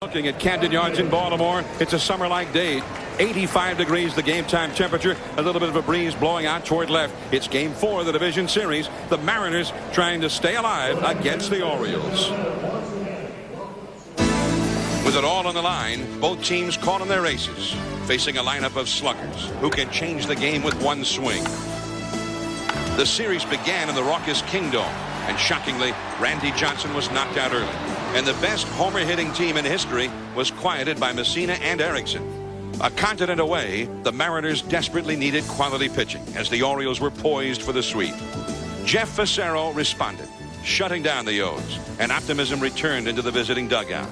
Looking at Camden Yards in Baltimore, it's a summer-like day. 85 degrees the game time temperature, a little bit of a breeze blowing out toward left. It's game 4 of the division series. The Mariners trying to stay alive against the Orioles. With it all on the line, both teams caught on their aces, facing a lineup of sluggers who can change the game with one swing. The series began in the raucous Kingdome, and shockingly, Randy Johnson was knocked out early. And the best homer-hitting team in history was quieted by Mussina and Erickson. A continent away, the Mariners desperately needed quality pitching as the Orioles were poised for the sweep. Jeff Fassero responded, shutting down the O's, and optimism returned into the visiting dugout.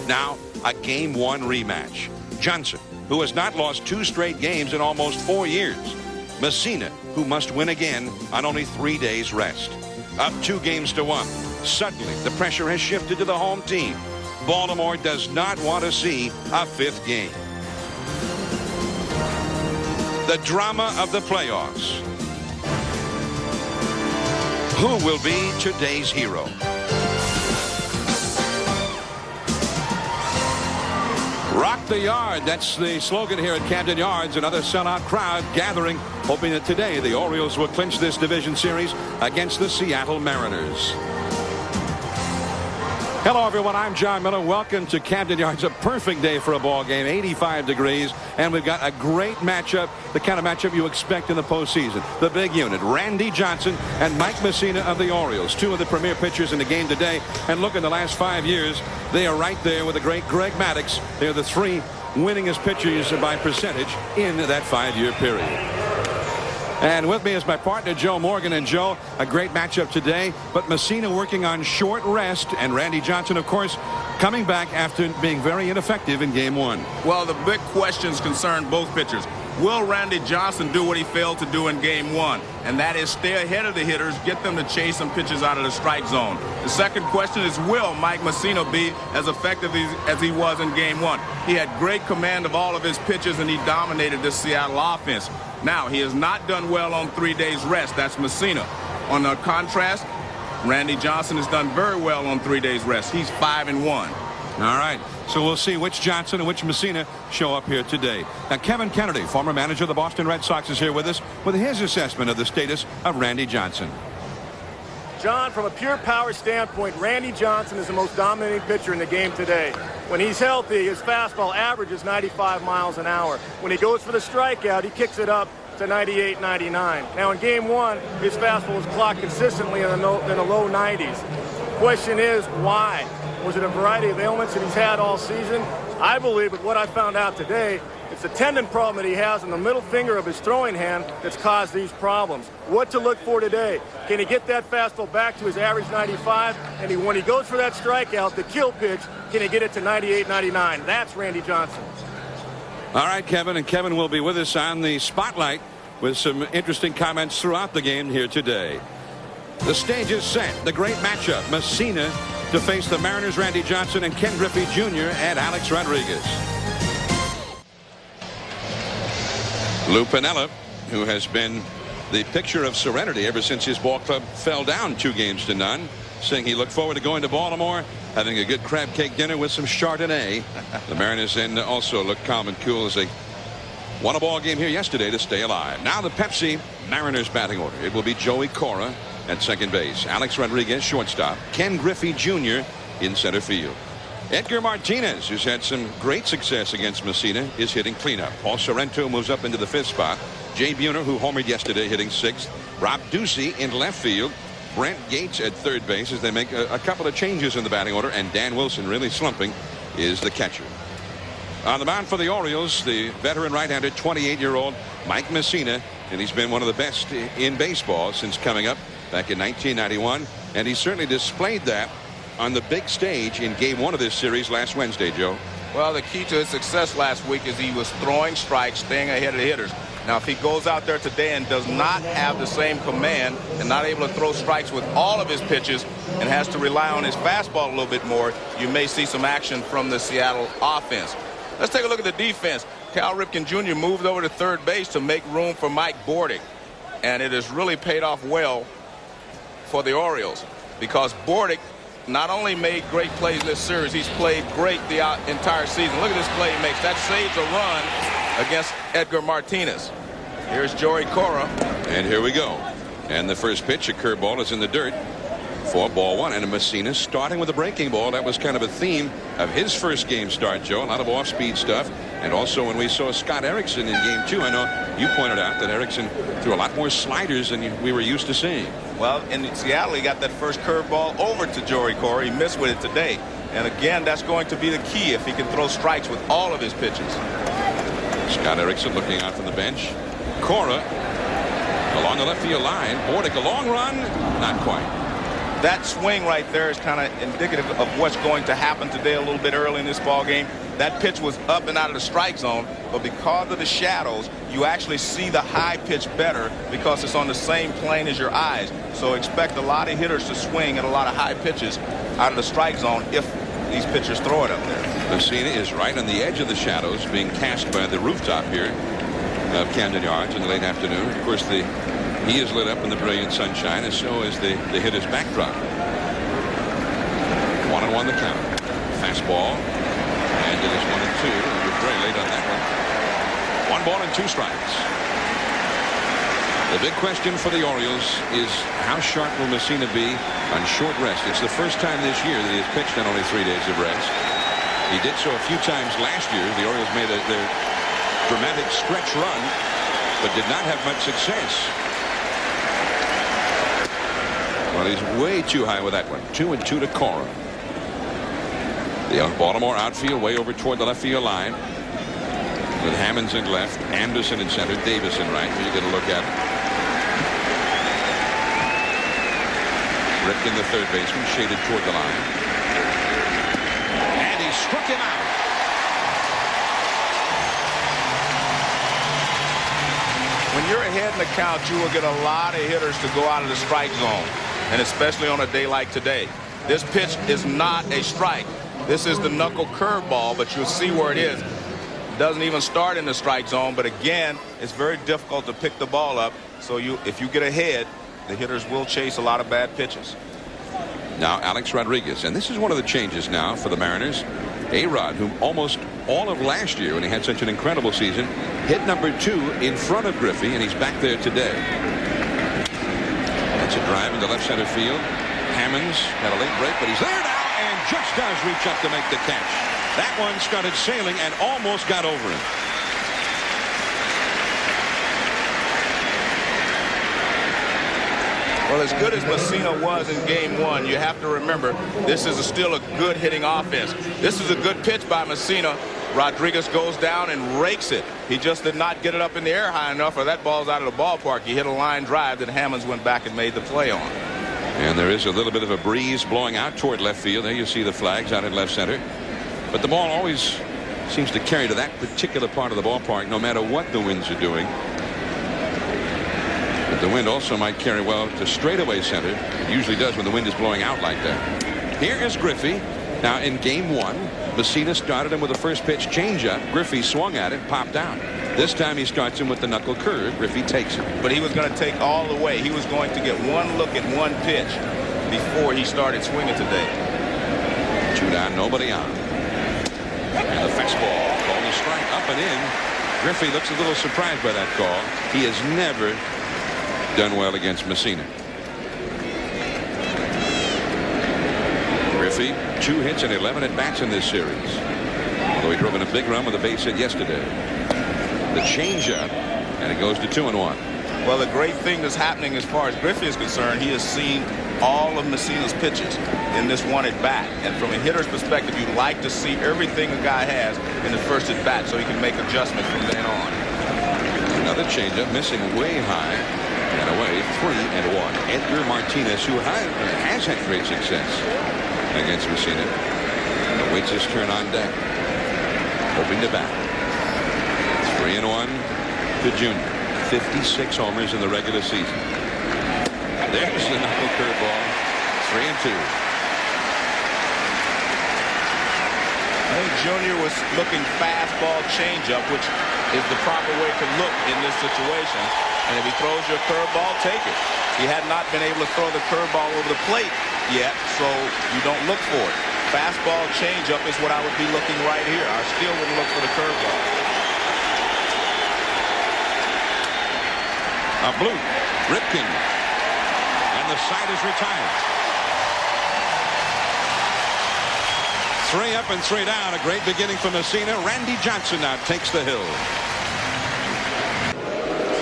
Now, a Game 1 rematch. Johnson, who has not lost 2 straight games in almost 4 years. Mussina, who must win again on only 3 days rest. Up 2-1. Suddenly, the pressure has shifted to the home team. Baltimore does not want to see a 5th game. The drama of the playoffs. Who will be today's hero? Rock the yard. That's the slogan here at Camden Yards. Another sellout crowd gathering, hoping that today the Orioles will clinch this division series against the Seattle Mariners. Hello, everyone. I'm John Miller. Welcome to Camden Yards. A perfect day for a ball game. 85 degrees. And we've got a great matchup, the kind of matchup you expect in the postseason. The big unit, Randy Johnson and Mike Mussina of the Orioles, 2 of the premier pitchers in the game today. And look, in the last 5 years, they are right there with the great Greg Maddux. They're the 3 winningest pitchers by percentage in that 5-year period. And with me is my partner, Joe Morgan. And Joe, a great matchup today, but Mussina working on short rest, and Randy Johnson, of course, coming back after being very ineffective in Game 1. Well, the big questions concern both pitchers. Will Randy Johnson do what he failed to do in Game 1? And that is stay ahead of the hitters, get them to chase some pitches out of the strike zone. The second question is, will Mike Mussina be as effective as he was in Game 1? He had great command of all of his pitches, and he dominated the Seattle offense. Now, he has not done well on 3 days rest. That's Mussina. On the contrast, Randy Johnson has done very well on 3 days rest. He's 5-1. All right, so we'll see which Johnson and which Mussina show up here today. Now, Kevin Kennedy, former manager of the Boston Red Sox, is here with us with his assessment of the status of Randy Johnson. John, from a pure power standpoint, Randy Johnson is the most dominating pitcher in the game today. When he's healthy, his fastball averages 95 miles an hour. When he goes for the strikeout, he kicks it up to 98, 99. Now, in Game 1, his fastball was clocked consistently in the low 90s. Question is, why? Was it a variety of ailments that he's had all season? I believe with what I found out today, it's a tendon problem that he has in the middle finger of his throwing hand that's caused these problems. What to look for today? Can he get that fastball back to his average 95? And when he goes for that strikeout, the kill pitch, can he get it to 98, 99? That's Randy Johnson. All right, Kevin, and Kevin will be with us on the spotlight with some interesting comments throughout the game here today. The stage is set. The great matchup, Mussina to face the Mariners, Randy Johnson, and Ken Griffey Jr. and Alex Rodriguez. Lou Piniella, who has been the picture of serenity ever since his ball club fell down 2-0, saying he looked forward to going to Baltimore, having a good crab cake dinner with some Chardonnay. The Mariners then also look calm and cool as they won a ball game here yesterday to stay alive. Now the Pepsi Mariners batting order. It will be Joey Cora at second base, Alex Rodriguez shortstop, Ken Griffey Jr. in center field. Edgar Martinez, who's had some great success against Mussina, is hitting cleanup. Paul Sorrento moves up into the 5th spot. Jay Buhner, who homered yesterday, hitting 6th. Rob Ducey in left field. Brent Gates at third base as they make a couple of changes in the batting order, and Dan Wilson, really slumping, is the catcher. On the mound for the Orioles, the veteran right-handed 28-year-old Mike Mussina, and he's been one of the best in baseball since coming up back in 1991, and he certainly displayed that on the big stage in Game 1 of this series last Wednesday, Joe. Well, the key to his success last week is he was throwing strikes, staying ahead of the hitters. Now, if he goes out there today and does not have the same command and not able to throw strikes with all of his pitches and has to rely on his fastball a little bit more, you may see some action from the Seattle offense. Let's take a look at the defense. Cal Ripken Jr. moved over to third base to make room for Mike Bordick, and it has really paid off well for the Orioles because Bordick not only made great plays in this series, he's played great the entire season. Look at this play he makes. That saves a run against Edgar Martinez. Here's Joey Cora. And here we go. And the first pitch, a curveball, is in the dirt for ball one. And Mussina starting with a breaking ball. That was kind of a theme of his first game start, Joe. A lot of off-speed stuff. And also when we saw Scott Erickson in game two, I know you pointed out that Erickson threw a lot more sliders than we were used to seeing. Well, in Seattle, he got that first curveball over to Joey Cora. He missed with it today. And again, that's going to be the key if he can throw strikes with all of his pitches. Scott Erickson looking out from the bench. Cora along the left field line. Bordick, a long run. Not quite. That swing right there is kind of indicative of what's going to happen today a little bit early in this ball game. That pitch was up and out of the strike zone, but because of the shadows, you actually see the high pitch better because it's on the same plane as your eyes. So expect a lot of hitters to swing at a lot of high pitches out of the strike zone if these pitchers throw it up there. Mussina is right on the edge of the shadows being cast by the rooftop here of Camden Yards in the late afternoon. Of course, he is lit up in the brilliant sunshine, and so is the hitter's backdrop. 1-1 the count. Fastball. And it is 1-2. We're very late on that one. 1 ball and 2 strikes. The big question for the Orioles is how sharp will Mussina be on short rest? It's the first time this year that he has pitched on only 3 days of rest. He did so a few times last year. The Orioles made their dramatic stretch run, but did not have much success. Well, he's way too high with that one. 2-2 to Cora. The Baltimore outfield way over toward the left field line with Hammonds in left, Anderson in center, Davis in right. You get a look at it. Ripken, the third baseman, shaded toward the line. And he struck him out. When you're ahead in the count, you will get a lot of hitters to go out of the strike zone, and especially on a day like today. This pitch is not a strike. This is the knuckle curveball, but you'll see where it is. It doesn't even start in the strike zone, but again, it's very difficult to pick the ball up. So if you get ahead, the hitters will chase a lot of bad pitches. Now Alex Rodriguez, and this is one of the changes now for the Mariners. A-Rod, who almost all of last year when he had such an incredible season, hit number 2 in front of Griffey, and he's back there today. That's a drive into left center field. Hammonds had a late break, but he's there now and just does reach up to make the catch. That one started sailing and almost got over him. Well, as good as Mussina was in game 1, you have to remember this is still a good hitting offense. This is a good pitch by Mussina. Rodriguez goes down and rakes it. He just did not get it up in the air high enough, or that ball's out of the ballpark. He hit a line drive that Hammonds went back and made the play on. And there is a little bit of a breeze blowing out toward left field. There you see the flags out in left center. But the ball always seems to carry to that particular part of the ballpark no matter what the winds are doing. But the wind also might carry well to straightaway center. It usually does when the wind is blowing out like that. Here is Griffey. Now in game 1, Mussina started him with a first pitch changeup. Griffey swung at it, popped out. This time he starts him with the knuckle curve. Griffey takes it. But he was going to take all the way. He was going to get one look at one pitch before he started swinging today. 2 down, nobody on. And the fastball called a strike, up and in. Griffey looks a little surprised by that call. He has never done well against Mussina. Griffey, 2 hits and 11 at bats in this series. Although he drove in a big run with a base hit yesterday. The changeup, and it goes to 2-1. Well, the great thing that's happening as far as Griffey is concerned, he has seen all of Mussina's pitches in this one at bat. And from a hitter's perspective, you'd like to see everything a guy has in the first at bat so he can make adjustments from then on. Another changeup, missing way high and away. 3-1. Edgar Martinez, who has had great success against Mussina, awaits his turn on deck, hoping to bat. 3-1 to Junior. 56 homers in the regular season. There's the knuckle curveball. 3-2. I think Junior was looking fastball changeup, which is the proper way to look in this situation. And if he throws your curveball, take it. He had not been able to throw the curveball over the plate yet, so you don't look for it. Fastball changeup is what I would be looking right here. I still wouldn't look for the curveball. A bloop. Ripken. And the side is retired. 3 up and 3 down. A great beginning for Mussina. Randy Johnson now takes the hill.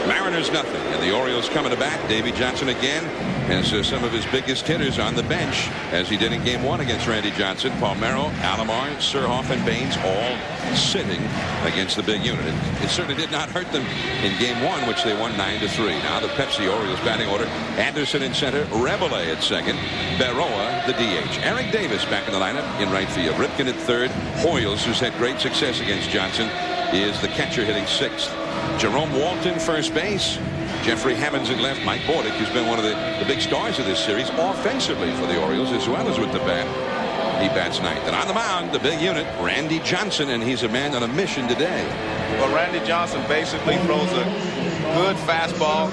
Mariners nothing, and the Orioles coming to bat. Davy Johnson again has some of his biggest hitters on the bench, as he did in Game 1 against Randy Johnson. Palmeiro, Alomar, Surhoff, and Baines all sitting against the big unit. It certainly did not hurt them in Game 1, which they won 9-3. Now the Pepsi Orioles batting order: Anderson in center, Rebele at second, Berroa the DH. Eric Davis back in the lineup in right field. Ripken at third. Hoyles, who's had great success against Johnson, is the catcher hitting 6th. Jerome Walton first base. Jeffrey Hammonds at left. Mike Bordick, who's been one of the big stars of this series offensively for the Orioles as well as with the bat. He bats 9th. And on the mound, the big unit, Randy Johnson, and he's a man on a mission today. Well, Randy Johnson basically throws a good fastball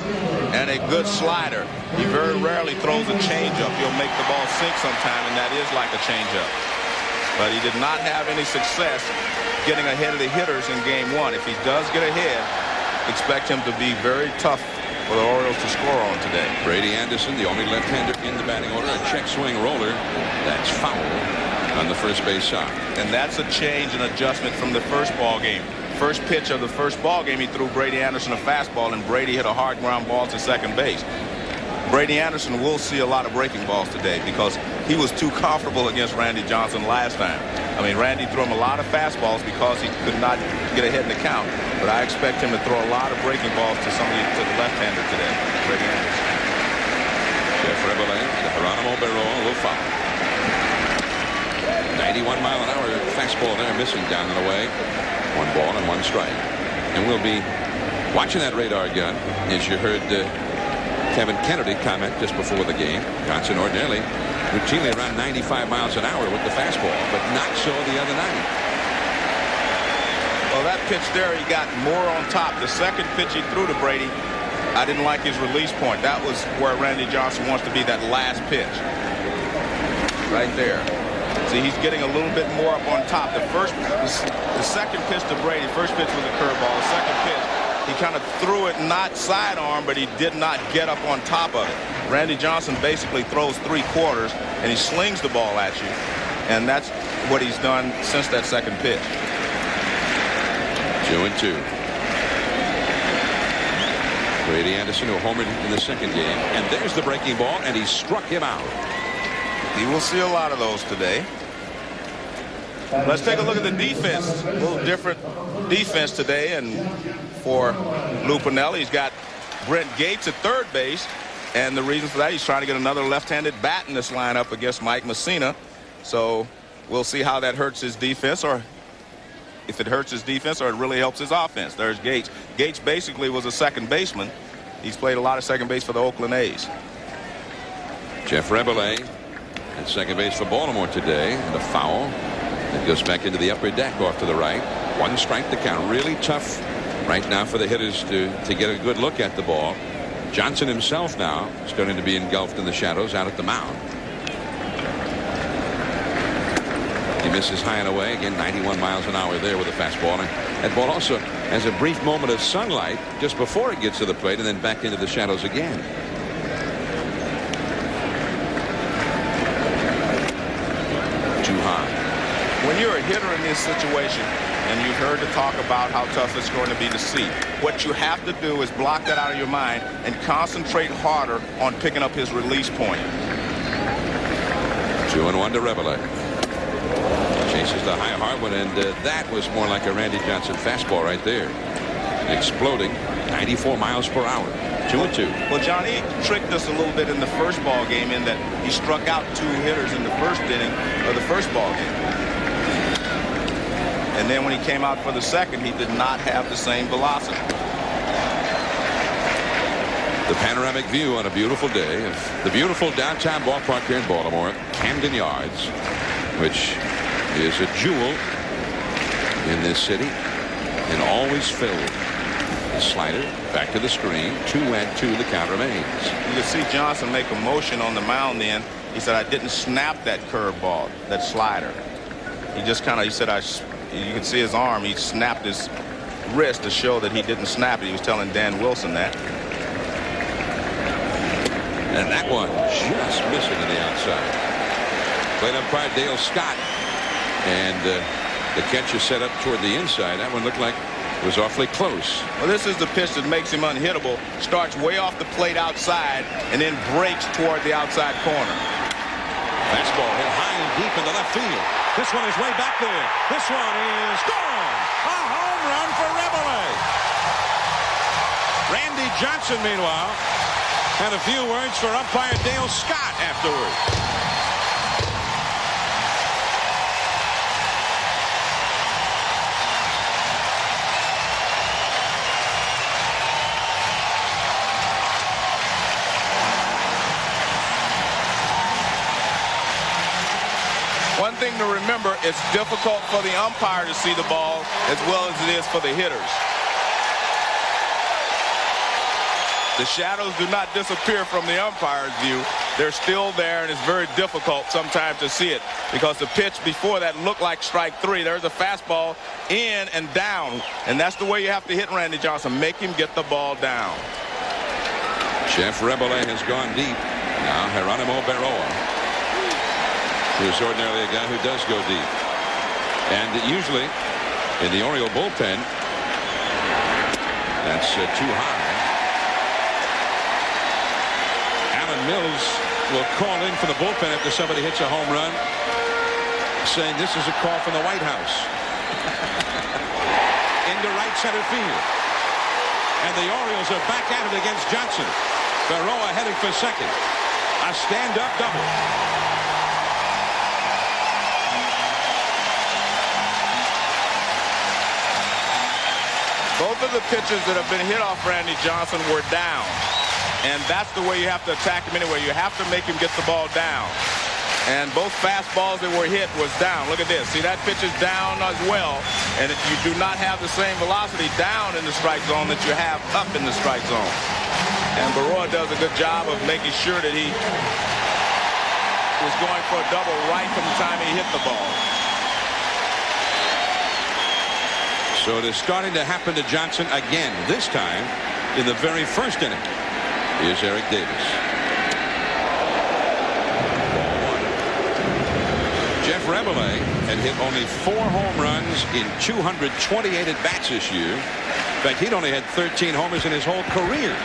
and a good slider. He very rarely throws a changeup. He'll make the ball sink sometime, and that is like a changeup. But he did not have any success getting ahead of the hitters in Game 1. If he does get ahead, expect him to be very tough for the Orioles to score on today. Brady Anderson, the only left-hander in the batting order, a check swing roller. That's foul on the first base side. And that's a change and adjustment from the first ball game. First pitch of the first ball game, he threw Brady Anderson a fastball, and Brady hit a hard ground ball to second base. Brady Anderson will see a lot of breaking balls today because he was too comfortable against Randy Johnson last time. I mean, Randy threw him a lot of fastballs because he could not get ahead in the count. But I expect him to throw a lot of breaking balls to somebody, to the left-hander today, Brady Anderson. Jeff Rebele, Geronimo Berroa, a little foul. 91-mile-an-hour fastball there, missing down and away. 1 ball and 1 strike. And we'll be watching that radar gun, as you heard Kevin Kennedy comment just before the game. Johnson ordinarily routinely around 95 miles an hour with the fastball, but not so the other night. Well, that pitch there, he got more on top. The second pitch he threw to Brady, I didn't like his release point. That was where Randy Johnson wants to be, that last pitch. Right there. See, he's getting a little bit more up on top. The second pitch to Brady, first pitch was a curveball. The second pitch, he kind of threw it not sidearm, but he did not get up on top of it. Randy Johnson basically throws 3/4 and he slings the ball at you. And that's what he's done since that second pitch. 2-2. Brady Anderson, who homered in the second game. And there's the breaking ball, and he struck him out. He will see a lot of those today. Let's take a look at the defense. A little different defense today. And for Lou Piniella, he's got Brent Gates at third base. And the reason for that, he's trying to get another left-handed bat in this lineup against Mike Mussina. So we'll see how that hurts his defense, or if it hurts his defense, or it really helps his offense. There's Gates. Gates basically was a second baseman. He's played a lot of second base for the Oakland A's. Jeff Rebele at second base for Baltimore today, and a foul that goes back into the upper deck off to the right. 1 strike to count. Really tough right now for the hitters to get a good look at the ball. Johnson himself now starting to be engulfed in the shadows out at the mound. He misses high and away. Again, 91 miles an hour there with a fastball. And that ball also has a brief moment of sunlight just before it gets to the plate, and then back into the shadows again. Too high. When you're a hitter in this situation, and you've heard the talk about how tough it's going to be to see, what you have to do is block that out of your mind and concentrate harder on picking up his release point. 2-1 to Rebele. Chases the high hard one, and that was more like a Randy Johnson fastball right there. Exploding 94 miles per hour. 2-2. Well, John, he tricked us a little bit in the first ball game in that he struck out 2 hitters in the first inning of the first ball game. And then when he came out for the second, he did not have the same velocity. The panoramic view on a beautiful day of the beautiful downtown ballpark here in Baltimore, Camden Yards, which is a jewel in this city and always filled. The slider back to the screen. 2-2, the count remains. You can see Johnson make a motion on the mound then He said, I didn't snap that curveball, that slider. He just kind of, he said, you can see his arm. He snapped his wrist to show that he didn't snap it. He was telling Dan Wilson that. And that one just missing to the outside. Plate umpire Dale Scott. And the catch is set up toward the inside. That one looked like it was awfully close. Well, this is the pitch that makes him unhittable. Starts way off the plate outside and then breaks toward the outside corner. Fastball hit high and deep into left field. This one is way back there. This one is gone. A home run for Rebele. Randy Johnson, meanwhile, had a few words for umpire Dale Scott afterward. One thing to remember, it's difficult for the umpire to see the ball as well as it is for the hitters. The shadows do not disappear from the umpire's view. They're still there, and it's very difficult sometimes to see it because the pitch before that looked like strike three. There's a fastball in and down, and that's the way you have to hit Randy Johnson. Make him get the ball down. Jeff Rebele has gone deep. Now Geronimo Berroa, who's ordinarily a guy who does go deep. And usually in the Oriole bullpen, that's too high. Alan Mills will call in for the bullpen after somebody hits a home run, saying this is a call from the White House. Into right center field. And the Orioles are back at it against Johnson. Berroa heading for second. A stand-up double. Both of the pitches that have been hit off Randy Johnson were down. And that's the way you have to attack him anyway. You have to make him get the ball down. And both fastballs that were hit was down. Look at this. See, that pitch is down as well. And you do not have the same velocity down in the strike zone that you have up in the strike zone. And Berroa does a good job of making sure that he was going for a double right from the time he hit the ball. So it is starting to happen to Johnson again, this time in the very first inning. Here's Eric Davis. Ball one. Jeff Rebele had hit only 4 home runs in 228 at-bats this year. In fact, he'd only had 13 homers in his whole career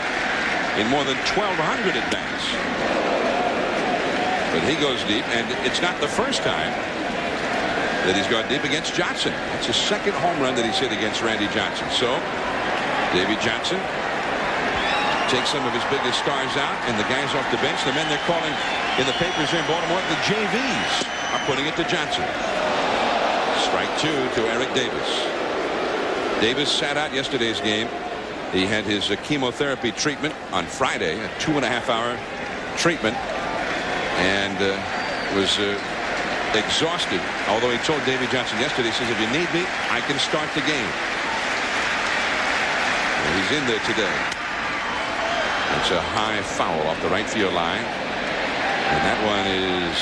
in more than 1,200 at-bats. But he goes deep, and it's not the first time that he's gone deep against Johnson. It's his second home run that he's hit against Randy Johnson. So Davy Johnson takes some of his biggest stars out, and the guys off the bench, the men they're calling in the papers here in Baltimore, the JVs, are putting it to Johnson. Strike 2 to Eric Davis. Davis sat out yesterday's game. He had his chemotherapy treatment on Friday, a 2.5-hour treatment, and was exhausted. Although he told Davy Johnson yesterday, he says, if you need me, I can start the game. And he's in there today. It's a high foul off the right field line. And that one is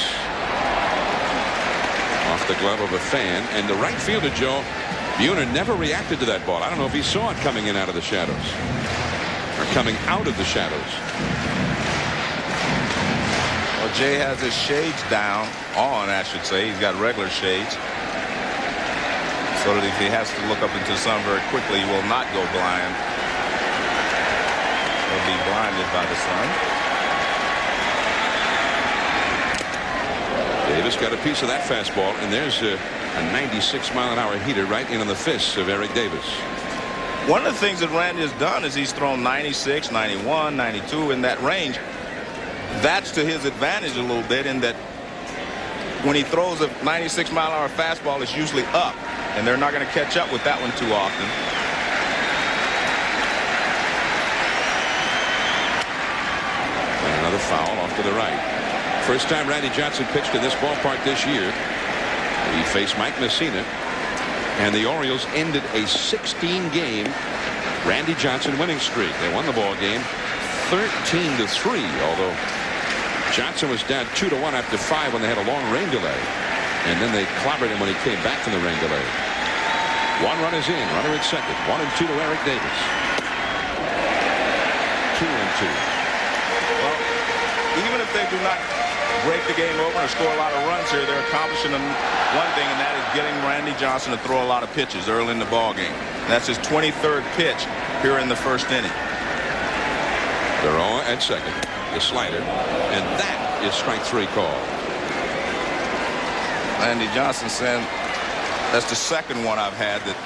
off the glove of a fan. And the right fielder, Joe Buhner, never reacted to that ball. I don't know if he saw it coming in out of the shadows. Or coming out of the shadows. Well, Jay has his shades down, I should say. He's got regular shades. So that if he has to look up into the sun very quickly, he will not go blind. He'll be blinded by the sun. Davis got a piece of that fastball, and there's a 96-mile-an-hour heater right in on the fists of Eric Davis. One of the things that Randy has done is he's thrown 96, 91, 92 in that range. That's to his advantage a little bit in that when he throws a 96-mile-an-hour fastball, it's usually up, and they're not going to catch up with that one too often. And another foul off to the right. First time Randy Johnson pitched in this ballpark this year. He faced Mike Mussina, and the Orioles ended a 16-game Randy Johnson winning streak. They won the ball game 13-3, although Johnson was down 2-1 after 5 when they had a long rain delay. And then they clobbered him when he came back from the rain delay. 1 run is in. Runner at second. 1-2 to Eric Davis. 2-2. Well, even if they do not break the game over and score a lot of runs here, they're accomplishing one thing, and that is getting Randy Johnson to throw a lot of pitches early in the ball game. That's his 23rd pitch here in the first inning. They're at second. The slider, and that is strike 3 call. Randy Johnson saying that's the second one I've had that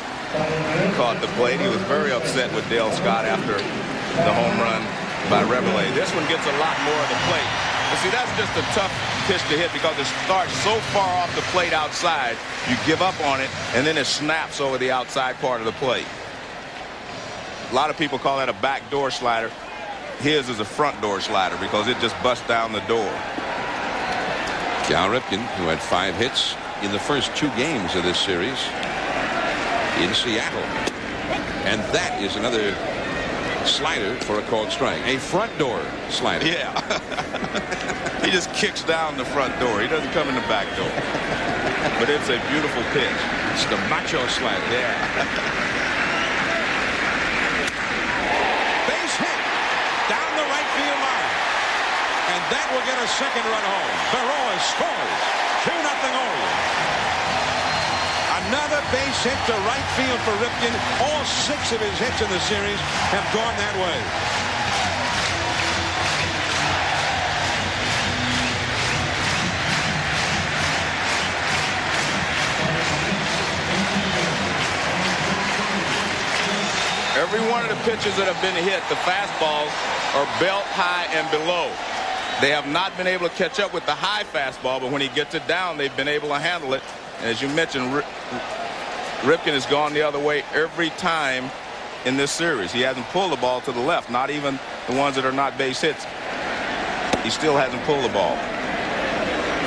caught the plate. He was very upset with Dale Scott after the home run by Reveille. This one gets a lot more of the plate. But see, that's just a tough pitch to hit because it starts so far off the plate outside, you give up on it, and then it snaps over the outside part of the plate. A lot of people call that a backdoor slider. His is a front door slider because it just busts down the door. Cal Ripken, who had 5 hits in the first 2 games of this series in Seattle. And that is another slider for a called strike. A front door slider. Yeah. He just kicks down the front door. He doesn't come in the back door. But it's a beautiful pitch. It's the macho slider. Yeah. That will get a second run home. Barroa scores. 2-0 Orioles. Another base hit to right field for Ripken. All 6 of his hits in the series have gone that way. Every one of the pitches that have been hit, the fastballs are belt high and below. They have not been able to catch up with the high fastball, but when he gets it down, they've been able to handle it. And as you mentioned, Ripken has gone the other way every time in this series. He hasn't pulled the ball to the left, not even the ones that are not base hits. He still hasn't pulled the ball.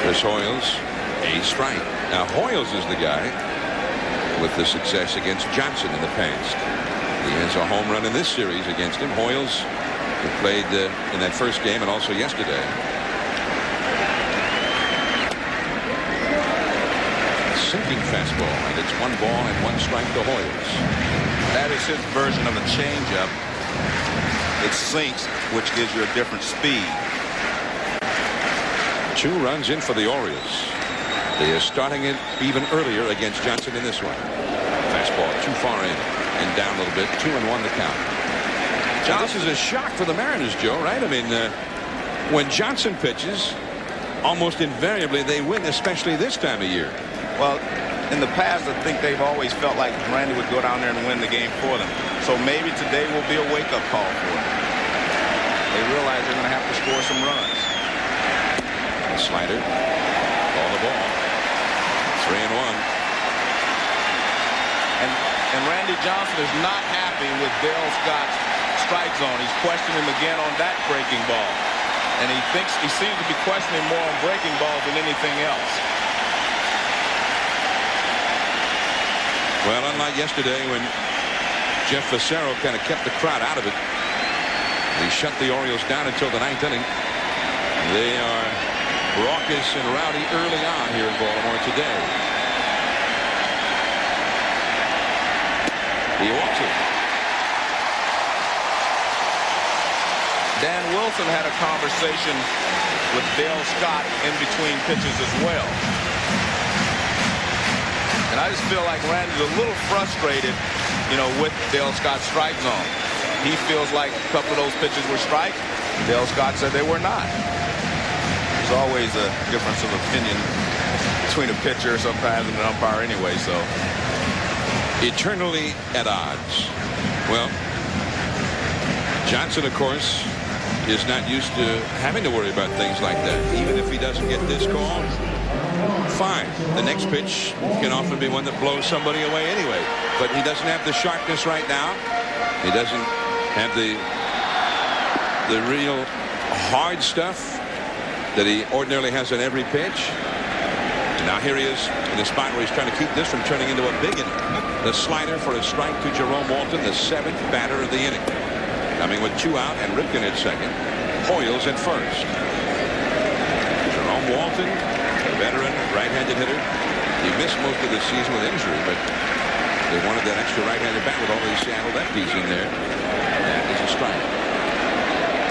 Chris Hoyles, a strike. Now, Hoyles is the guy with the success against Johnson in the past. He has a home run in this series against him. Hoyles, who played in that first game and also yesterday. A sinking fastball, and it's 1 ball and 1 strike to Hoyles. That is his version of a changeup. It sinks, which gives you a different speed. 2 runs in for the Orioles. They are starting it even earlier against Johnson in this one. Fastball too far in and down a little bit. 2-1 the count. This is a shock for the Mariners, Joe, right? I mean, when Johnson pitches, almost invariably they win, especially this time of year. Well, in the past, I think they've always felt like Randy would go down there and win the game for them. So maybe today will be a wake-up call for them. They realize they're going to have to score some runs. Slider. Ball the ball. 3-1. And Randy Johnson is not happy with Dale Scott's strike zone. He's questioning him again on that breaking ball. And he seems to be questioning more on breaking balls than anything else. Well, unlike yesterday when Jeff Facero kind of kept the crowd out of it, he shut the Orioles down until the 9th inning. They are raucous and rowdy early on here in Baltimore today. He walks it. Dan Wilson had a conversation with Dale Scott in between pitches as well. And I just feel like Randy's a little frustrated, with Dale Scott's strike zone. He feels like a couple of those pitches were strikes. Dale Scott said they were not. There's always a difference of opinion between a pitcher sometimes and an umpire anyway, so. Eternally at odds. Well, Johnson, of course, is not used to having to worry about things like that. Even if he doesn't get this call, fine. The next pitch can often be one that blows somebody away anyway. But he doesn't have the sharpness right now. He doesn't have the real hard stuff that he ordinarily has on every pitch. Now here he is in the spot where he's trying to keep this from turning into a big inning. The slider for a strike to Jerome Walton, the 7th batter of the inning. Coming with 2 out and Ripken at second. Hoyles at first. Walton, a veteran right-handed hitter. He missed most of the season with injury, but they wanted that extra right-handed bat with all these Seattle lefties in there. That is a strike.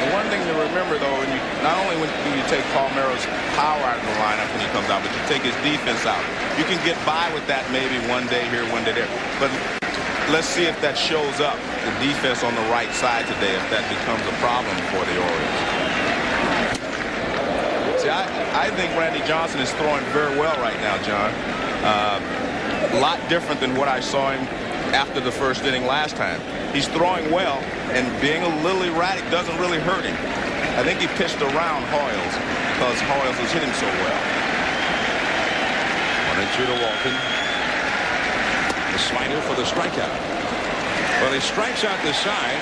The one thing to remember, though, when you not only do you take Palmeiro's power out of the lineup when he comes out, but you take his defense out. You can get by with that maybe one day here, one day there. But let's see if that shows up, the defense on the right side today, if that becomes a problem for the Orioles. See, I think Randy Johnson is throwing very well right now, John. A lot different than what I saw him after the first inning last time. He's throwing well, and being a little erratic doesn't really hurt him. I think he pitched around Hoyles because Hoyles has hit him so well. 1-2 to Walton. The slider for the strikeout. Well, he strikes out this side,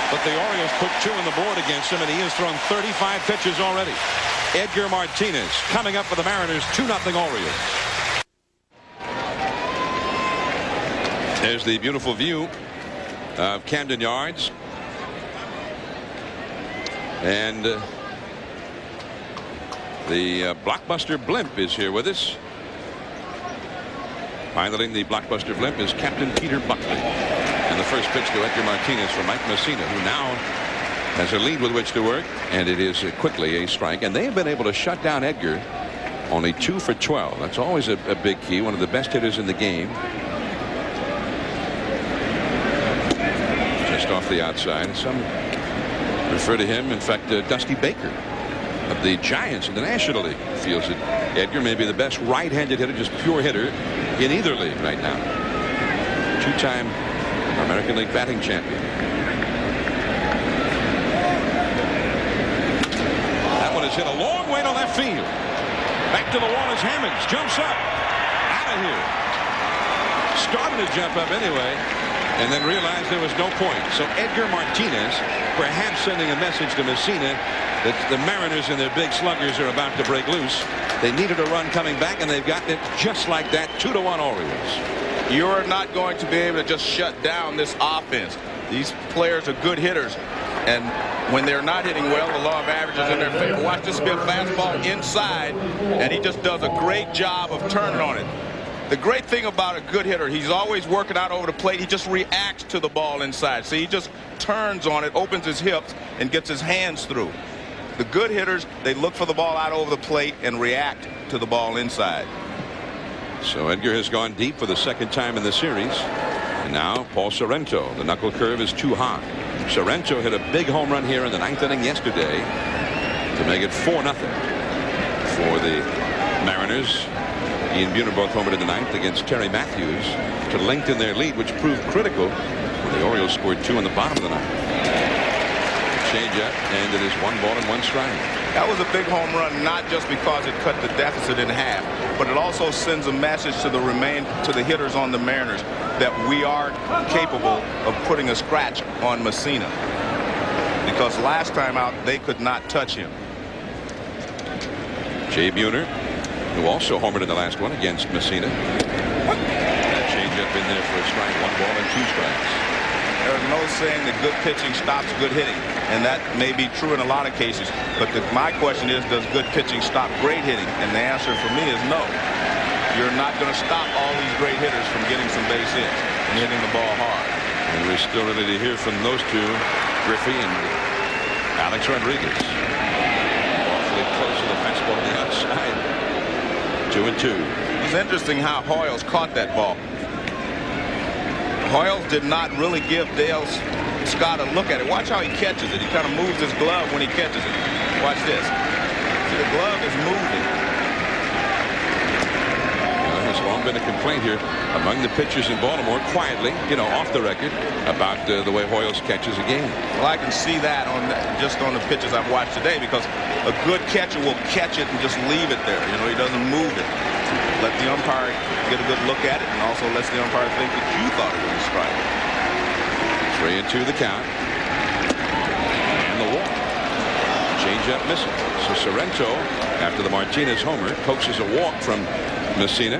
but the Orioles put 2 on the board against him, and he has thrown 35 pitches already. Edgar Martinez coming up for the Mariners. 2-0 Orioles. There's the beautiful view of Camden Yards. And the blockbuster blimp is here with us. Piloting the blockbuster blimp is Captain Peter Buckley. And the first pitch to Edgar Martinez from Mike Mussina, who now has a lead with which to work, and it is quickly a strike. And they have been able to shut down Edgar. Only 2 for 12. That's always a big key. One of the best hitters in the game. Just off the outside. Some refer to him, in fact, Dusty Baker of the Giants in the National League feels that Edgar may be the best right-handed hitter, just pure hitter, in either league right now. 2-time American League batting champion. That one is hit a long way to left field. Back to the wall as Hammonds jumps up. Out of here. Started to jump up anyway, and then realized there was no point. So Edgar Martinez perhaps sending a message to Mussina that the Mariners and their big sluggers are about to break loose. They needed a run coming back, and they've gotten it just like that. 2-1 Orioles. You're not going to be able to just shut down this offense. These players are good hitters, and when they're not hitting well, the law of averages in their favor. Watch this be a fastball inside, and he just does a great job of turning on it. The great thing about a good hitter, he's always working out over the plate. He just reacts to the ball inside. So he just turns on it, opens his hips, and gets his hands through. The good hitters, they look for the ball out over the plate and react to the ball inside. So Edgar has gone deep for the second time in the series. And now Paul Sorrento. The knuckle curve is too high. Sorrento hit a big home run here in the 9th inning yesterday to make it 4-0 for the Mariners. He and Buhner both homered in the 9th against Terry Matthews to lengthen their lead, which proved critical when the Orioles scored 2 in the bottom of the 9th. Changeup, and it is 1 ball and 1 strike. That was a big home run, not just because it cut the deficit in half, but it also sends a message to the hitters on the Mariners that we are capable of putting a scratch on Mussina, because last time out they could not touch him. Jay Buhner, who also homered in the last one against Mussina. Changeup in there for a strike. 1 ball and 2 strikes. There's no saying that good pitching stops good hitting, and that may be true in a lot of cases. But my question is, does good pitching stop great hitting? And the answer for me is no. You're not going to stop all these great hitters from getting some base hits and hitting the ball hard. And we're still ready to hear from those two, Griffey and Alex Rodriguez. Awfully close to the fastball on the outside. 2-2. It's interesting how Hoyles caught that ball. Hoyles did not really give Dale Scott a look at it. Watch how he catches it. He kind of moves his glove when he catches it. Watch this. See, the glove is moving. There's long been a complaint here among the pitchers in Baltimore, quietly, off the record, about the way Hoyles catches a game. Well, I can see that just on the pitches I've watched today, because a good catcher will catch it and just leave it there. He doesn't move it. Let the umpire get a good look at it, and also lets the umpire think that you thought it was a strike. 3-2 the count. And the walk. Changeup missing. So Sorrento, after the Martinez homer, coaxes a walk from Mussina,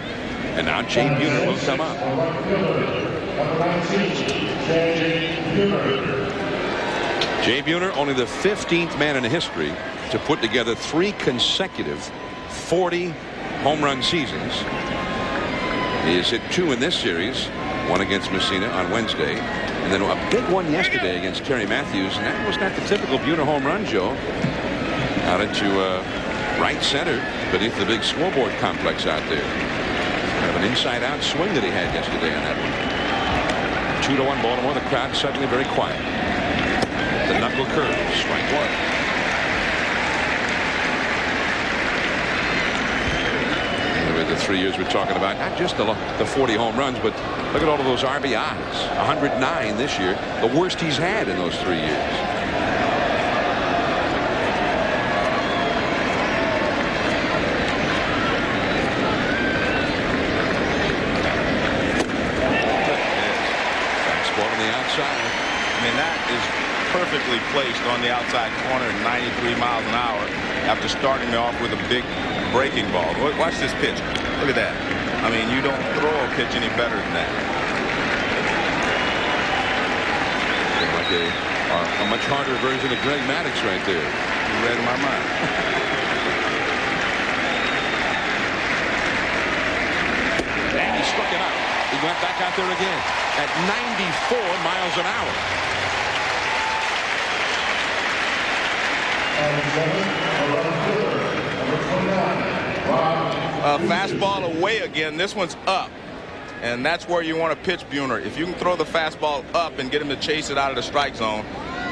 and now Jay Buhner will come up. Jay Buhner, only the 15th man in history to put together 3 consecutive 40 home run seasons. He has hit 2 in this series, one against Mussina on Wednesday, and then a big one yesterday against Terry Matthews, and that was not the typical Buhner home run, Joe. Out into right center beneath the big scoreboard complex out there. Kind of an inside-out swing that he had yesterday on that one. 2-1 Baltimore. The crowd suddenly very quiet. The knuckle curve, strike 1. The 3 years we're talking about, not just the 40 home runs, but look at all of those RBIs. 109 this year, the worst he's had in those 3 years. Fastball on the outside. I mean, that is perfectly placed on the outside corner at 93 miles an hour after starting me off with a big breaking ball. Watch this pitch. Look at that. I mean, you don't throw a pitch any better than that. Like a much harder version of Greg Maddux right there. You read my mind. And he struck it out. He went back out there again at 94 miles an hour. Fastball away again. This one's up. And that's where you want to pitch Buhner. If you can throw the fastball up and get him to chase it out of the strike zone,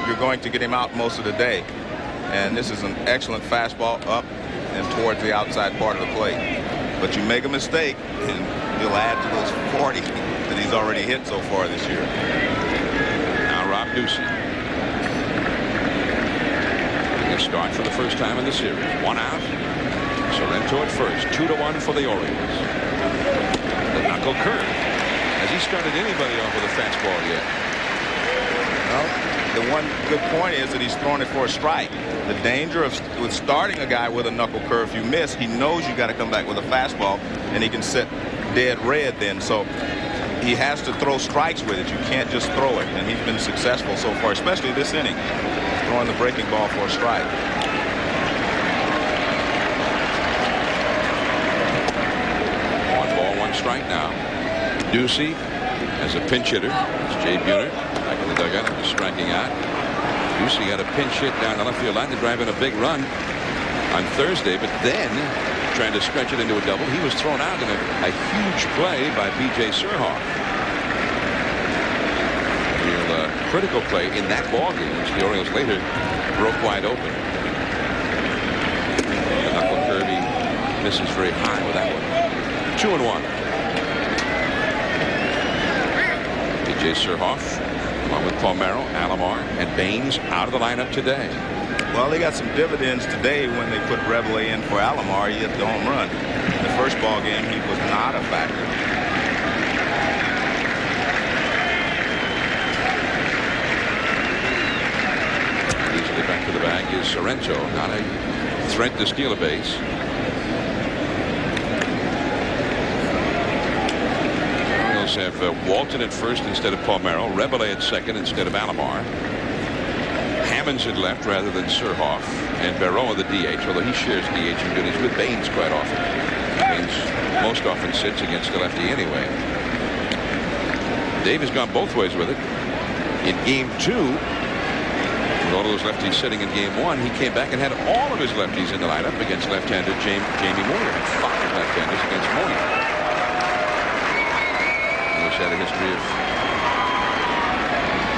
you're going to get him out most of the day. And this is an excellent fastball up and towards the outside part of the plate. But you make a mistake, and you'll add to those 40 that he's already hit so far this year. Now Rob Ducey. Getting a start for the first time in the series. 1 out. Sorrento at first. 2-1 for the Orioles. The knuckle curve. Has he started anybody off with a fastball yet? Well, the one good point is that he's throwing it for a strike. The danger of with starting a guy with a knuckle curve, if you miss, he knows you got to come back with a fastball, and he can sit dead red then. So he has to throw strikes with it. You can't just throw it, and he's been successful so far, especially this inning, throwing the breaking ball for a strike. 1 ball, 1 strike now. Ducey as a pinch hitter. It's Jay Buhner back in the dugout after striking out. Ducey got a pinch hit down the left field line to drive in a big run on Thursday, but then trying to stretch it into a double. He was thrown out in a huge play by B.J. Surhoff. Real critical play in that ballgame, which the Orioles later broke wide open. The knuckle curve, he misses very high with that one. 2-1. B.J. Surhoff, along with Palmeiro, Alomar, and Baines out of the lineup today. Well, they got some dividends today when they put Rebele in for Alomar. He hit the home run. In the first ball game, he was not a factor. Easily back to the bag is Sorrento. Not a threat to steal a base. Orioles have Walton at first instead of Palmeiro. Rebele at second instead of Alomar. Hammond's at left rather than Surhoff, and Barroa the DH, although he shares DH duties with Baines quite often. Baines most often sits against the lefty anyway. Dave has gone both ways with it. In game 2, with all of those lefties sitting in game 1, he came back and had all of his lefties in the lineup against left-hander Jamie Moyer. 5 left-handers against Moyer. He's had a history of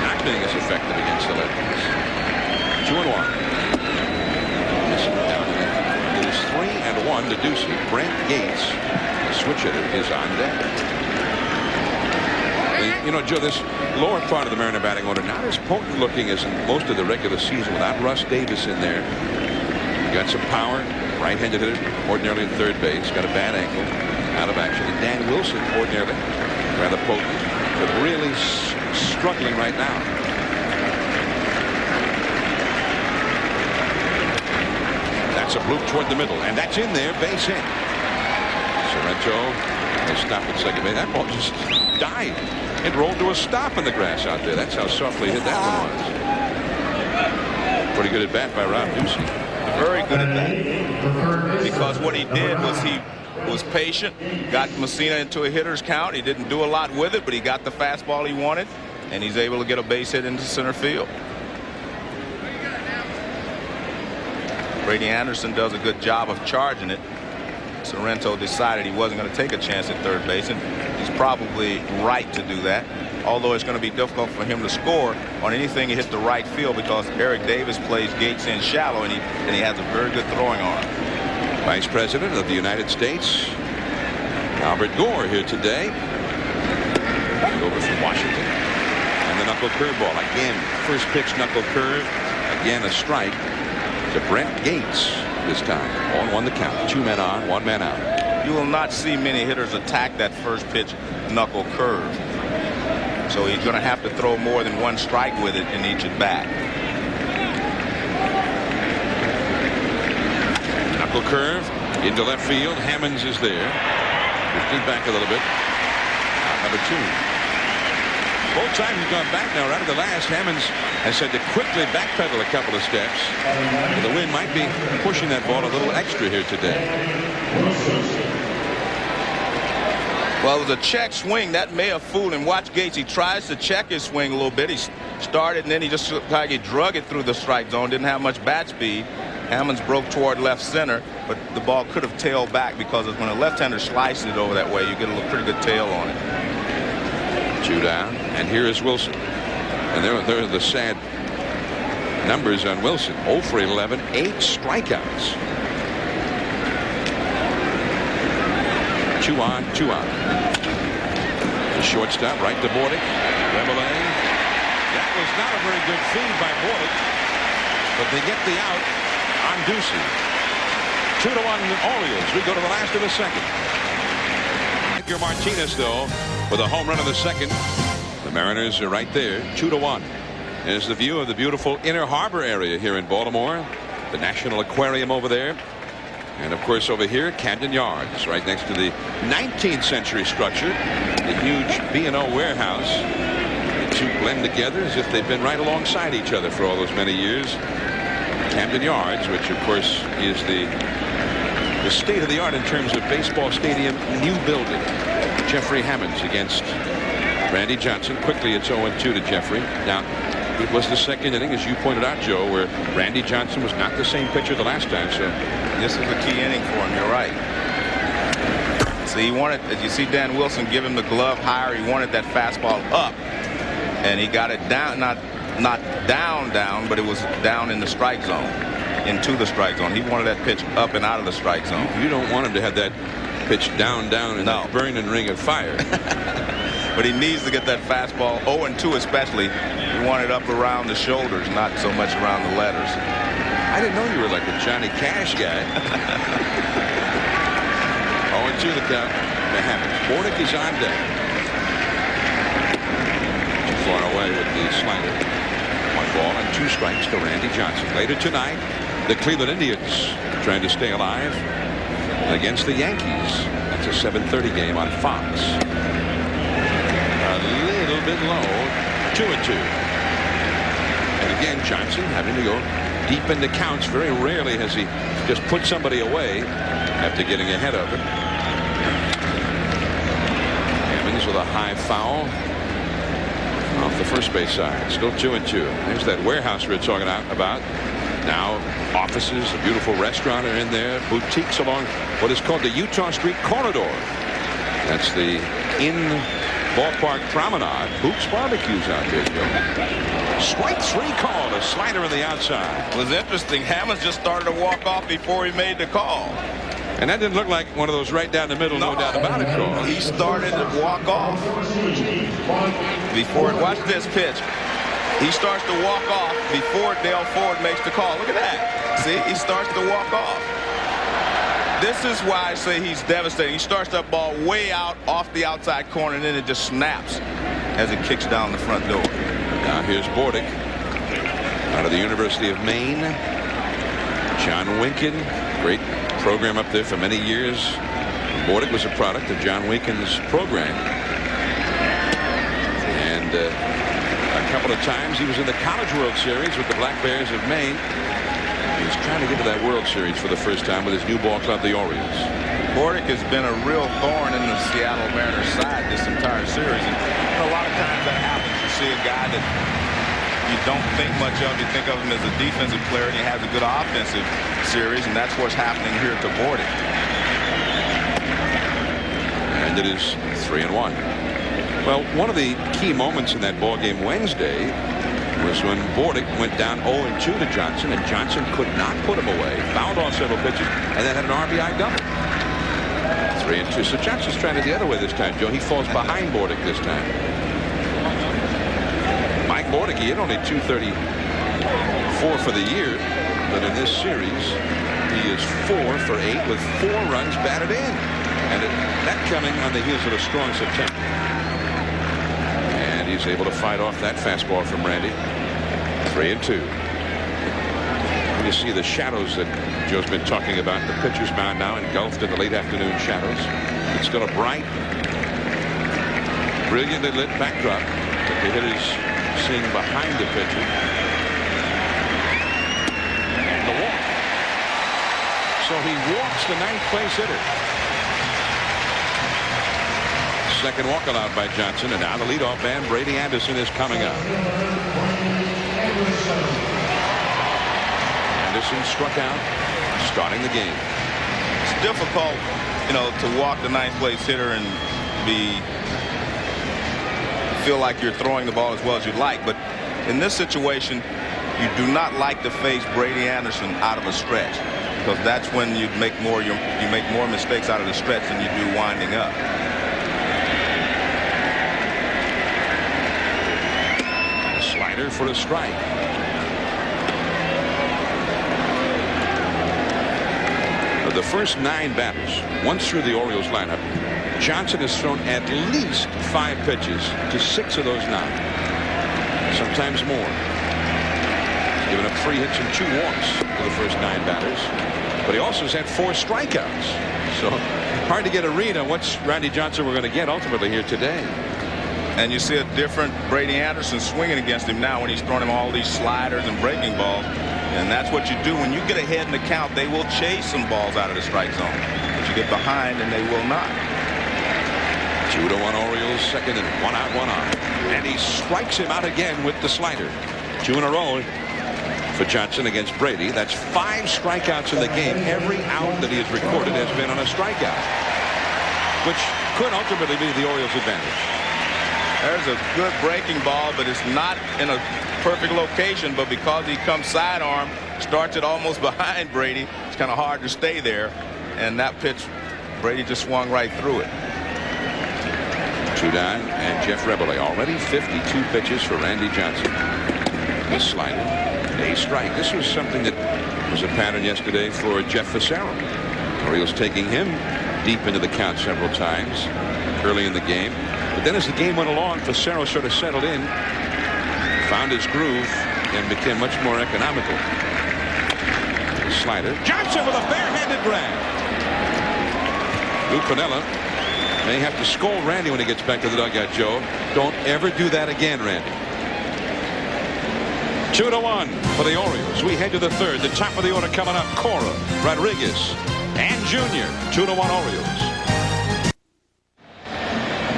not being as effective against the lefties. 2-1. It is 3-1 to Ducey. Brent Yates, the switch hitter, is on deck. You know, Joe, this lower part of the Mariner batting order not as potent looking as in most of the regular season without Russ Davis in there. Got some power, right-handed hitter, ordinarily at third base. Got a bad ankle, out of action. And Dan Wilson, ordinarily rather potent, but really struggling right now. That's a bloop toward the middle, and that's in there, base hit. Sorrento has stopped at second base. That ball just died. It rolled to a stop in the grass out there. That's how softly hit that one was. Pretty good at bat by Rob Ducey. very good at that. Because what he did was he was patient, got Mussina into a hitter's count. He didn't do a lot with it, but he got the fastball he wanted, and he's able to get a base hit into center field. Brady Anderson does a good job of charging it. Sorrento decided he wasn't going to take a chance at third base, and he's probably right to do that. Although it's going to be difficult for him to score on anything he hit the right field because Eric Davis plays Gates in shallow, and he has a very good throwing arm. Vice President of the United States, Albert Gore, here today. Over from Washington. And the knuckle curveball. Again, first pitch knuckle curve. Again, a strike to Brent Gates this time. 0-1 the count. 2 men on, 1 man out. You will not see many hitters attack that first pitch knuckle curve. So he's going to have to throw more than 1 strike with it in each at bat. Knuckle curve into left field. Hammonds is there. Drifting back a little bit. Number 2. Both times he's gone back now. Right at the last, Hammonds has said to quickly backpedal a couple of steps. The wind might be pushing that ball a little extra here today. Well, it was a check swing. That may have fooled him. Watch Gates. He tries to check his swing a little bit. He started, and then he just looked like he drug it through the strike zone. Didn't have much bat speed. Hammonds broke toward left center, but the ball could have tailed back because when a left-hander slices it over that way, you get a pretty good tail on it. 2 down, and here is Wilson. And there are the sad numbers on Wilson. 0 for 11, 8 strikeouts. 2 on, 2 on. The shortstop, right to Bordick. Rebelay. That was not a very good feed by Bordick, but they get the out on Ducey. 2-1 Orioles. We go to the last of the second. Edgar Martinez, though, with a home run in the second. The Mariners are right there, 2-1. There's the view of the beautiful Inner Harbor area here in Baltimore. The National Aquarium over there. And of course over here, Camden Yards, right next to the 19th century structure. The huge B&O warehouse. The two blend together as if they've been right alongside each other for all those many years. Camden Yards, which of course is the state of the art in terms of baseball stadium new building. Jeffrey Hammonds against Randy Johnson. Quickly it's 0-2 to Jeffrey. Now it was the second inning, as you pointed out, Joe, where Randy Johnson was not the same pitcher the last time. So this is a key inning for him. You're right. So he wanted, as you see Dan Wilson give him the glove higher, he wanted that fastball up, and he got it down, not down, but it was down in the strike zone, into the strike zone. He wanted that pitch up and out of the strike zone. You don't want him to have that pitch down in that burning ring of fire. But he needs to get that fastball, 0-2 especially. You want it up around the shoulders, not so much around the letters. I didn't know you were like a Johnny Cash guy. 0-2 the count to Hammonds. Bordick is on deck. Too far away with the slider. 1 ball and 2 strikes to Randy Johnson. Later tonight, the Cleveland Indians trying to stay alive against the Yankees. That's a 7:30 game on Fox. A little bit low. 2-2. And again, Johnson having to go deep into counts. Very rarely has he just put somebody away after getting ahead of him. Hammonds with a high foul off the first base side. Still 2-2. There's that warehouse we were talking about. Now offices, a beautiful restaurant are in there, boutiques along what is called the Utah Street Corridor. That's the in-ballpark promenade. Hoops Barbecues out there, Joe. Strike 3 call, a slider on the outside. It was interesting. Hammonds just started to walk off before he made the call. And that didn't look like one of those right down the middle, no doubt about it calls. He started to walk off before. Watch this pitch. He starts to walk off before Dale Ford makes the call. Look at that. See, he starts to walk off. This is why I say he's devastating. He starts that ball way out off the outside corner, and then it just snaps as it kicks down the front door. Now here's Bordick out of the University of Maine. John Winkin, great program up there for many years. Bordick was a product of John Winkin's program. And a couple of times he was in the College World Series with the Black Bears of Maine. He's trying to get to that World Series for the first time with his new ball club, the Orioles. Bordick has been a real thorn in the Seattle Mariners side this entire series. And a lot of times that happens. You see a guy that you don't think much of. You think of him as a defensive player, and he has a good offensive series, and that's what's happening here to Bordick. And it is 3-1. Well, one of the key moments in that ball game Wednesday was when Bordick went down 0-2 to Johnson, and Johnson could not put him away, fouled off several pitches, and then had an RBI double. 3-2. So Johnson's trying it the other way this time, Joe. He falls behind Bordick this time. Mike Bordick, he hit only .234 for the year, but in this series, he is 4 for 8 with 4 runs batted in. And that coming on the heels of a strong September. And he's able to fight off that fastball from Randy. 3-2. You see the shadows that Joe's been talking about. The pitcher's mound now engulfed in the late afternoon shadows. It's got a bright, brilliantly lit backdrop that the hitter's seeing behind the pitcher. And the walk. So he walks the ninth place hitter. Second walk allowed by Johnson, and now the leadoff man Brady Anderson is coming up. Anderson struck out, starting the game. It's difficult, to walk the ninth place hitter and feel like you're throwing the ball as well as you'd like. But in this situation, you do not like to face Brady Anderson out of a stretch, because that's when you make more mistakes out of the stretch than you do winding up. Slider for a strike. Of the first 9 batters, once through the Orioles lineup, Johnson has thrown at least 5 pitches to 6 of those 9. Sometimes more. He's given up 3 hits and 2 walks for the first 9 batters. But he also has had 4 strikeouts. So hard to get a read on what's Randy Johnson we're going to get ultimately here today. And you see a different Brady Anderson swinging against him now when he's throwing him all these sliders and breaking balls. And that's what you do when you get ahead in the count. They will chase some balls out of the strike zone, but you get behind and they will not. 2-1 Orioles, second, and 1 out, 1 on. And he strikes him out again with the slider. 2 in a row for Johnson against Brady. That's 5 strikeouts in the game. Every out that he has recorded has been on a strikeout, which could ultimately be the Orioles' advantage. There's a good breaking ball, but it's not in a perfect location. But because he comes sidearm, starts it almost behind Brady, it's kind of hard to stay there. And that pitch, Brady just swung right through it. 2 down, and Jeff Rebele already 52 pitches for Randy Johnson. The slider, a strike. This was something that was a pattern yesterday for Jeff Fassero. Orioles taking him deep into the count several times early in the game. But then as the game went along, Fassero sort of settled in, found his groove, and became much more economical. The slider. Johnson with a barehanded grab. Lou Piniella may have to scold Randy when he gets back to the dugout, Joe. Don't ever do that again, Randy. 2-1 for the Orioles. We head to the third. The top of the order coming up. Cora, Rodriguez, and Jr. 2-1 Orioles.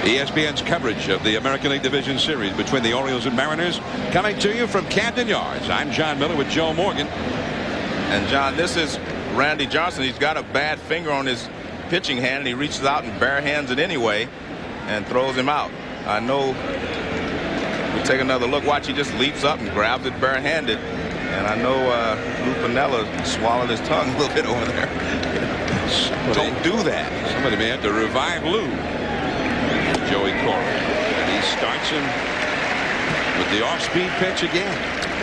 ESPN's coverage of the American League Division Series between the Orioles and Mariners coming to you from Camden Yards. I'm John Miller with Joe Morgan. And John, this is Randy Johnson. He's got a bad finger on his pitching hand, and he reaches out and barehands it anyway and throws him out. I know. We'll take another look. Watch, he just leaps up and grabs it barehanded. And I know Lou Piniella swallowed his tongue a little bit over there. Don't do that. Somebody may have to revive Lou. Joey Cora. And he starts him with the off-speed pitch again.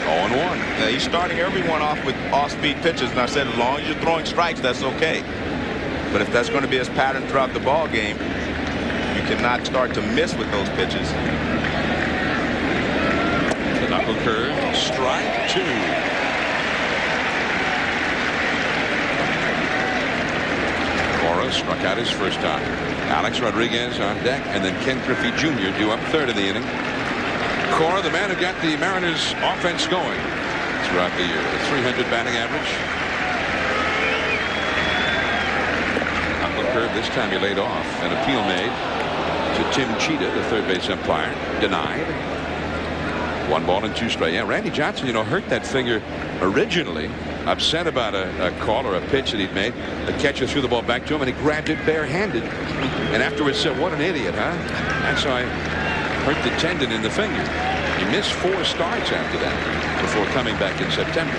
0-1. Yeah, he's starting everyone off with off-speed pitches. And I said, as long as you're throwing strikes, that's okay. But if that's going to be his pattern throughout the ball game, you cannot start to miss with those pitches. The knuckle curve. Strike 2. Cora struck out his first time. Alex Rodriguez on deck, and then Ken Griffey Jr. due up third in the inning. Cora, the man who got the Mariners offense going. throughout the year. A 300 batting average. Knuckle curve. This time he laid off. An appeal made to Tim Cheetah, the third base umpire. Denied. 1 ball and 2 strikes. Yeah, Randy Johnson, hurt that finger originally. Upset about a call or a pitch that he'd made. The catcher threw the ball back to him, and he grabbed it barehanded. And afterwards said, "What an idiot, huh? That's how I hurt the tendon in the finger." He missed 4 starts after that before coming back in September.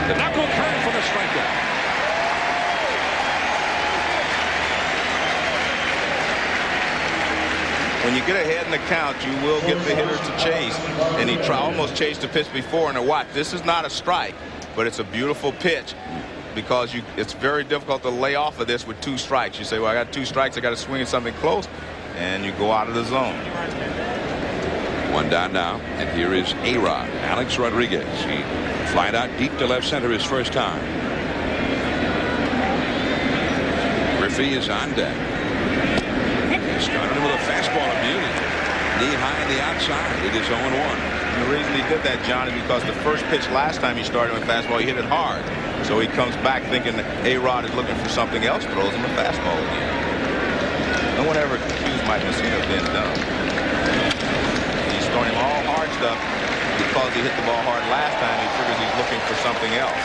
The knuckle curve for the strikeout. When you get ahead in the count, you will get the hitter to chase. And he almost chased the pitch before. And watch, this is not a strike, but it's a beautiful pitch because it's very difficult to lay off of this with 2 strikes. You say, well, I got 2 strikes. I got to swing at something close. And you go out of the zone. 1 down now. And here is A-Rod, Alex Rodriguez. He flied out deep to left center his first time. Griffey is on deck. Started with a fastball of beauty. Knee high on the outside. It is 0-1. And the reason he did that, John, is because the first pitch last time he started with fastball, he hit it hard. So he comes back thinking that A-Rod is looking for something else, throws him a fastball again. No one ever accused Mike Mussina of being dumb. He's throwing him all hard stuff because he hit the ball hard last time. He figures he's looking for something else.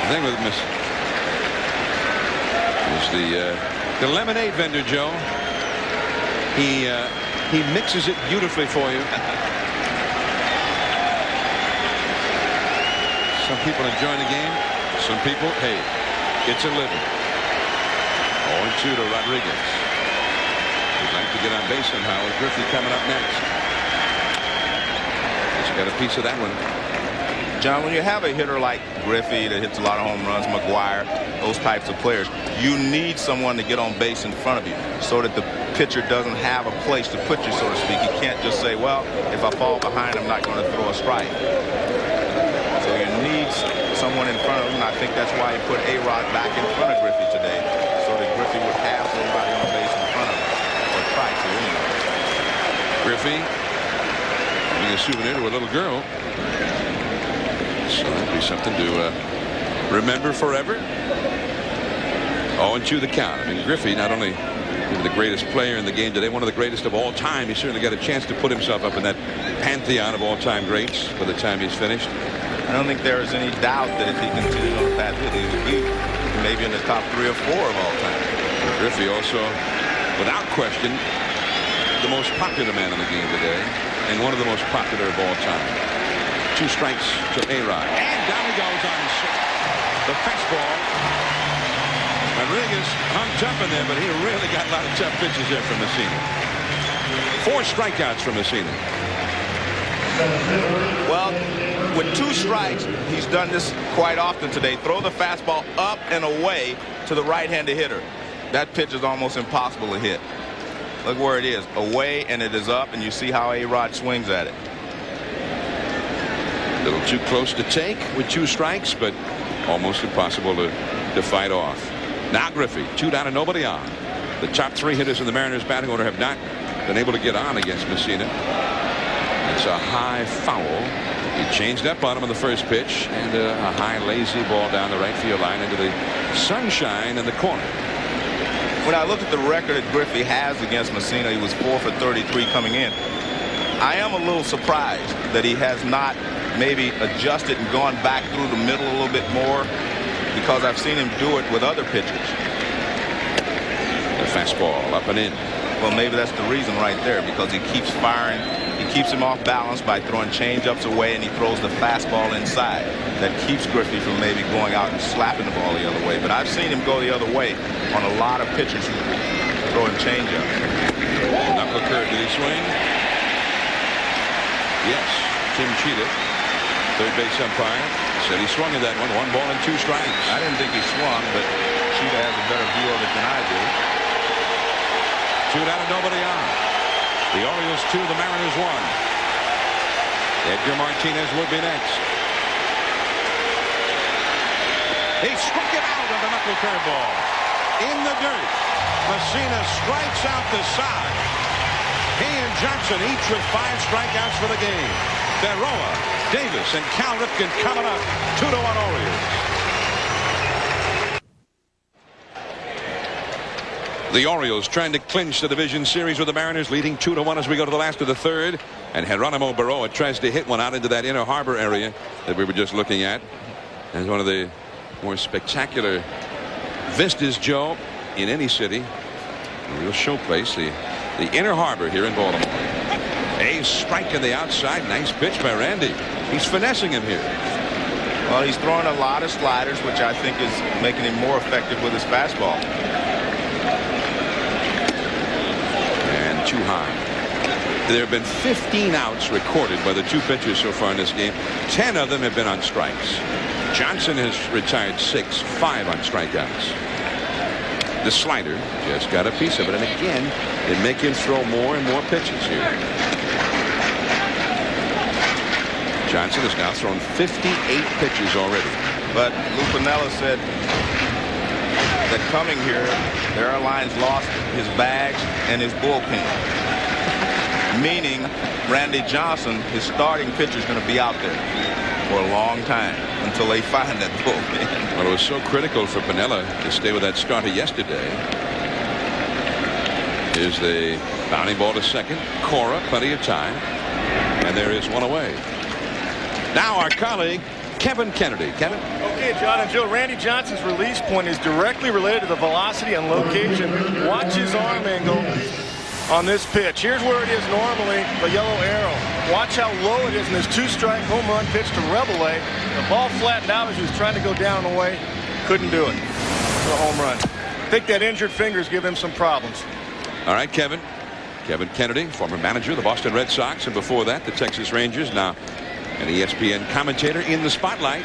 The thing with Miss is the lemonade vendor, Joe. He mixes it beautifully for you. Some people enjoying the game. Some people, hey, it's a living. 0-2 to Rodriguez. He'd like to get on base somehow with Griffey coming up next. He's got a piece of that one. John, when you have a hitter like Griffey that hits a lot of home runs, McGuire, those types of players, you need someone to get on base in front of you so that the pitcher doesn't have a place to put you, so to speak. He can't just say, well, if I fall behind, I'm not going to throw a strike. So you need someone in front of him, and I think that's why he put A-Rod back in front of Griffey today, so that Griffey would have somebody on base in front of him, or try to anyway. Griffey giving a souvenir to a little girl. So that'd be something to remember forever. 0-2 the count. I mean, Griffey, not only the greatest player in the game today, one of the greatest of all time. He certainly got a chance to put himself up in that pantheon of all-time greats by the time he's finished. I don't think there is any doubt that if he continued on the path, he would be maybe in the top 3 or 4 of all time. Griffey also, without question, the most popular man in the game today, and one of the most popular of all time. 2 strikes to A-Rod. And down he goes on the fastball. Rodriguez hung tough in there, but he really got a lot of tough pitches there from Mussina. 4 strikeouts from Mussina. Well, with 2 strikes, he's done this quite often today. Throw the fastball up and away to the right-handed hitter. That pitch is almost impossible to hit. Look where it is. Away, and it is up, and you see how A-Rod swings at it. A little too close to take with 2 strikes, but almost impossible to fight off. Now Griffey, 2 down and nobody on. The top 3 hitters in the Mariners batting order have not been able to get on against Mussina. It's a high foul. He changed up on him on the first pitch, and a high lazy ball down the right field line into the sunshine in the corner. When I look at the record that Griffey has against Mussina, he was 4 for 33 coming in. I am a little surprised that he has not maybe adjusted and gone back through the middle a little bit more, because I've seen him do it with other pitchers. The fastball up and in. Well, maybe that's the reason right there, because he keeps firing. He keeps him off balance by throwing change-ups away, and he throws the fastball inside. That keeps Griffey from maybe going out and slapping the ball the other way. But I've seen him go the other way on a lot of pitchers who throwing change-ups. Knuckle curve. Did he swing? Yes. Tim Cheetah, third base umpire, said he swung at that one. 1 ball and 2 strikes. I didn't think he swung, but Cheetah has a better view of it than I do. 2 down and nobody on. The Orioles 2, the Mariners 1. Edgar Martinez would be next. He struck it out with a knuckle curveball. In the dirt. Mussina strikes out the side. He and Johnson each with 5 strikeouts for the game. Berroa, Davis, and Cal Ripken coming up. 2-1 Orioles. The Orioles trying to clinch the division series with the Mariners, leading 2-1 as we go to the last of the third. And Geronimo Berroa tries to hit one out into that inner harbor area that we were just looking at. As one of the more spectacular vistas, Joe, in any city. A real showplace, the inner harbor here in Baltimore. A strike in the outside. Nice pitch by Randy. He's finessing him here. Well, he's throwing a lot of sliders, which I think is making him more effective with his fastball. And too high. There have been 15 outs recorded by the two pitchers so far in this game. 10 of them have been on strikes. Johnson has retired 6, 5 on strikeouts. The slider just got a piece of it, and again they make him throw more and more pitches here. Johnson has now thrown 58 pitches already. But Lou Piniella said that coming here, the airlines lost his bags and his bullpen. Meaning Randy Johnson, his starting pitcher, is going to be out there for a long time until they find that bullpen. Well, it was so critical for Piniella to stay with that starter yesterday. Here's the bounding ball to second. Cora, plenty of time. And there is one away. Now our colleague, Kevin Kennedy. Kevin? Okay, John and Joe, Randy Johnson's release point is directly related to the velocity and location. Watch his arm angle on this pitch. Here's where it is normally, the yellow arrow. Watch how low it is in this two-strike home run pitch to Rebele. The ball flattened out as he was trying to go down and away. Couldn't do it. For a home run. I think that injured fingers give him some problems. All right, Kevin. Kevin Kennedy, former manager of the Boston Red Sox, and before that, the Texas Rangers. Now an ESPN commentator in the spotlight.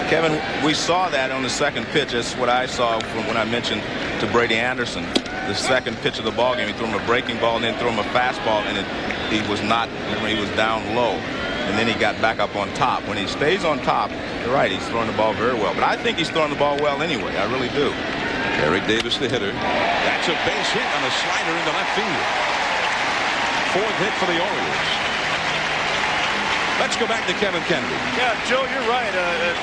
Kevin, we saw that on the second pitch. That's what I saw from when I mentioned to Brady Anderson. The second pitch of the ball game, he threw him a breaking ball and then threw him a fastball, and he was not, remember, he was down low, and then he got back up on top. When he stays on top, you're right, he's throwing the ball very well. But I think he's throwing the ball well anyway. I really do. Eric Davis, the hitter. That's a base hit on a slider into left field. Fourth hit for the Orioles. Let's go back to Kevin Kennedy. Yeah, Joe, you're right.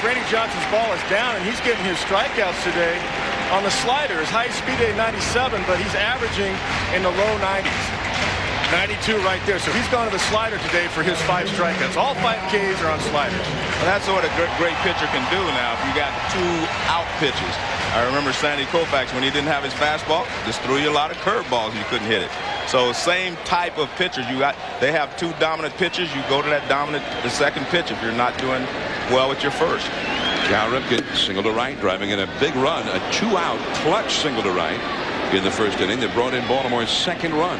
Randy Johnson's ball is down, and he's getting his strikeouts today on the slider. His high speed at 97, but he's averaging in the low 90s. 92 right there. So he's gone to the slider today for his 5 strikeouts. All 5 Ks are on sliders. Well, that's what a great pitcher can do now if you got 2 out pitches. I remember Sandy Koufax, when he didn't have his fastball, just threw you a lot of curveballs and you couldn't hit it. So same type of pitchers. They have 2 dominant pitches. You go to that dominant, the second pitch if you're not doing well with your first. Cal Ripken, single to right, driving in a big run, a 2-out clutch single to right in the first inning that brought in Baltimore's second run.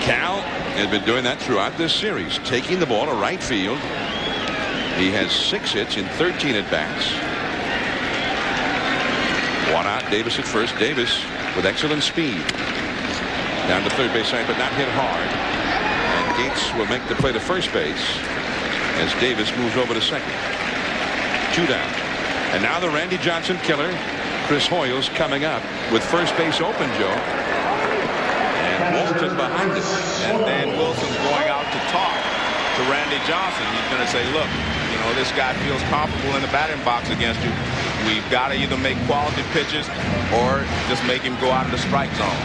Cal has been doing that throughout this series, taking the ball to right field. He has 6 hits in 13 at-bats. 1 out, Davis at first. Davis with excellent speed. Down to third base side, but not hit hard. And Gates will make the play to first base as Davis moves over to second. 2 down. And now the Randy Johnson killer, Chris Hoyles, coming up with first base open, Joe. And Walton behind him. And Dan Wilson's going out to talk to Randy Johnson. He's going to say, look, you know, this guy feels comfortable in the batting box against you. We've got to either make quality pitches or just make him go out of the strike zone.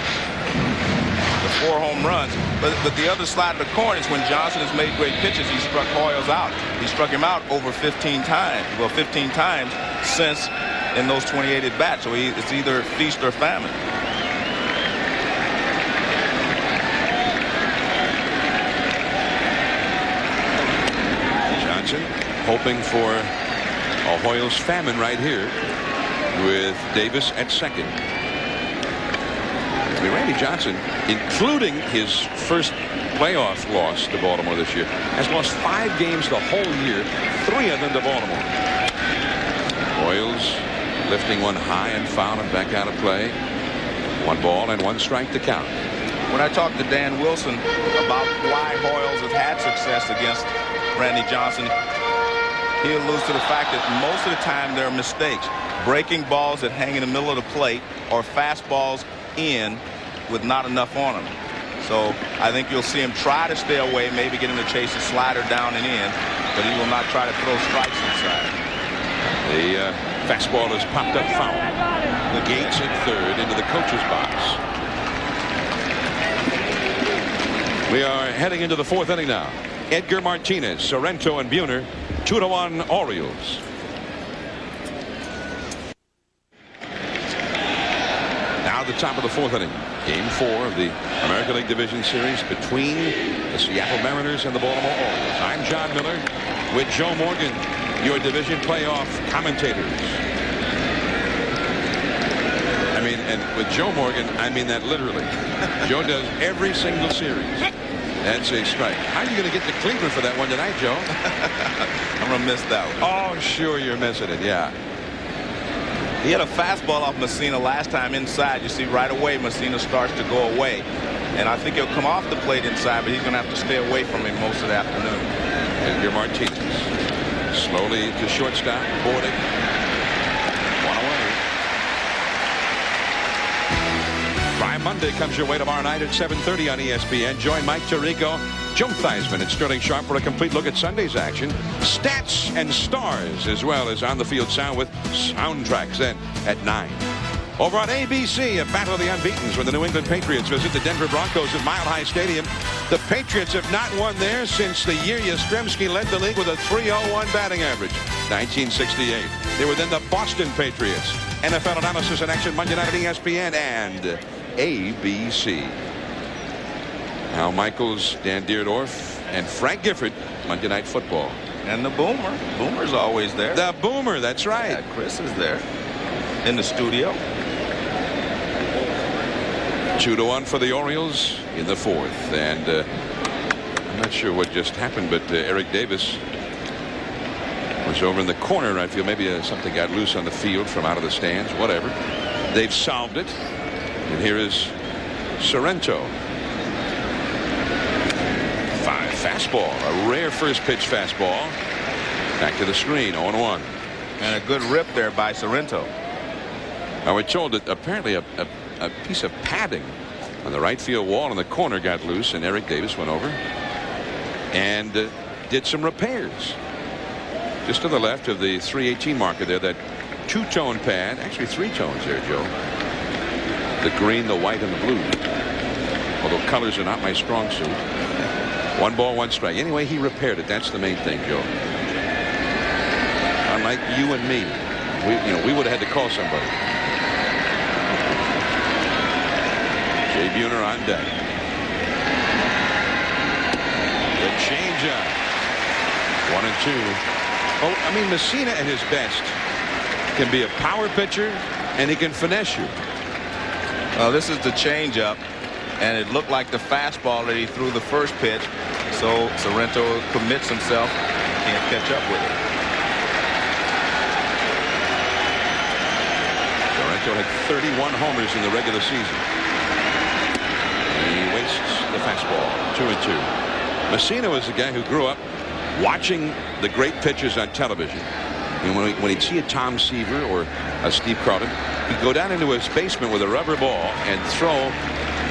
The 4 home runs. But the other side of the coin is when Johnson has made great pitches, he struck Hoyles out. He struck him out over 15 times. Well, 15 times since in those 28 at-bats. So it's either feast or famine. Johnson hoping for a Hoyles famine right here with Davis at second. I mean, Randy Johnson, including his first playoff loss to Baltimore this year, has lost 5 games the whole year, 3 of them to Baltimore. Hoyles lifting one high and foul and back out of play. 1 ball and 1 strike to count. When I talked to Dan Wilson about why Hoyles has had success against Randy Johnson, he alludes to the fact that most of the time there are mistakes. Breaking balls that hang in the middle of the plate or fastballs in with not enough on them. So I think you'll see him try to stay away, maybe get him to chase a slider down and in, but he will not try to throw strikes inside. The fastball is popped up foul. The Gates at third into the coach's box. We are heading into the fourth inning now. Edgar Martinez, Sorrento, and Buhner, 2-1 Orioles. Now the top of the fourth inning. Game 4 of the American League Division Series between the Seattle Mariners and the Baltimore Orioles. I'm John Miller with Joe Morgan, your division playoff commentators. I mean, and with Joe Morgan, I mean that literally. Joe does every single series. That's a strike. How are you going to get to Cleveland for that one tonight, Joe? I'm going to miss that one. Oh, sure, you're missing it, yeah. He had a fastball off Mussina last time inside. You see right away Mussina starts to go away. And I think he'll come off the plate inside, but he's going to have to stay away from him most of the afternoon. Edgar Martinez slowly to shortstop. Boarding. One away. Prime Monday comes your way tomorrow night at 7:30 on ESPN. Join Mike Tirico, Joe Theismann, and Sterling Sharp for a complete look at Sunday's action. Stats and stars, as well as on-the-field sound with soundtracks then at 9. Over on ABC, a battle of the unbeatens when the New England Patriots visit the Denver Broncos at Mile High Stadium. The Patriots have not won there since the year Yastrzemski led the league with a .301 batting average, 1968. They were then the Boston Patriots. NFL analysis in action Monday night at ESPN and ABC. Al Michaels, Dan Dierdorf, and Frank Gifford, Monday Night Football. And the Boomer. Boomer's always there. The Boomer, that's right. Yeah, Chris is there in the studio. 2-1 for the Orioles in the fourth. And I'm not sure what just happened, but Eric Davis was over in the corner. I feel maybe something got loose on the field from out of the stands, whatever. They've solved it. And here is Sorrento. Fastball, a rare first pitch fastball. Back to the screen, 0-1. And a good rip there by Sorrento. Now we're told that apparently a piece of padding on the right field wall in the corner got loose, and Eric Davis went over and did some repairs. Just to the left of the 318 marker there, that two-tone pad, actually three tones there, Joe. The green, the white, and the blue. Although colors are not my strong suit. 1 ball, 1 strike. Anyway, he repaired it. That's the main thing, Joe. Unlike you and me, we would have had to call somebody. Jay Buhner on deck. The changeup. 1-2. Oh, I mean, Mussina at his best can be a power pitcher, and he can finesse you. Well, this is the changeup, and it looked like the fastball that he threw the first pitch. So Sorrento commits himself, can't catch up with it. Sorrento had 31 homers in the regular season. He wastes the fastball. 2-2. Mussina was a guy who grew up watching the great pitchers on television. And when he'd see a Tom Seaver or a Steve Carlton, he'd go down into his basement with a rubber ball and throw,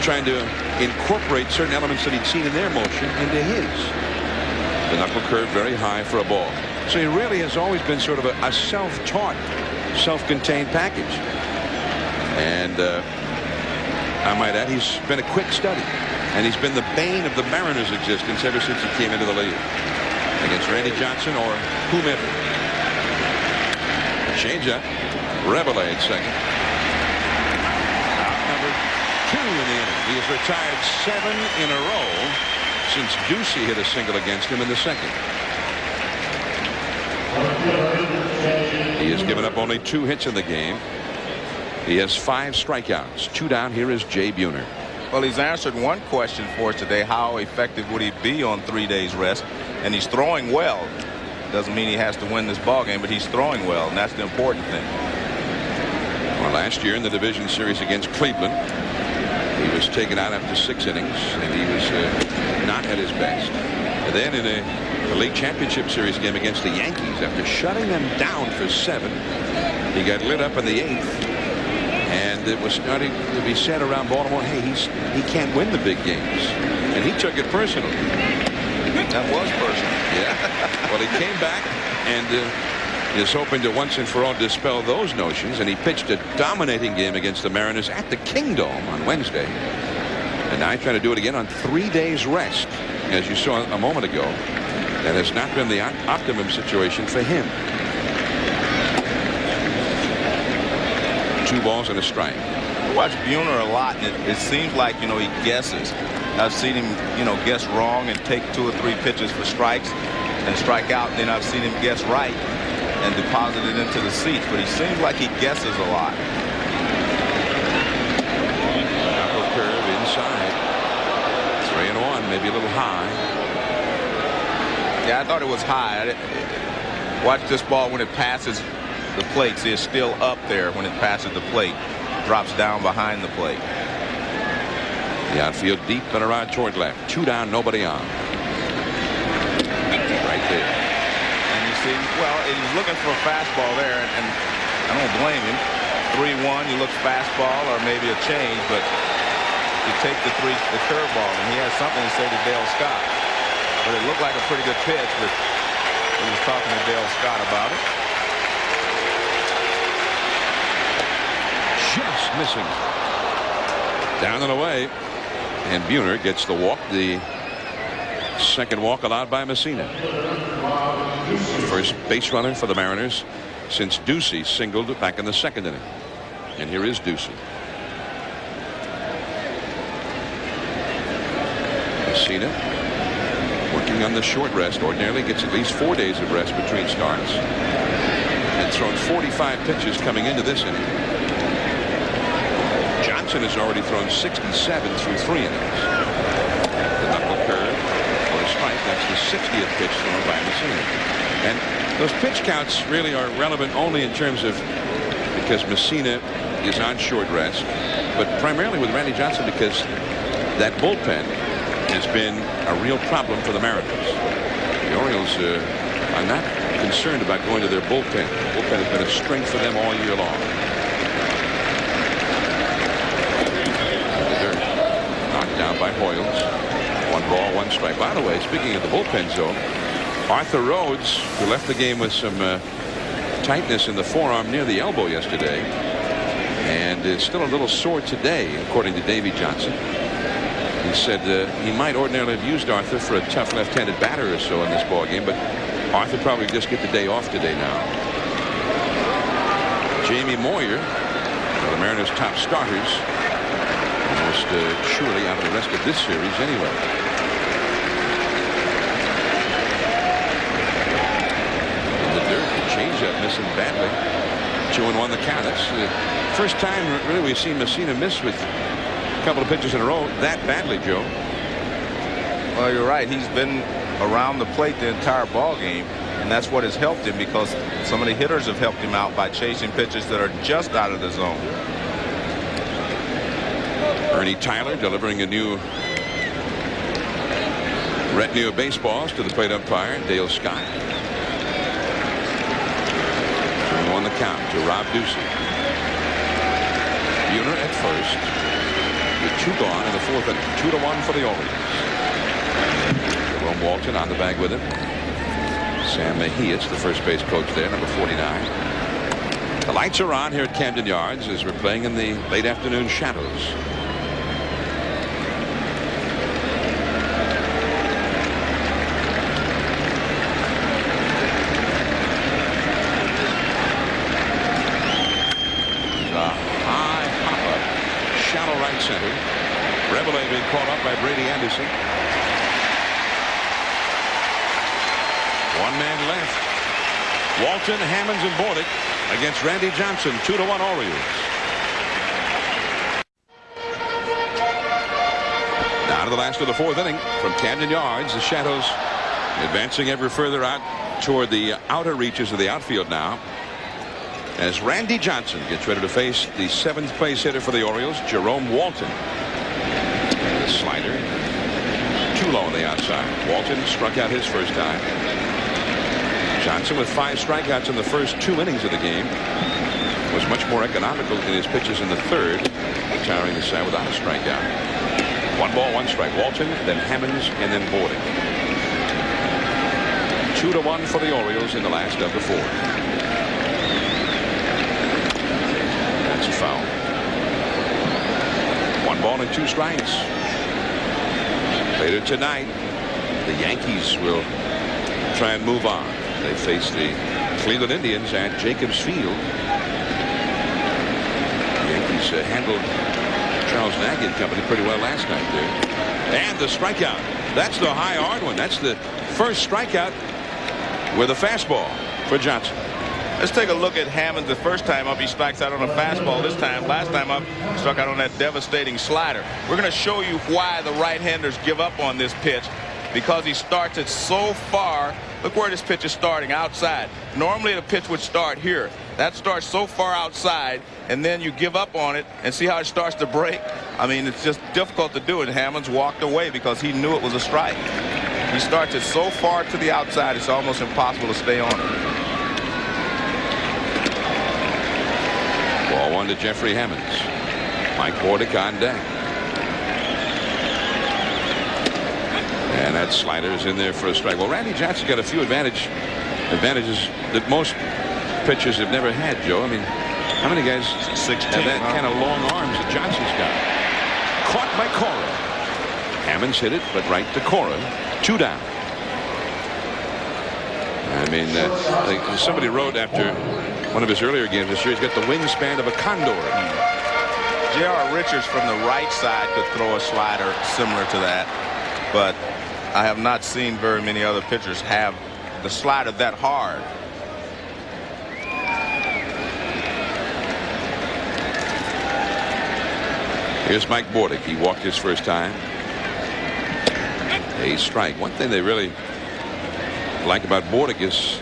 trying to incorporate certain elements that he'd seen in their motion into his. The knuckle curve very high for a ball. So he really has always been sort of a self-taught, self-contained package. And I might add, he's been a quick study. And he's been the bane of the Mariners' existence ever since he came into the league. Against Randy Johnson or whomever. Changeup. Rebele at second. Out number 2 in the inning. He has retired 7 in a row since Ducey hit a single against him in the second. He has given up only 2 hits in the game. He has 5 strikeouts. 2 down. Here is Jay Buhner. Well, he's answered one question for us today. How effective would he be on 3 days rest? And he's throwing well. Doesn't mean he has to win this ball game, but he's throwing well, and that's the important thing. Well, last year in the division series against Cleveland, he was taken out after 6 innings, and he was not at his best. And then in a league championship series game against the Yankees, after shutting them down for 7, he got lit up in the 8th and it was starting to be said around Baltimore, hey, he can't win the big games. And he took it personally. That was personal. Yeah. Well, he came back and is hoping to once and for all dispel those notions. And he pitched a dominating game against the Mariners at the Kingdome on Wednesday. And now he's trying to do it again on 3 days rest. As you saw a moment ago, that has not been the optimum situation for him. 2 balls and a strike. I watch Buhner a lot, and it seems like, he guesses. I've seen him, guess wrong and take 2 or 3 pitches for strikes and strike out. And then I've seen him guess right and deposit it into the seats. But he seems like he guesses a lot. Knuckle curve inside. 3-1, maybe a little high. Yeah, I thought it was high. Watch this ball when it passes the plate. See, it's still up there when it passes the plate. Drops down behind the plate. The outfield deep and around toward left. 2 down, nobody on. Right there. And you see, well, he's looking for a fastball there, and I don't blame him. 3-1, he looks fastball or maybe a change, but you take the curveball, and he has something to say to Dale Scott. But it looked like a pretty good pitch, but he was talking to Dale Scott about it. Just missing. Down and away. And Buhner gets the walk, the second walk allowed by Mussina. First base runner for the Mariners since Ducey singled back in the 2nd inning. And here is Ducey. Mussina working on the short rest. Ordinarily gets at least 4 days of rest between starts. And thrown 45 pitches coming into this inning. Johnson has already thrown 67 through 3 innings. The knuckle curve or a strike. That's the 60th pitch thrown by Mussina. And those pitch counts really are relevant only in terms of because Mussina is on short rest, but primarily with Randy Johnson because that bullpen has been a real problem for the Mariners. The Orioles are not concerned about going to their bullpen. The bullpen has been a strength for them all year long. Down by Hoyles. 1 ball, 1 strike. By the way, speaking of the bullpen zone, Arthur Rhodes, who left the game with some tightness in the forearm near the elbow yesterday, and is still a little sore today, according to Davey Johnson. He said he might ordinarily have used Arthur for a tough left-handed batter or so in this ball game, but Arthur probably just get the day off today now. Jamie Moyer, one of the Mariners' top starters, almost surely out of the rest of this series anyway. In the dirt, the changeup missing badly. 2-1 the count. That's the first time really we've seen Mussina miss with a couple of pitches in a row that badly, Joe. Well, you're right. He's been around the plate the entire ball game, and that's what has helped him because some of the hitters have helped him out by chasing pitches that are just out of the zone. Ernie Tyler delivering a new retinue of baseballs to the plate umpire, Dale Scott. 2-1 the count to Rob Ducey. Buhner at first with 2 gone in the 4th inning. 2-1 for the Orioles. Jerome Walton on the bag with him. Sam Mejias, the first base coach there, number 49. The lights are on here at Camden Yards as we're playing in the late afternoon shadows. Center. Rebele being caught up by Brady Anderson. 1 man left. Walton, Hammonds, and Bordick against Randy Johnson. 2-1 Orioles. Now to the last of the 4th inning from Camden Yards. The Shadows advancing ever further out toward the outer reaches of the outfield now, as Randy Johnson gets ready to face the 7th place hitter for the Orioles, Jerome Walton. The slider too low on the outside. Walton struck out his first time. Johnson with 5 strikeouts in the first 2 innings of the game. was much more economical in his pitches in the third, retiring the side without a strikeout. 1 ball, 1 strike. Walton, then Hammonds, and then Borden. 2-1 for the Orioles in the last of the 4th. That's a foul. 1 ball and 2 strikes. Later tonight, the Yankees will try and move on. They face the Cleveland Indians at Jacobs Field. The Yankees handled Charles Nagy and company pretty well last night there. And the strikeout. That's the high hard one. That's the first strikeout with a fastball for Johnson. Let's take a look at Hammond. The first time up, he strikes out on a fastball. This time, last time up, he struck out on that devastating slider. We're going to show you why the right-handers give up on this pitch, because he starts it so far. Look where this pitch is starting, outside. Normally the pitch would start here. That starts so far outside, and then you give up on it, and see how it starts to break? I mean, it's just difficult to do it. Hammond's walked away because he knew it was a strike. He starts it so far to the outside, it's almost impossible to stay on it. Ball 1 to Jeffrey Hammonds. Mike Bordick on deck. And that slider is in there for a strike. Well, Randy Johnson got a few advantages that most pitchers have never had, Joe. I mean, how many guys have that kind of long arms that Johnson's got? Caught by Cora. Hammonds hit it, but right to Cora. 2 down. I mean, somebody wrote after one of his earlier games this year, he's got the wingspan of a condor. J.R. Richards from the right side could throw a slider similar to that, but I have not seen very many other pitchers have the slider that hard. Here's Mike Bordick. He walked his first time. A strike. One thing they really like about Bordick is,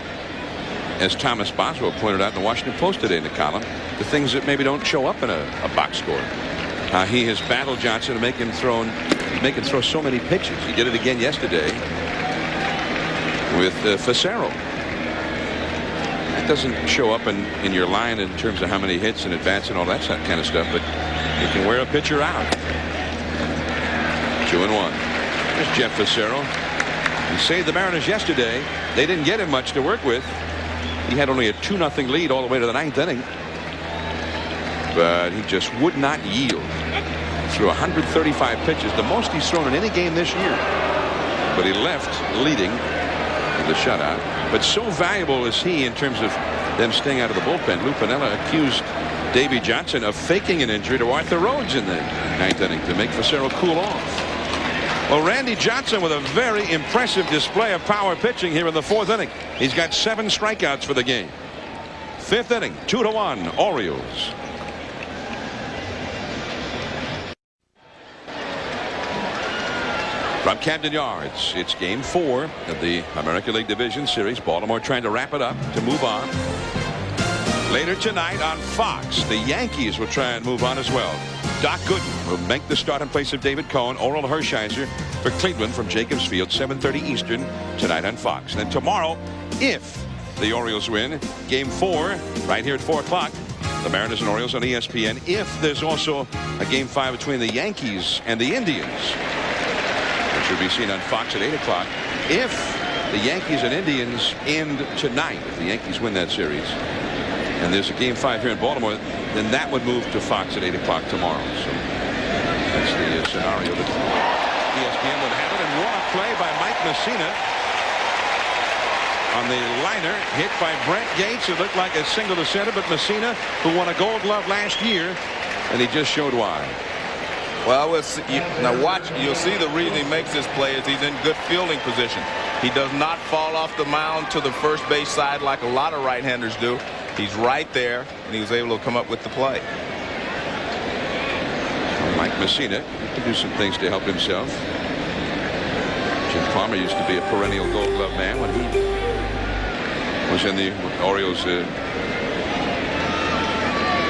as Thomas Boswell pointed out in the Washington Post today in the column, the things that maybe don't show up in a box score. He has battled Johnson to make him throw so many pitches. He did it again yesterday with Facero. That doesn't show up in your line in terms of how many hits and at-bats and all that kind of stuff, but you can wear a pitcher out. 2-1. There's Jeff Facero. He saved the Mariners yesterday. They didn't get him much to work with. He had only a 2-0 lead all the way to the 9th inning. But he just would not yield. Threw 135 pitches, the most he's thrown in any game this year. But he left leading in the shutout. But so valuable is he in terms of them staying out of the bullpen. Lou Piniella accused Davey Johnson of faking an injury to Arthur Rhodes in the 9th inning to make Facero cool off. Well, Randy Johnson with a very impressive display of power pitching here in the 4th inning. He's got 7 strikeouts for the game. 5th inning, 2-1 Orioles. From Camden Yards, it's game 4 of the American League Division Series. Baltimore trying to wrap it up to move on. Later tonight on Fox, the Yankees will try and move on as well. Doc Gooden will make the start in place of David Cohn. Oral Hershiser for Cleveland from Jacobs Field, 7:30 Eastern tonight on Fox. And then tomorrow, if the Orioles win, game 4 right here at 4 o'clock. The Mariners and Orioles on ESPN. If there's also a game 5 between the Yankees and the Indians, which will be seen on Fox at 8 o'clock. If the Yankees and Indians end tonight, if the Yankees win that series, and there's a game 5 here in Baltimore, then that would move to Fox at 8 o'clock tomorrow. So that's the scenario that ESPN would have it. And what a play by Mike Mussina on the liner, hit by Brent Gates. It looked like a single to center, but Mussina, who won a Gold Glove last year, and he just showed why. Well, now watch. You'll see the reason he makes this play is he's in good fielding position. He does not fall off the mound to the first base side like a lot of right-handers do. He's right there, and he was able to come up with the play. Mike Mussina can do some things to help himself. Jim Palmer used to be a perennial Gold Glove man when he was in the Orioles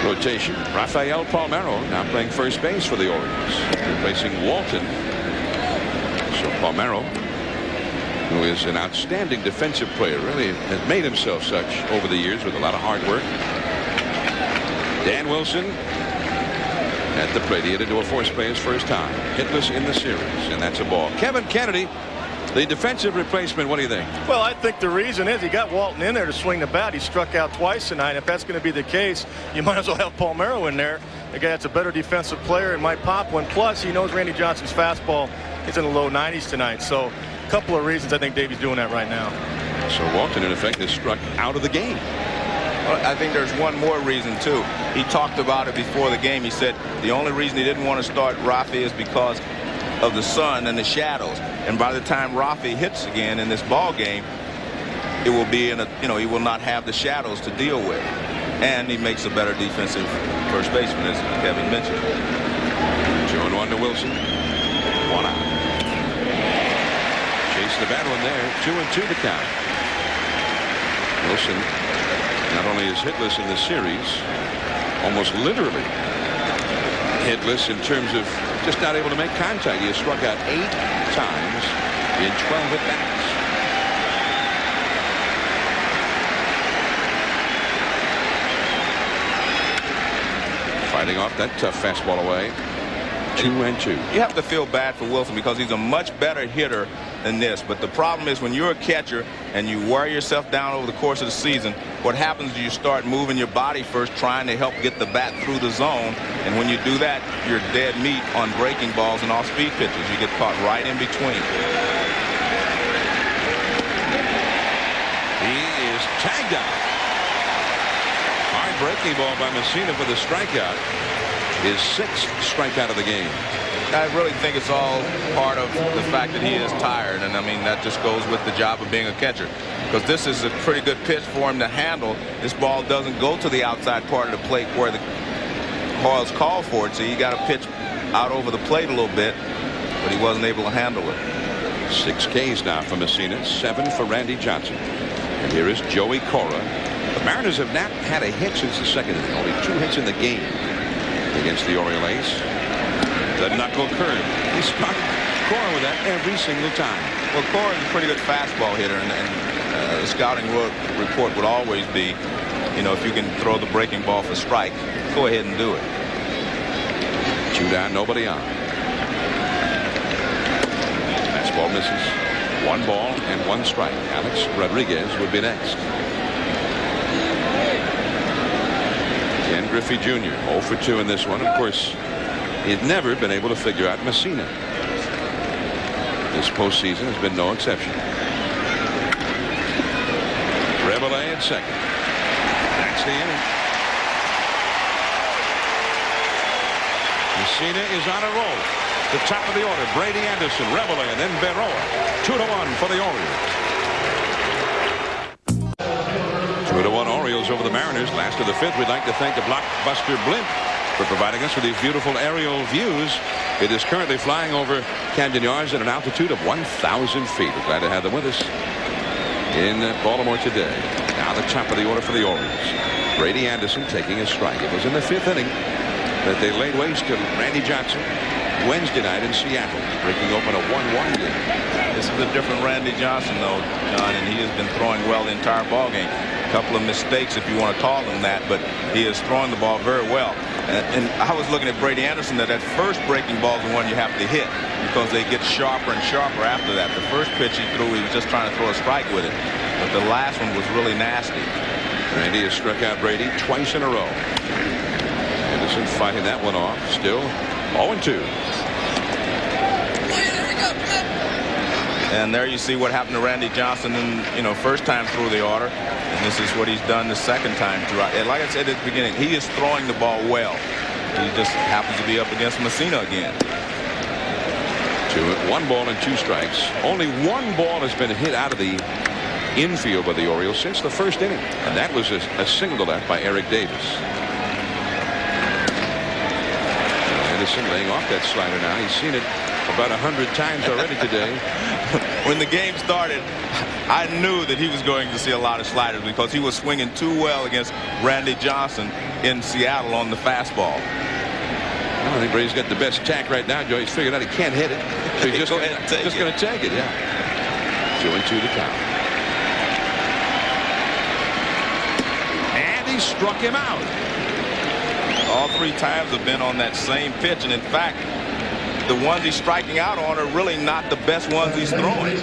rotation. Rafael Palmeiro now playing first base for the Orioles, replacing Walton. So Palmeiro, who is an outstanding defensive player, really has made himself such over the years with a lot of hard work. Dan Wilson at the plate. He hit into a force play his first time. Hitless in the series, and that's a ball. Kevin Kennedy, the defensive replacement. What do you think? Well, I think the reason is he got Walton in there to swing the bat. He struck out twice tonight. If that's going to be the case, you might as well have Palmeiro in there. The guy that's a better defensive player and might pop one. Plus, he knows Randy Johnson's fastball is in the low 90s tonight. So a couple of reasons I think Davey's doing that right now. So Walton, in effect, is struck out of the game. Well, I think there's one more reason, too. He talked about it before the game. He said the only reason he didn't want to start Rafi is because of the sun and the shadows. And by the time Rafi hits again in this ball game, it will be in a, he will not have the shadows to deal with. And he makes a better defensive first baseman, as Kevin mentioned. 2-1 to Wilson. 1 out. Chase the battle in there. 2-2 to count. Wilson not only is hitless in the series, almost literally hitless in terms of just not able to make contact. He has struck out 8 times in 12 at-bats. Fighting off that tough fastball away. 2-2. You have to feel bad for Wilson because he's a much better hitter than this. But the problem is when you're a catcher and you wear yourself down over the course of the season, what happens is you start moving your body first, trying to help get the bat through the zone. And when you do that, you're dead meat on breaking balls and off-speed pitches. You get caught right in between. He is tagged out. Hard breaking ball by Mussina for the strikeout. His 6th strikeout of the game. I really think it's all part of the fact that he is tired, and I mean that just goes with the job of being a catcher, because this is a pretty good pitch for him to handle. This ball doesn't go to the outside part of the plate where the Hoyles called for it, so you got to pitch out over the plate a little bit, but he wasn't able to handle it. 6 Ks now for Mussina, 7 for Randy Johnson. And here is Joey Cora. The Mariners have not had a hit since the 2nd inning. Only 2 hits in the game against the Orioles. The knuckle curve. He struck Cora with that every single time. Well, Cora is a pretty good fastball hitter, and the scouting report would always be, if you can throw the breaking ball for strike, go ahead and do it. 2 down, nobody on. Fastball misses. 1 ball and 1 strike. Alex Rodriguez would be next. Ken Griffey Jr. 0 for 2 in this one. Of course, he's never been able to figure out Mussina. This postseason has been no exception. Reveille at second. That's the inning. Mussina is on a roll. The top of the order, Brady Anderson, Reveille, and then Berroa. 2-1 for the Orioles. 2-1 Orioles over the Mariners. Last of the 5th. We'd like to thank the Blockbuster Blimp for providing us with these beautiful aerial views. It is currently flying over Camden Yards at an altitude of 1,000 feet. We're glad to have them with us in Baltimore today. Now the top of the order for the Orioles. Brady Anderson taking a strike. It was in the 5th inning that they laid waste to Randy Johnson Wednesday night in Seattle, breaking open a 1-1 game. This is a different Randy Johnson, though, John, and he has been throwing well the entire ball game. A couple of mistakes, if you want to call them that, but he is throwing the ball very well. And I was looking at Brady Anderson, that first breaking ball is the one you have to hit because they get sharper and sharper after that. The first pitch he threw, he was just trying to throw a strike with it, but the last one was really nasty. Randy has struck out Brady twice in a row. Anderson fighting that one off. Still 0-2. And there you see what happened to Randy Johnson in, first time through the order. And this is what he's done the second time throughout. And like I said at the beginning, he is throwing the ball well. He just happens to be up against Mussina again. 1 ball and 2 strikes. Only 1 ball has been hit out of the infield by the Orioles since the 1st inning. And that was a single to left by Eric Davis. Anderson laying off that slider now. He's seen it about 100 times already today. When the game started, I knew that he was going to see a lot of sliders because he was swinging too well against Randy Johnson in Seattle on the fastball. I think Brady's got the best tack right now, Joe. He's figured out he can't hit it, so he's just going to take it. Yeah. 2-2 to count. And he struck him out. All 3 times have been on that same pitch, and in fact, the ones he's striking out on are really not the best ones he's throwing.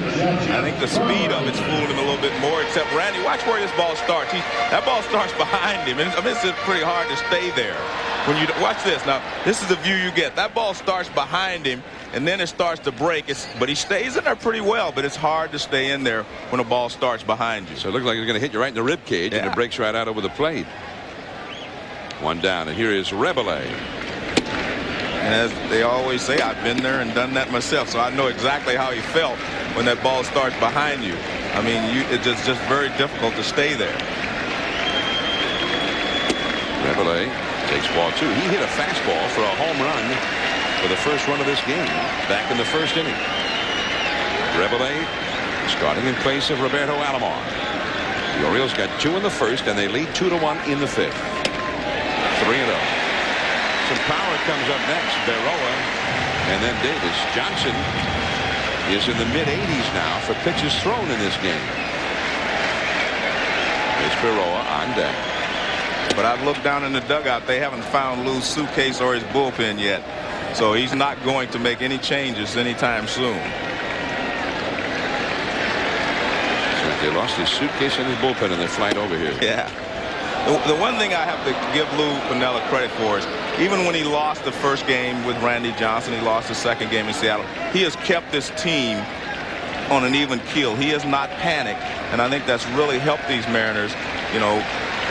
I think the speed of it's fooled him a little bit more, except Randy, watch where this ball starts. That ball starts behind him, and I mean, it's pretty hard to stay there. When you watch this, now, this is the view you get. That ball starts behind him, and then it starts to break. But he stays in there pretty well, but it's hard to stay in there when a ball starts behind you. So it looks like it's going to hit you right in the rib cage, and it breaks right out over the plate. 1 down, and here is Rebele. And as they always say, I've been there and done that myself, so I know exactly how he felt when that ball starts behind you. I mean, it's just very difficult to stay there. Rebele takes ball 2. He hit a fastball for a home run for the first run of this game back in the first inning. Rebele starting in place of Roberto Alomar. The Orioles got 2 in the first, and they lead 2-1 in the 5th. 3-0. Some power comes up next. Berroa and then Davis. Johnson is in the mid-80s now for pitches thrown in this game. It's Berroa on deck. But I've looked down in the dugout. They haven't found Lou's suitcase or his bullpen yet. So he's not going to make any changes anytime soon. So they lost his suitcase and his bullpen in their flight over here. Yeah. The one thing I have to give Lou Piniella credit for is even when he lost the first game with Randy Johnson, he lost the second game in Seattle, he has kept this team on an even keel. He has not panicked, and I think that's really helped these Mariners, you know,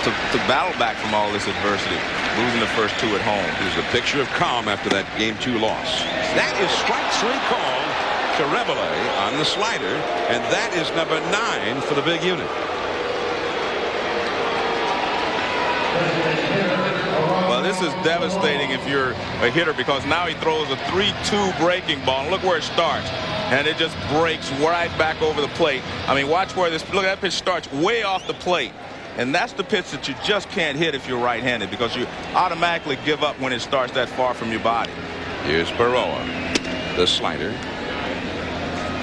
to battle back from all this adversity, losing the first 2 at home. Here's a picture of calm after that Game 2 loss. That is strike 3 called to Rebele on the slider, and that is number 9 for the big unit. Well, this is devastating if you're a hitter, because now he throws a 3-2 breaking ball. Look where it starts, and it just breaks right back over the plate. I mean, watch where this, look, that pitch starts way off the plate. And that's the pitch that you just can't hit if you're right-handed, because you automatically give up when it starts that far from your body. Here's Berroa, the slider.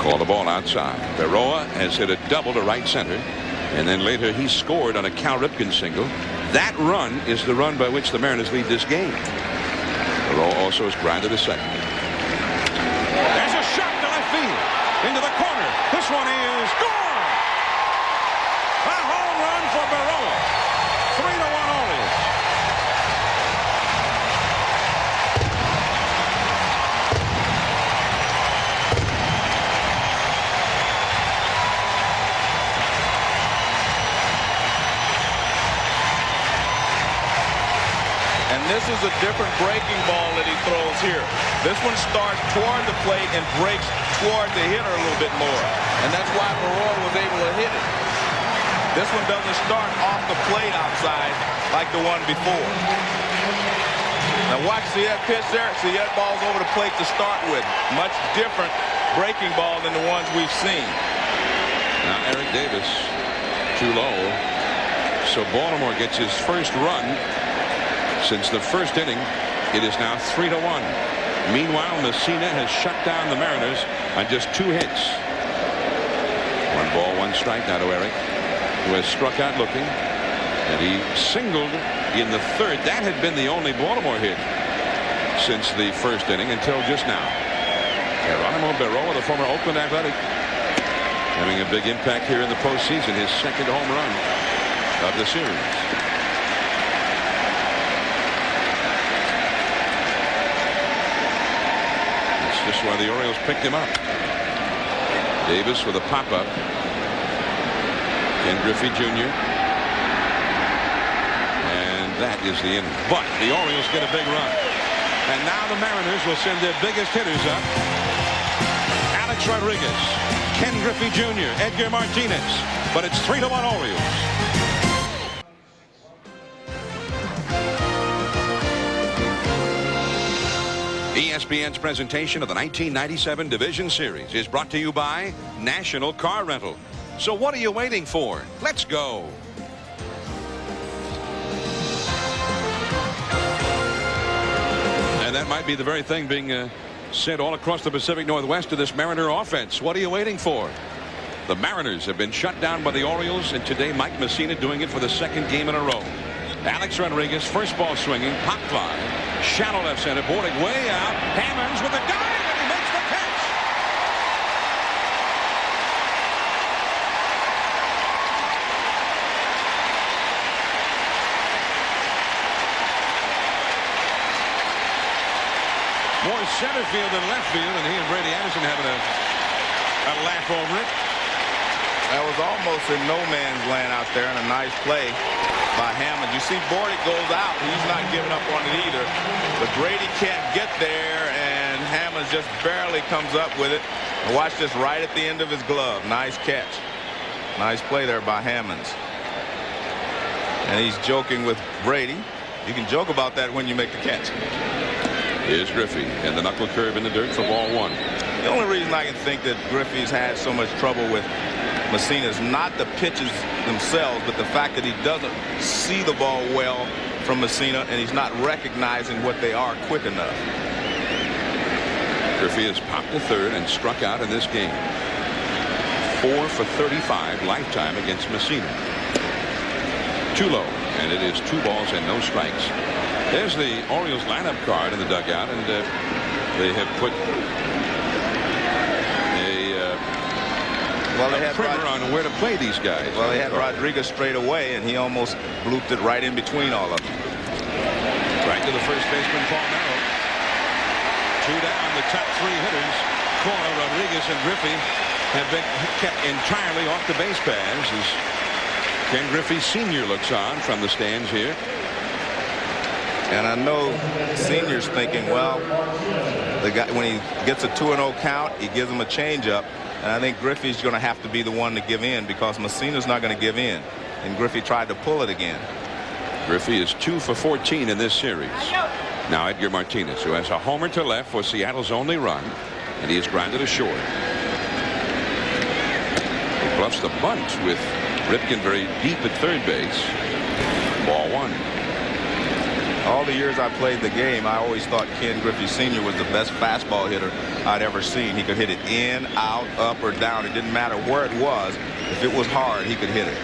Call the ball outside. Berroa has hit a double to right center, and then later he scored on a Cal Ripken single. That run is the run by which the Mariners lead this game. Berroa also has grounded a second. There's a shot to left field, into the corner. This one is gone. A home run for Berroa. 3-1 Orioles. And this is a different breaking ball that he throws here. This one starts toward the plate and breaks toward the hitter a little bit more. And that's why Berroa was able to hit it. This one doesn't start off the plate outside like the one before. Now watch, see that pitch there? See, that ball's over the plate to start with. Much different breaking ball than the ones we've seen. Now Eric Davis too low. So Baltimore gets his first run since the first inning. It is now 3-1. Meanwhile, Mussina has shut down the Mariners on just 2 hits. 1 ball, 1 strike now to Eric, who has struck out looking, and he singled in the 3rd. That had been the only Baltimore hit since the first inning until just now. Geronimo Berroa, the former Oakland Athletic, having a big impact here in the postseason, his 2nd home run of the series. That's just why the Orioles picked him up. Davis with a pop-up. Ken Griffey Jr. And that is the inning. But the Orioles get a big run. And now the Mariners will send their biggest hitters up. Alex Rodriguez, Ken Griffey Jr., Edgar Martinez. But it's 3-1 Orioles. ESPN's presentation of the 1997 Division Series is brought to you by National Car Rental. So what are you waiting for? Let's go. And that might be the very thing being said all across the Pacific Northwest to this Mariner offense. What are you waiting for? The Mariners have been shut down by the Orioles, and today Mike Mussina doing it for the 2nd game in a row. Alex Rodriguez, first ball swinging, pop fly, shallow left center, boarding way out. Hammonds with a dive, and he makes the catch. More center field than left field, and he and Brady Anderson having a laugh over it. That was almost in no man's land out there, and a nice play by Hammond. You see Bordick goes out. He's not giving up on it either. But Brady can't get there, and Hammond just barely comes up with it. And watch this right at the end of his glove. Nice catch. Nice play there by Hammonds. And he's joking with Brady. You can joke about that when you make the catch. Here's Griffey, and the knuckle curve in the dirt for ball one. The only reason I can think that Griffey's had so much trouble with Mussina is not the pitches themselves, but the fact that he doesn't see the ball well from Mussina, and he's not recognizing what they are quick enough. Griffey has popped to third and struck out in this game. 4 for 35 lifetime against Mussina. Too low, and it is 2 balls and no strikes. There's the Orioles lineup card in the dugout, and they have put a primer on where to play these guys. Well, they had Rodriguez straight away, and he almost blooped it right in between all of them. Right to the first baseman, Paul Merrill. 2 down, the top 3 hitters, Cora, Rodriguez, and Griffey, have been kept entirely off the base paths as Ken Griffey Sr. looks on from the stands here. And I know Senior's thinking, well, the guy, when he gets a 2-0 count, he gives him a changeup. And I think Griffey's going to have to be the one to give in, because Mussina's not going to give in. And Griffey tried to pull it again. Griffey is 2 for 14 in this series. Now Edgar Martinez, who has a homer to left for Seattle's only run, and he has grounded ashore. He bluffs the bunt with Ripken very deep at third base. Ball one. All the years I played the game, I always thought Ken Griffey Sr. was the best fastball hitter I'd ever seen. He could hit it in, out, up, or down. It didn't matter where it was. If it was hard, he could hit it.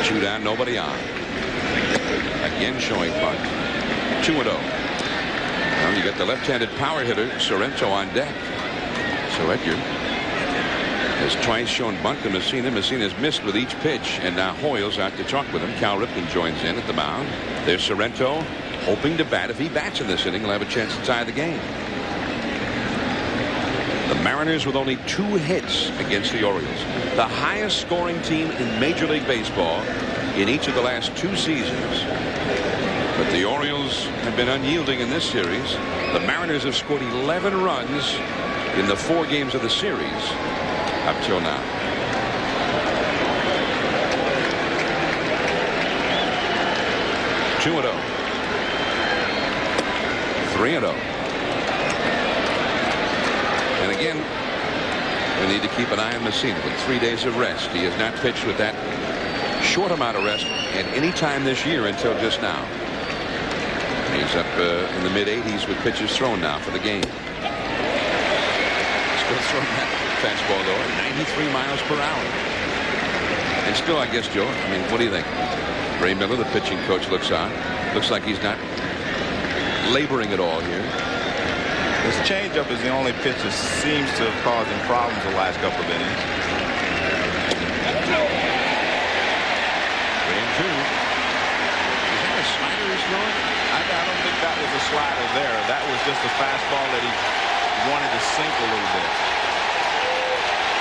2 down, nobody on. Again showing bunt. 2-0. Now you got the left-handed power hitter Sorrento on deck. So Edgar has twice shown bunt to Mussina. Mussina has missed with each pitch, and now Hoyle's out to talk with him. Cal Ripken joins in at the mound. There's Sorrento hoping to bat. If he bats in this inning, he'll have a chance to tie the game. The Mariners with only 2 hits against the Orioles, the highest scoring team in Major League Baseball in each of the last 2 seasons. But the Orioles have been unyielding in this series. The Mariners have scored 11 runs in the 4 games of the series up till now. Two 2-0. 3-0. And again, we need to keep an eye on Mussina with 3 days of rest. He has not pitched with that short amount of rest at any time this year until just now. He's up in the mid-80s with pitches thrown now for the game. Still throwing that fastball though at 93 miles per hour. And still, I guess, Joe, I mean, what do you think? Ray Miller, the pitching coach, looks on. Looks like he's not laboring at all here. His changeup is the only pitch that seems to have caused him problems the last couple of innings. 3-2. Is that a slider he's throwing? I don't think that was a slider there. That was just a fastball that he wanted to sink a little bit.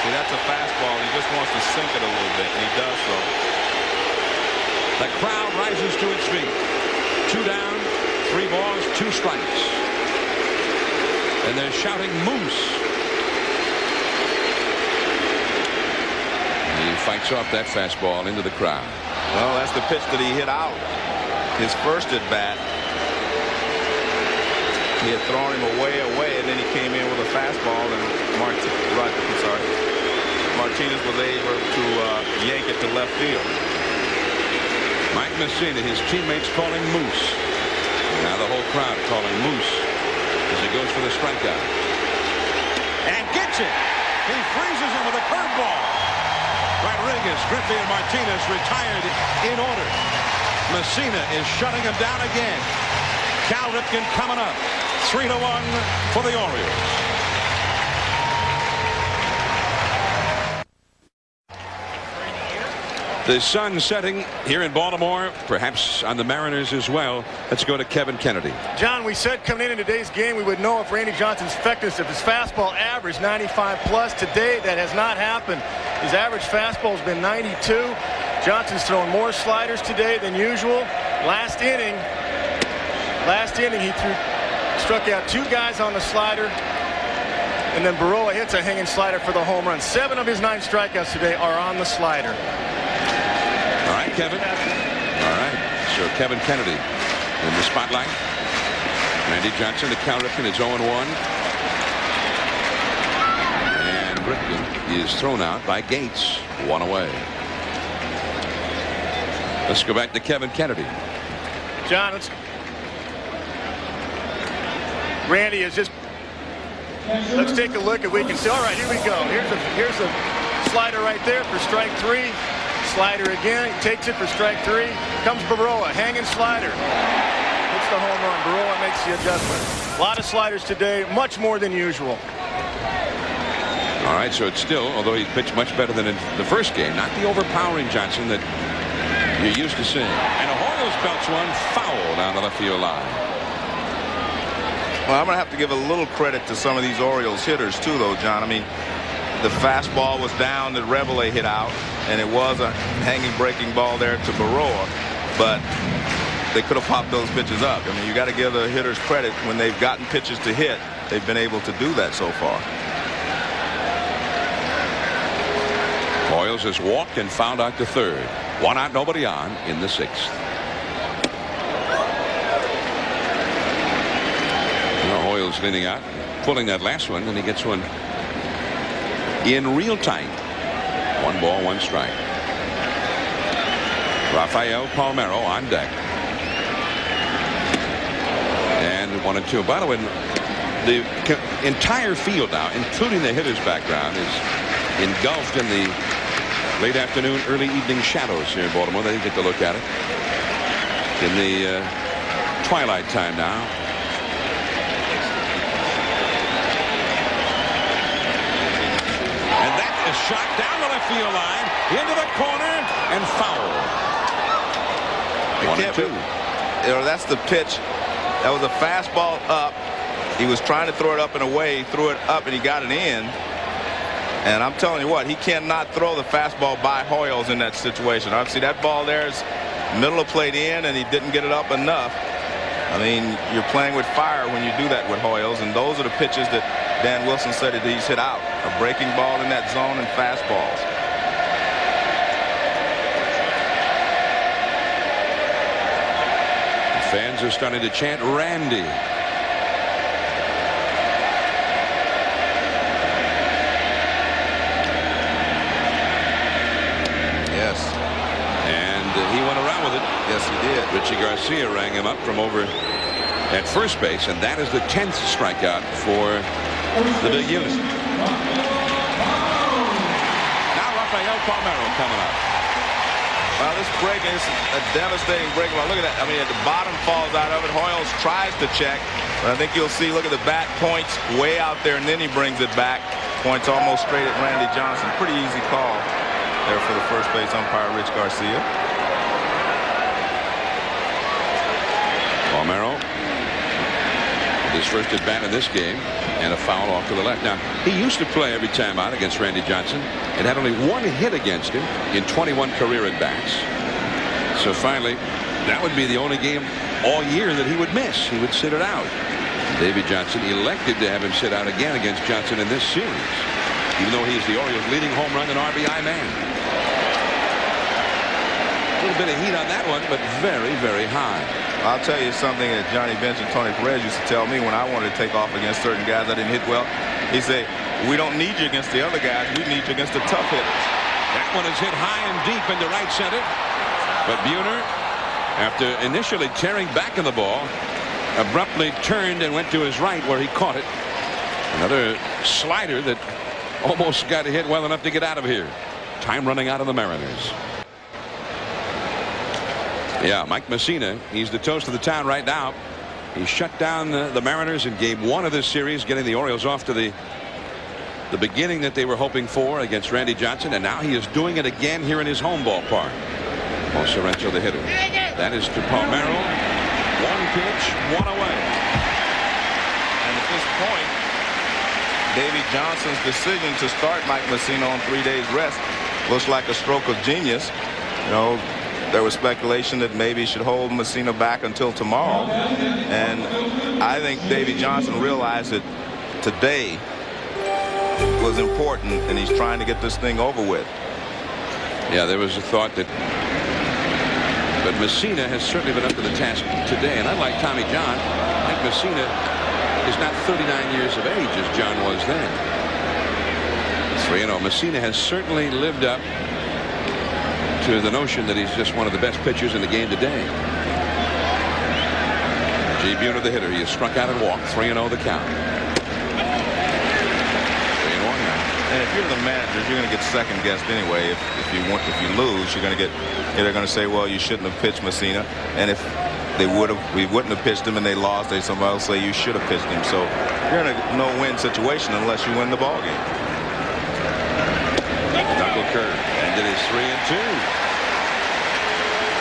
See, that's a fastball. He just wants to sink it a little bit, and he does so. The crowd rises to its feet. 2 down, 3 balls, 2 strikes. And they're shouting Moose. He fights off that fastball into the crowd. Well, that's the pitch that he hit out. His first at bat. He had thrown him away, and then he came in with a fastball, and Martinez was able to yank it to left field. Mike Mussina, his teammates call him Moose. Now the whole crowd calling Moose as he goes for the strikeout. And gets it. He freezes him with a curveball. Rodriguez, Griffey, and Martinez retired in order. Mussina is shutting him down again. Cal Ripken coming up. 3-1 for the Orioles. The sun setting here in Baltimore, perhaps on the Mariners as well. Let's go to Kevin Kennedy. John, we said coming in today's game we would know if Randy Johnson's effectiveness, if his fastball averaged 95 plus. Today that has not happened. His average fastball has been 92. Johnson's thrown more sliders today than usual. Last inning he struck out 2 guys on the slider. And then Baroa hits a hanging slider for the home run. 7 of his 9 strikeouts today are on the slider. All right, Kevin. All right. So Kevin Kennedy in the spotlight. Randy Johnson to Cal Ripken. It's 0-1. And Ripken is thrown out by Gates. 1 away. Let's go back to Kevin Kennedy. John, Randy is just. Let's take a look and we can see. All right, here we go. Here's a slider right there for strike 3. Slider again. He takes it for strike 3. Comes Baroa, hanging slider. Hits the home run. Baroa makes the adjustment. A lot of sliders today, much more than usual. All right, so it's still, although he pitched much better than in the first game, not the overpowering Johnson that you're used to seeing. And Hoyles belts one foul down the left field line. Well, I'm going to have to give a little credit to some of these Orioles hitters too, though, John. I mean, the fastball was down that Reveille hit out, and it was a hanging breaking ball there to Baroa, but they could have popped those pitches up. I mean, you got to give the hitters credit when they've gotten pitches to hit. They've been able to do that so far. Hoyles has walked and fouled out to third. 1 out, nobody on in the 6th. Hoyles leaning out, pulling that last one, and he gets one in real time. 1 ball, 1 strike. Rafael Palmeiro on deck. And 1-2. By the way, the entire field now, including the hitter's background, is engulfed in the late afternoon, early evening shadows here in Baltimore. They didn't get to look at it. In the twilight time now. And that is shot down the left field line, into the corner, and foul. 1-2. You know, that's the pitch. That was a fastball up. He was trying to throw it up and away, threw it up, and he got it in. And I'm telling you what, he cannot throw the fastball by Hoyles in that situation. Obviously, that ball there is middle of plate in, and he didn't get it up enough. I mean, you're playing with fire when you do that with Hoyles, and those are the pitches that Dan Wilson said that he's hit out. A breaking ball in that zone and fastballs. The fans are starting to chant Randy. Yes. And he went around with it. Yes, he did. Richie Garcia rang him up from over at first base, and that is the 10th strikeout for the big unit. Now Rafael Palmeiro coming up. Well, this break is a devastating break. Well, look at that. I mean, at the bottom falls out of it. Hoyles tries to check, but I think you'll see, look at the bat, points way out there, and then he brings it back. Points almost straight at Randy Johnson. Pretty easy call there for the first base umpire, Rich Garcia. Palmeiro, his first at bat in this game, and a foul off to the left. Now, he used to play every time out against Randy Johnson and had only 1 hit against him in 21 career at bats. So finally, that would be the only game all year that he would miss. He would sit it out. Davey Johnson elected to have him sit out again against Johnson in this series, even though he is the Orioles' leading home run and RBI man. A little bit of heat on that one, but very, very high. I'll tell you something that Johnny Bench and Tony Perez used to tell me when I wanted to take off against certain guys I didn't hit well. He said, we don't need you against the other guys. We need you against the tough hitters. That one is hit high and deep into right center. But Buhner, after initially tearing back in the ball, abruptly turned and went to his right where he caught it. Another slider that almost got hit well enough to get out of here. Time running out of the Mariners. Yeah, Mike Mussina, he's the toast of the town right now. He shut down the Mariners in game 1 of this series, getting the Orioles off to the beginning that they were hoping for against Randy Johnson, and now he is doing it again here in his home ballpark. Paul Sorrento, the hitter. That is to Palmeiro. 1 pitch, 1 away. And at this point, Davey Johnson's decision to start Mike Mussina on 3 days rest looks like a stroke of genius. You know, there was speculation that maybe he should hold Mussina back until tomorrow, and I think Davey Johnson realized that today was important, and he's trying to get this thing over with. Yeah, there was a thought that, but Mussina has certainly been up to the task today, and unlike Tommy John, Mike Mussina is not 39 years of age as John was then. 3-0. Mussina has certainly lived up to the notion that he's just one of the best pitchers in the game today. J. Buhner, the hitter. He has struck out and walked. 3-0 the count. 3-1 now. And if you're the manager, you're going to get second guessed anyway. If you lose, you're going to get. They're going to say, well, you shouldn't have pitched Mussina. And if we wouldn't have pitched him and they lost, somebody will say you should have pitched him. So you're in a no-win situation unless you win the ball game. Knuckle curve, and it is 3-2.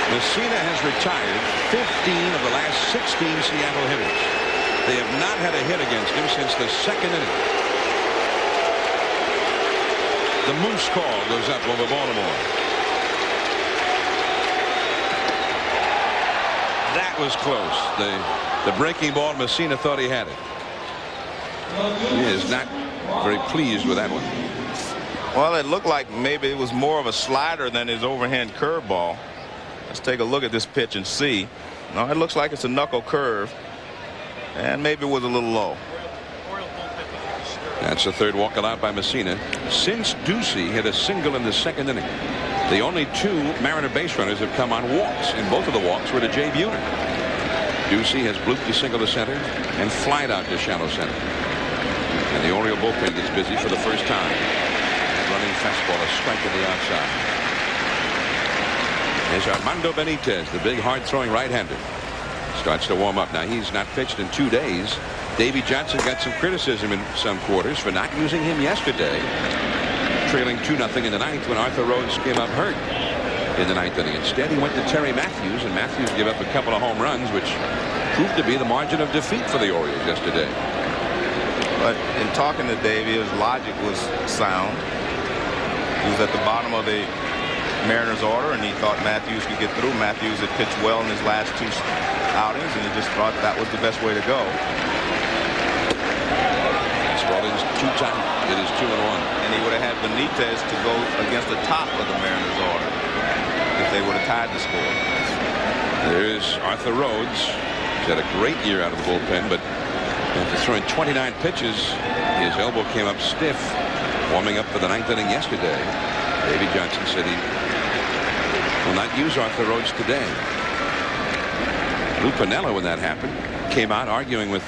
Mussina has retired 15 of the last 16 Seattle hitters. They have not had a hit against him since the 2nd inning. The Moose call goes up over Baltimore. That was close. The breaking ball, Mussina thought he had it. He is not very pleased with that one. Well, it looked like maybe it was more of a slider than his overhand curveball. Let's take a look at this pitch and see. No, it looks like it's a knuckle curve, and maybe it was a little low. That's the 3rd walk allowed by Mussina since Ducey hit a single in the 2nd inning. The only 2 Mariner base runners have come on walks, and both of the walks were to Jay Buhner. Ducey has blooped a single to center and flied out to shallow center. And the Oriole bullpen gets busy for the first time. Running fastball, a strike to the outside. There's Armando Benitez, the big hard-throwing right-hander. Starts to warm up. Now, he's not pitched in 2 days. Davey Johnson got some criticism in some quarters for not using him yesterday. Trailing 2-0 in the 9th when Arthur Rhodes came up hurt in the 9th inning. Instead, he went to Terry Matthews, and Matthews gave up a couple of home runs, which proved to be the margin of defeat for the Orioles yesterday. But in talking to Davey, his logic was sound. He was at the bottom of the Mariners order, and he thought Matthews could get through. Matthews had pitched well in his last 2 outings, and he just thought that was the best way to go. Fastball is too tight. It is 2-1. And he would have had Benitez to go against the top of the Mariners order if they would have tied the score. There's Arthur Rhodes. He's had a great year out of the bullpen, but after throwing 29 pitches, his elbow came up stiff, warming up for the 9th inning yesterday. Davey Johnson said he will not use Arthur Rhodes today. Lou Piniella, when that happened, came out arguing with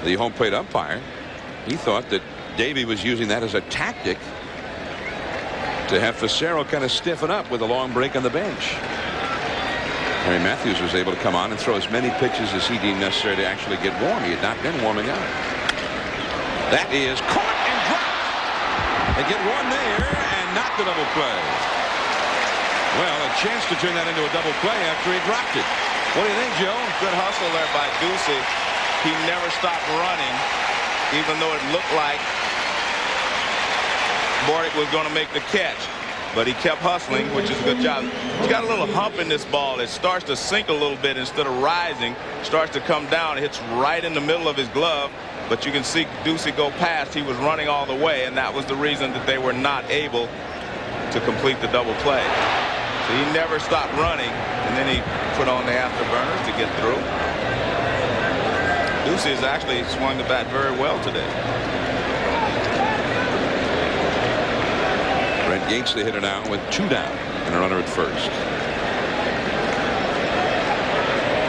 the home plate umpire. He thought that Davey was using that as a tactic to have Facero kind of stiffen up with a long break on the bench. Terry Matthews was able to come on and throw as many pitches as he deemed necessary to actually get warm. He had not been warming up. That is caught and dropped. They get one there and not the double play. Well, a chance to turn that into a double play after he dropped it. What do you think, Joe? Good hustle there by Ducey. He never stopped running, even though it looked like Bordick was going to make the catch. But he kept hustling, which is a good job. He's got a little hump in this ball. It starts to sink a little bit instead of rising. Starts to come down. It hits right in the middle of his glove. But you can see Ducey go past. He was running all the way, and that was the reason that they were not able to complete the double play. So he never stopped running, and then he put on the afterburners to get through. Ducey has actually swung the bat very well today. Brent Gates, the hitter now, with 2 down and a runner at first.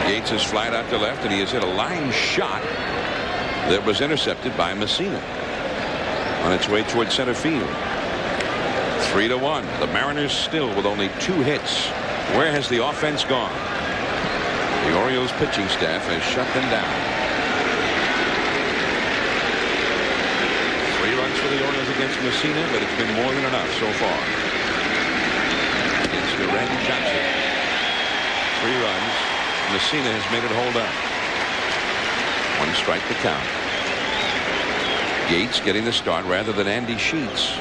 Gates has flied out to left, and he has hit a line shot that was intercepted by Mussina on its way toward center field. 3-1. The Mariners still with only 2 hits Where has the offense gone? The Orioles pitching staff has shut them down. 3 runs for the Orioles against Mussina, but it's been more than enough so far. Against Randy Johnson. 3 runs. Mussina has made it hold up. 1 strike to count. Yates getting the start rather than Andy Sheets.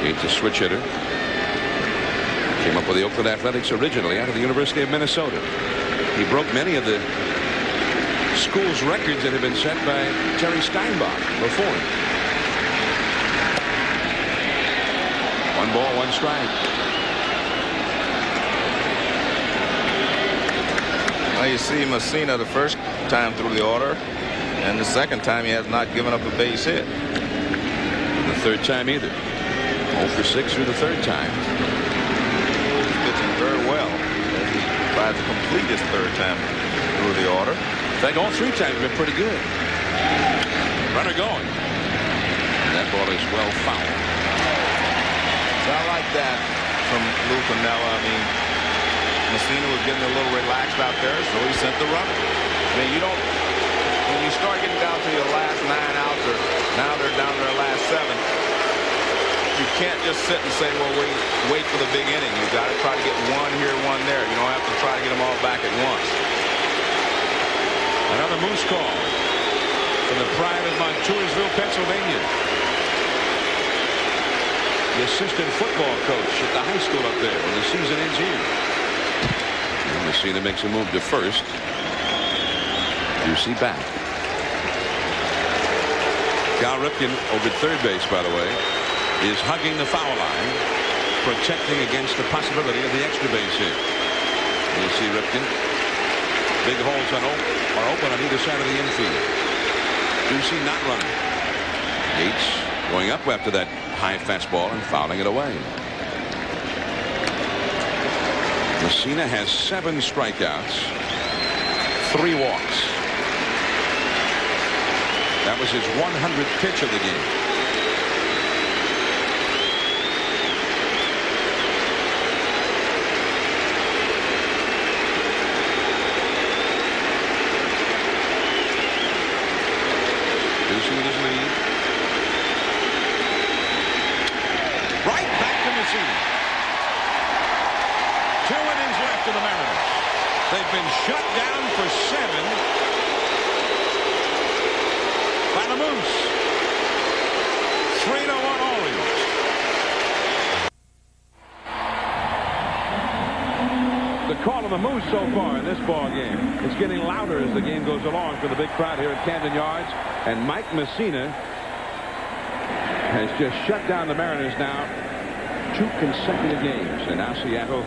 Yates a switch hitter. Came up with the Oakland Athletics originally out of the University of Minnesota. He broke many of the school's records that had been set by Terry Steinbach before him. 1 ball, 1 strike. Well, you see Mussina the first time through the order, and the second time he has not given up a base hit. And the third time either. 0 for 6 through the third time. He's pitching very well as he tries to complete his third time through the order. In fact, all 3 times have been pretty good. Runner going. And that ball is well fouled. So I like that from Lou Piniella. I mean, Mussina was getting a little relaxed out there, so he sent the runner. I mean, you don't, when you start getting down to your last 9 outs, or now they're down to their last 7, you can't just sit and say, well, wait for the big inning. You've got to try to get 1 here, 1 there. You don't have to try to get them all back at once. Another Moose call from the pride of Montoursville, Pennsylvania. The assistant football coach at the high school up there when the season ends here. Mussina makes a move to first. Ducey back. Cal Ripken over at third base, by the way, is hugging the foul line, protecting against the possibility of the extra base hit. You'll see Ripken. Big holes are open on either side of the infield. Ducey not running. Yates going up after that high fastball and fouling it away. Mussina has 7 strikeouts, 3 walks. That was his 100th pitch of the game. Ducey with his lead. Right back to Mussina. 2 innings left of the Mariners. They've been shut down for 7 by the Moose. 3-1 Orioles. The call of the Moose so far in this ball game. It's getting louder as the game goes along for the big crowd here at Camden Yards. And Mike Mussina has just shut down the Mariners now 2 consecutive games. And now Seattle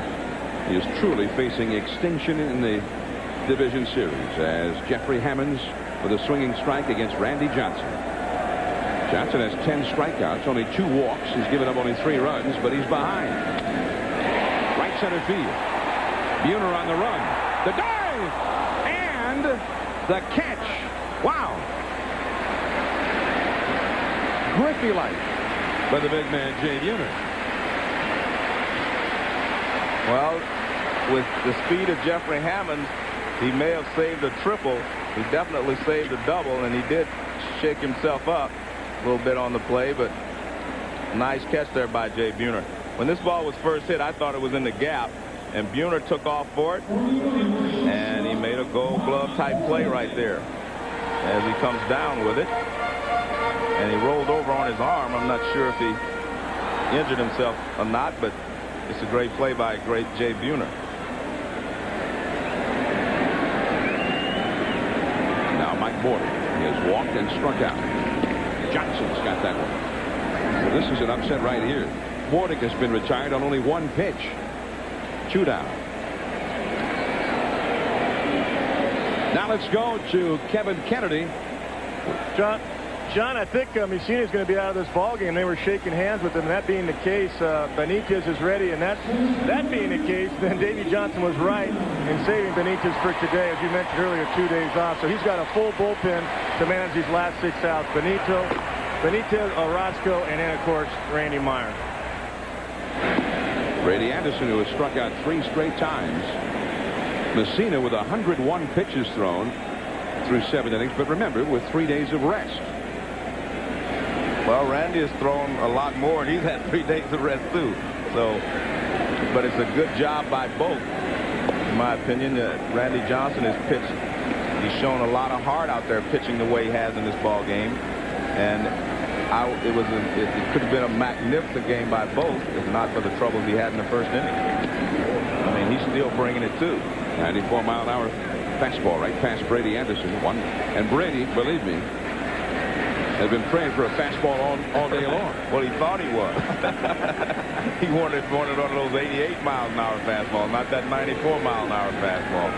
is truly facing extinction in the division series as Jeffrey Hammonds with a swinging strike against Randy Johnson. Johnson has 10 strikeouts, only 2 walks. He's given up only 3 runs, but he's behind. Right center field. Buhner on the run. The dive! And the catch. Wow. Griffey-like by the big man, Jay Buhner. Well, with the speed of Jeffrey Hammonds, he may have saved a triple. He definitely saved a double, and he did shake himself up a little bit on the play, but nice catch there by Jay Buhner. When this ball was first hit, I thought it was in the gap, and Buhner took off for it, and he made a gold glove type play right there as he comes down with it, and he rolled over on his arm. I'm not sure if he injured himself or not, but it's a great play by great Jay Buhner. Now Mike Bordick has walked and struck out. Johnson's got that one. So this is an upset right here. Bordick has been retired on only 1 pitch. 2 down. Now let's go to Kevin Kennedy. John, I think Mussina is going to be out of this ballgame. They were shaking hands with him. That being the case, Benitez is ready. And that being the case, then Davey Johnson was right in saving Benitez for today. As you mentioned earlier, 2 days off. So he's got a full bullpen to manage these last 6 outs. Benitez, Orozco, and then, of course, Randy Meyer. Brady Anderson, who has struck out 3 straight times. Mussina with 101 pitches thrown through 7 innings. But remember, with 3 days of rest. Well, Randy has thrown a lot more, and he's had 3 days of rest too. So, but it's a good job by both, in my opinion. Randy Johnson has pitched. He's shown a lot of heart out there pitching the way he has in this ball game, and it could have been a magnificent game by both if not for the troubles he had in the first inning. I mean, he's still bringing it too. 94-mile-an-hour fastball right past Brady Anderson. And Brady, believe me, has been praying for a fastball all day long. Well, he thought he was. He wanted one of those 88-mile-an-hour fastball, not that 94-mile-an-hour fastball.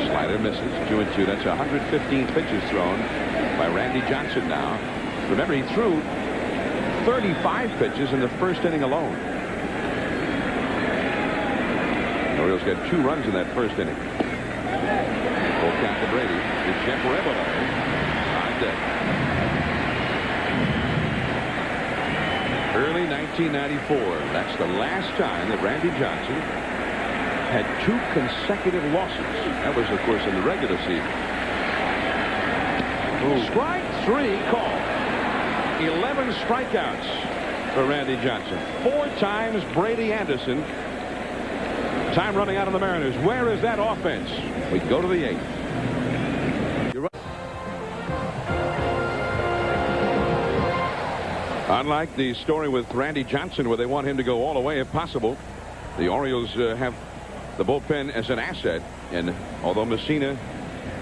Slider misses. 2-2. That's 115 pitches thrown by Randy Johnson now. Remember, he threw 35 pitches in the first inning alone. The Orioles got 2 runs in that first inning. Full count to Brady. It's Jeff Rebelo. Early 1994. That's the last time that Randy Johnson had 2 consecutive losses. That was, of course, in the regular season. Strike 3 called. 11 strikeouts for Randy Johnson. 4 times Brady Anderson. Time running out on the Mariners. Where is that offense? We go to the 8th. Unlike the story with Randy Johnson, where they want him to go all the way if possible, the Orioles have the bullpen as an asset. And although Mussina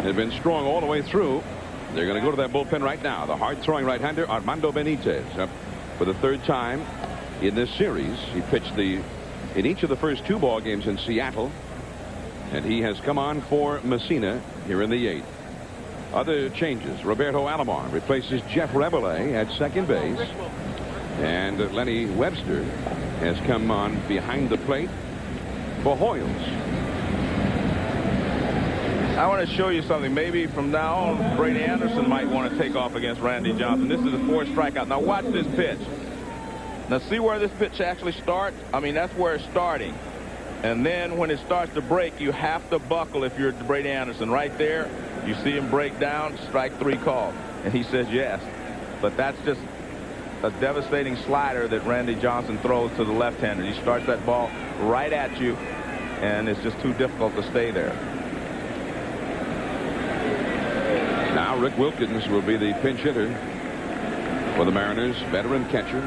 has been strong all the way through, they're going to go to that bullpen right now. The hard-throwing right-hander Armando Benitez up for the 3rd time in this series. He pitched in each of the first 2 ball games in Seattle, and he has come on for Mussina here in the 8th. Other changes. Roberto Alomar replaces Jeff Rebele at second base. And Lenny Webster has come on behind the plate for Hoyles. I want to show you something. Maybe from now on, Brady Anderson might want to take off against Randy Johnson. This is the 4th strikeout. Now watch this pitch. Now see where this pitch actually starts? I mean, that's where it's starting. And then when it starts to break, you have to buckle if you're Brady Anderson. Right there, you see him break down, strike 3 called. And he says yes. But that's just a devastating slider that Randy Johnson throws to the left-hander. He starts that ball right at you, and it's just too difficult to stay there. Now Rick Wilkins will be the pinch hitter for the Mariners, veteran catcher.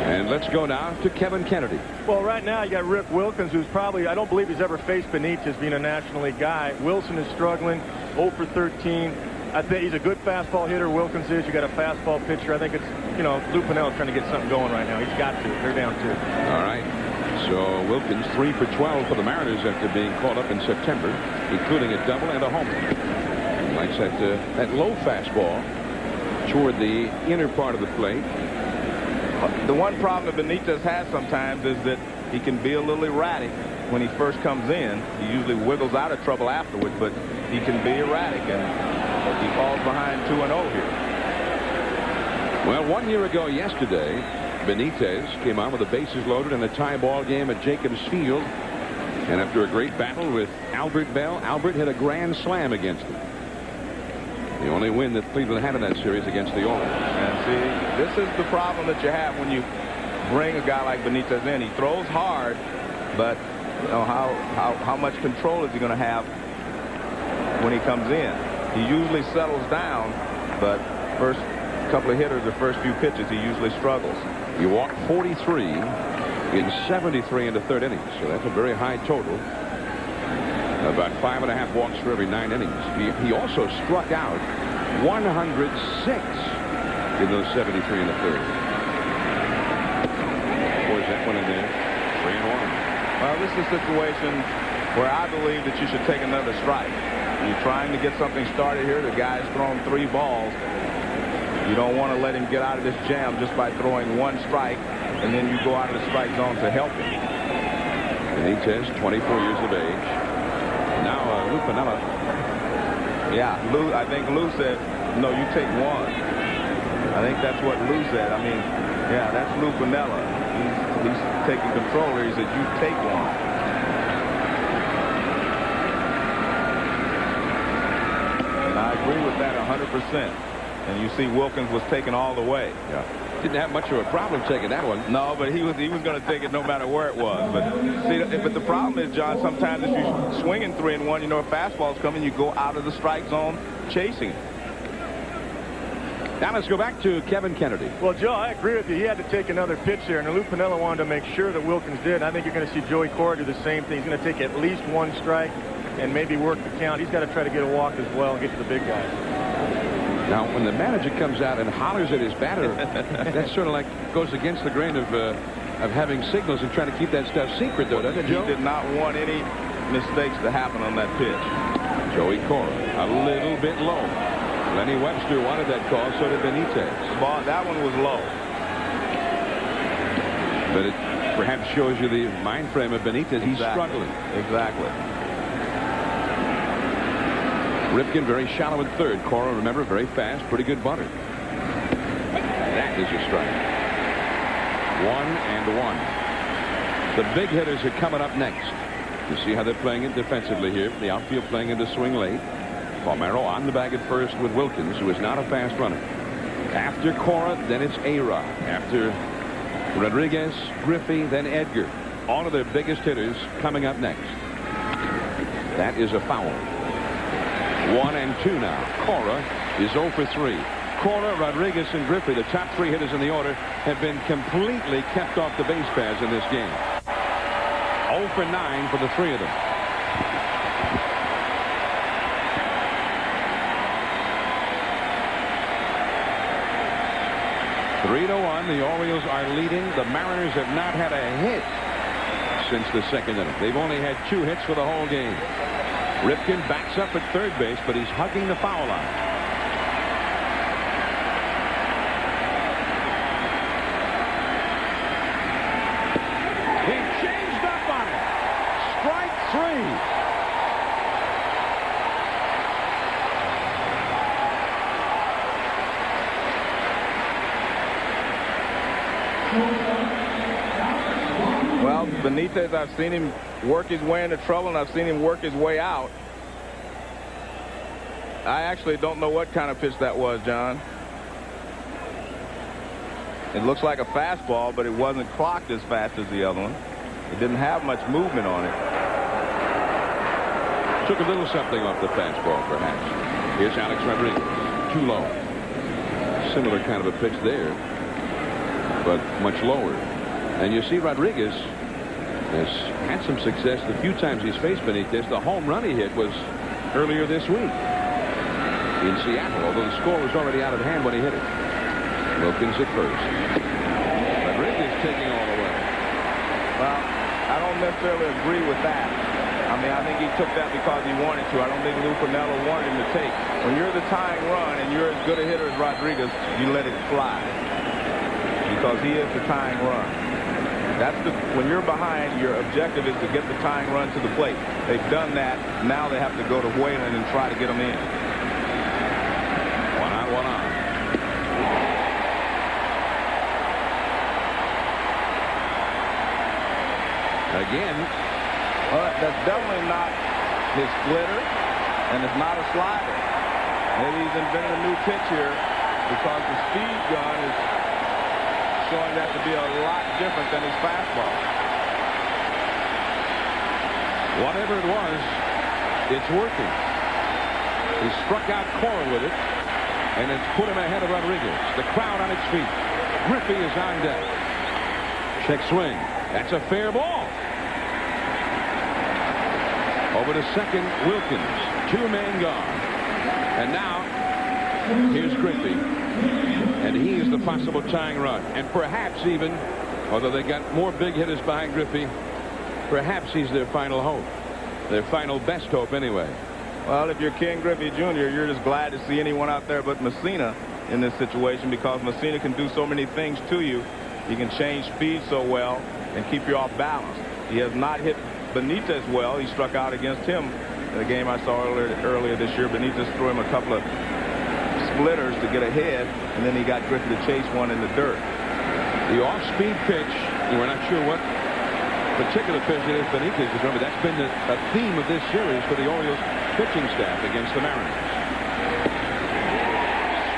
And let's go now to Kevin Kennedy. Well, right now you got Rick Wilkins, who's probably, I don't believe he's ever faced Benitez being a National League guy. Wilson is struggling, 0 for 13. I think he's a good fastball hitter. Wilkins is. You got a fastball pitcher. I think it's, Lou Piniella trying to get something going right now. He's got to. They're down 2. All right. So Wilkins 3 for 12 for the Mariners after being called up in September, including a double and a homer. He likes that low fastball toward the inner part of the plate. The one problem that Benitez has sometimes is that he can be a little erratic when he first comes in. He usually wiggles out of trouble afterwards, but he can be erratic, and he falls behind 2-0 here. Well, 1 year ago yesterday, Benitez came on with the bases loaded in a tie ball game at Jacobs Field, and after a great battle with Albert Bell, Albert hit a grand slam against him. The only win that Cleveland had in that series against the Orioles. And see, this is the problem that you have when you bring a guy like Benitez in. He throws hard, but how much control is he going to have when he comes in? He usually settles down, but first couple of hitters, the first few pitches, he usually struggles. You walked 43 in 73 in the 3rd inning, so that's a very high total. About 5.5 walks for every 9 innings. He also struck out 106 in those 73 in the 3rd. Pours that one in there. 3-1. Well, this is a situation where I believe that you should take another strike. You're trying to get something started here. The guy's thrown 3 balls. You don't want to let him get out of this jam just by throwing 1 strike, and then you go out of the strike zone to help him. Benitez, 24 years of age. Now Lou Piniella. Yeah, I think Lou said, no, you take 1. I think that's what Lou said. I mean, yeah, that's Lou Piniella. He's taking control here. He said, you take one. And I agree with that 100%. And you see Wilkins was taken all the way. Yeah. Didn't have much of a problem taking that one. No, but he was going to take it no matter where it was. But see, but the problem is, John, sometimes if you're swinging 3-1, you know, a fastball's coming, you go out of the strike zone chasing it. Now let's go back to Kevin Kennedy. Well, Joe, I agree with you. He had to take another pitch there, and Lou Piniella wanted to make sure that Wilkins did. I think you're going to see Joey Cora do the same thing. He's going to take at least one strike and maybe work the count. He's got to try to get a walk as well and get to the big guys. Now, when the manager comes out and hollers at his batter, that sort of like goes against the grain of having signals and trying to keep that stuff secret, though, doesn't it, Joe? He did not want any mistakes to happen on that pitch. Joey Cora, a little bit low. Lenny Webster wanted that call, so did Benitez. The ball, that one was low. But it perhaps shows you the mind frame of Benitez. He's struggling. Exactly. Ripken very shallow in third. Cora, remember, very fast, pretty good butter. That is a strike. 1-1. The big hitters are coming up next. You see how they're playing it defensively here. The outfield playing into swing late. Palmeiro on the bag at first with Wilkins, who is not a fast runner. After Cora, then it's A-Rod. After Rodriguez, Griffey, then Edgar. All of their biggest hitters coming up next. That is a foul. 1-2 now. Cora is 0 for 3. Cora, Rodriguez, and Griffey, the top three hitters in the order, have been completely kept off the base paths in this game. 0 for 9 for the three of them. Three to 1. The Orioles are leading. The Mariners have not had a hit since the second inning. They've only had 2 hits for the whole game. Ripken backs up at third base, but he's hugging the foul line. He changed up on it. Strike 3. Well, Benitez, I've seen him work his way into trouble, and I've seen him work his way out. I actually don't know what kind of pitch that was, John. It looks like a fastball, but it wasn't clocked as fast as the other one. It didn't have much movement on it. Took a little something off the fastball, perhaps. Here's Alex Rodriguez. Too low. Similar kind of a pitch there, but much lower. And you see Rodriguez has had some success the few times he's faced Benitez. The home run he hit was earlier this week in Seattle, although the score was already out of hand when he hit it. Wilkins at first. Rodriguez taking all the way. Well, I don't necessarily agree with that. I mean, I think he took that because he wanted to. I don't think Lou Piniella wanted him to take. When you're the tying run and you're as good a hitter as Rodriguez, you let it fly because he is the tying run. That's when you're behind, your objective is to get the tying run to the plate. They've done that. Now they have to go to Whalen and try to get them in. 1 on. Again. Well, that's definitely not his splitter, and it's not a slider. Maybe he's invented a new pitch here because the speed gun is showing that to be a lot different than his fastball. Whatever it was, it's working. He struck out Cora with it, and it's put him ahead of Rodriguez. The crowd on its feet. Griffey is on deck. Check swing. That's a fair ball. Over to second, Wilkins. 2 men gone. And now, here's Griffey. And he is the possible tying run. And perhaps even, although they got more big hitters behind Griffey, perhaps he's their final hope. Their final best hope, anyway. Well, if you're Ken Griffey Jr., you're just glad to see anyone out there but Mussina in this situation because Mussina can do so many things to you. He can change speed so well and keep you off balance. He has not hit Benitez well. He struck out against him in the game I saw earlier this year. Benitez threw him a couple of splitters to get ahead, and then he got Griffey to chase one in the dirt. The off-speed pitch, we're not sure what particular pitch it is Benitez is doing, but that's been a theme of this series for the Orioles pitching staff against the Mariners.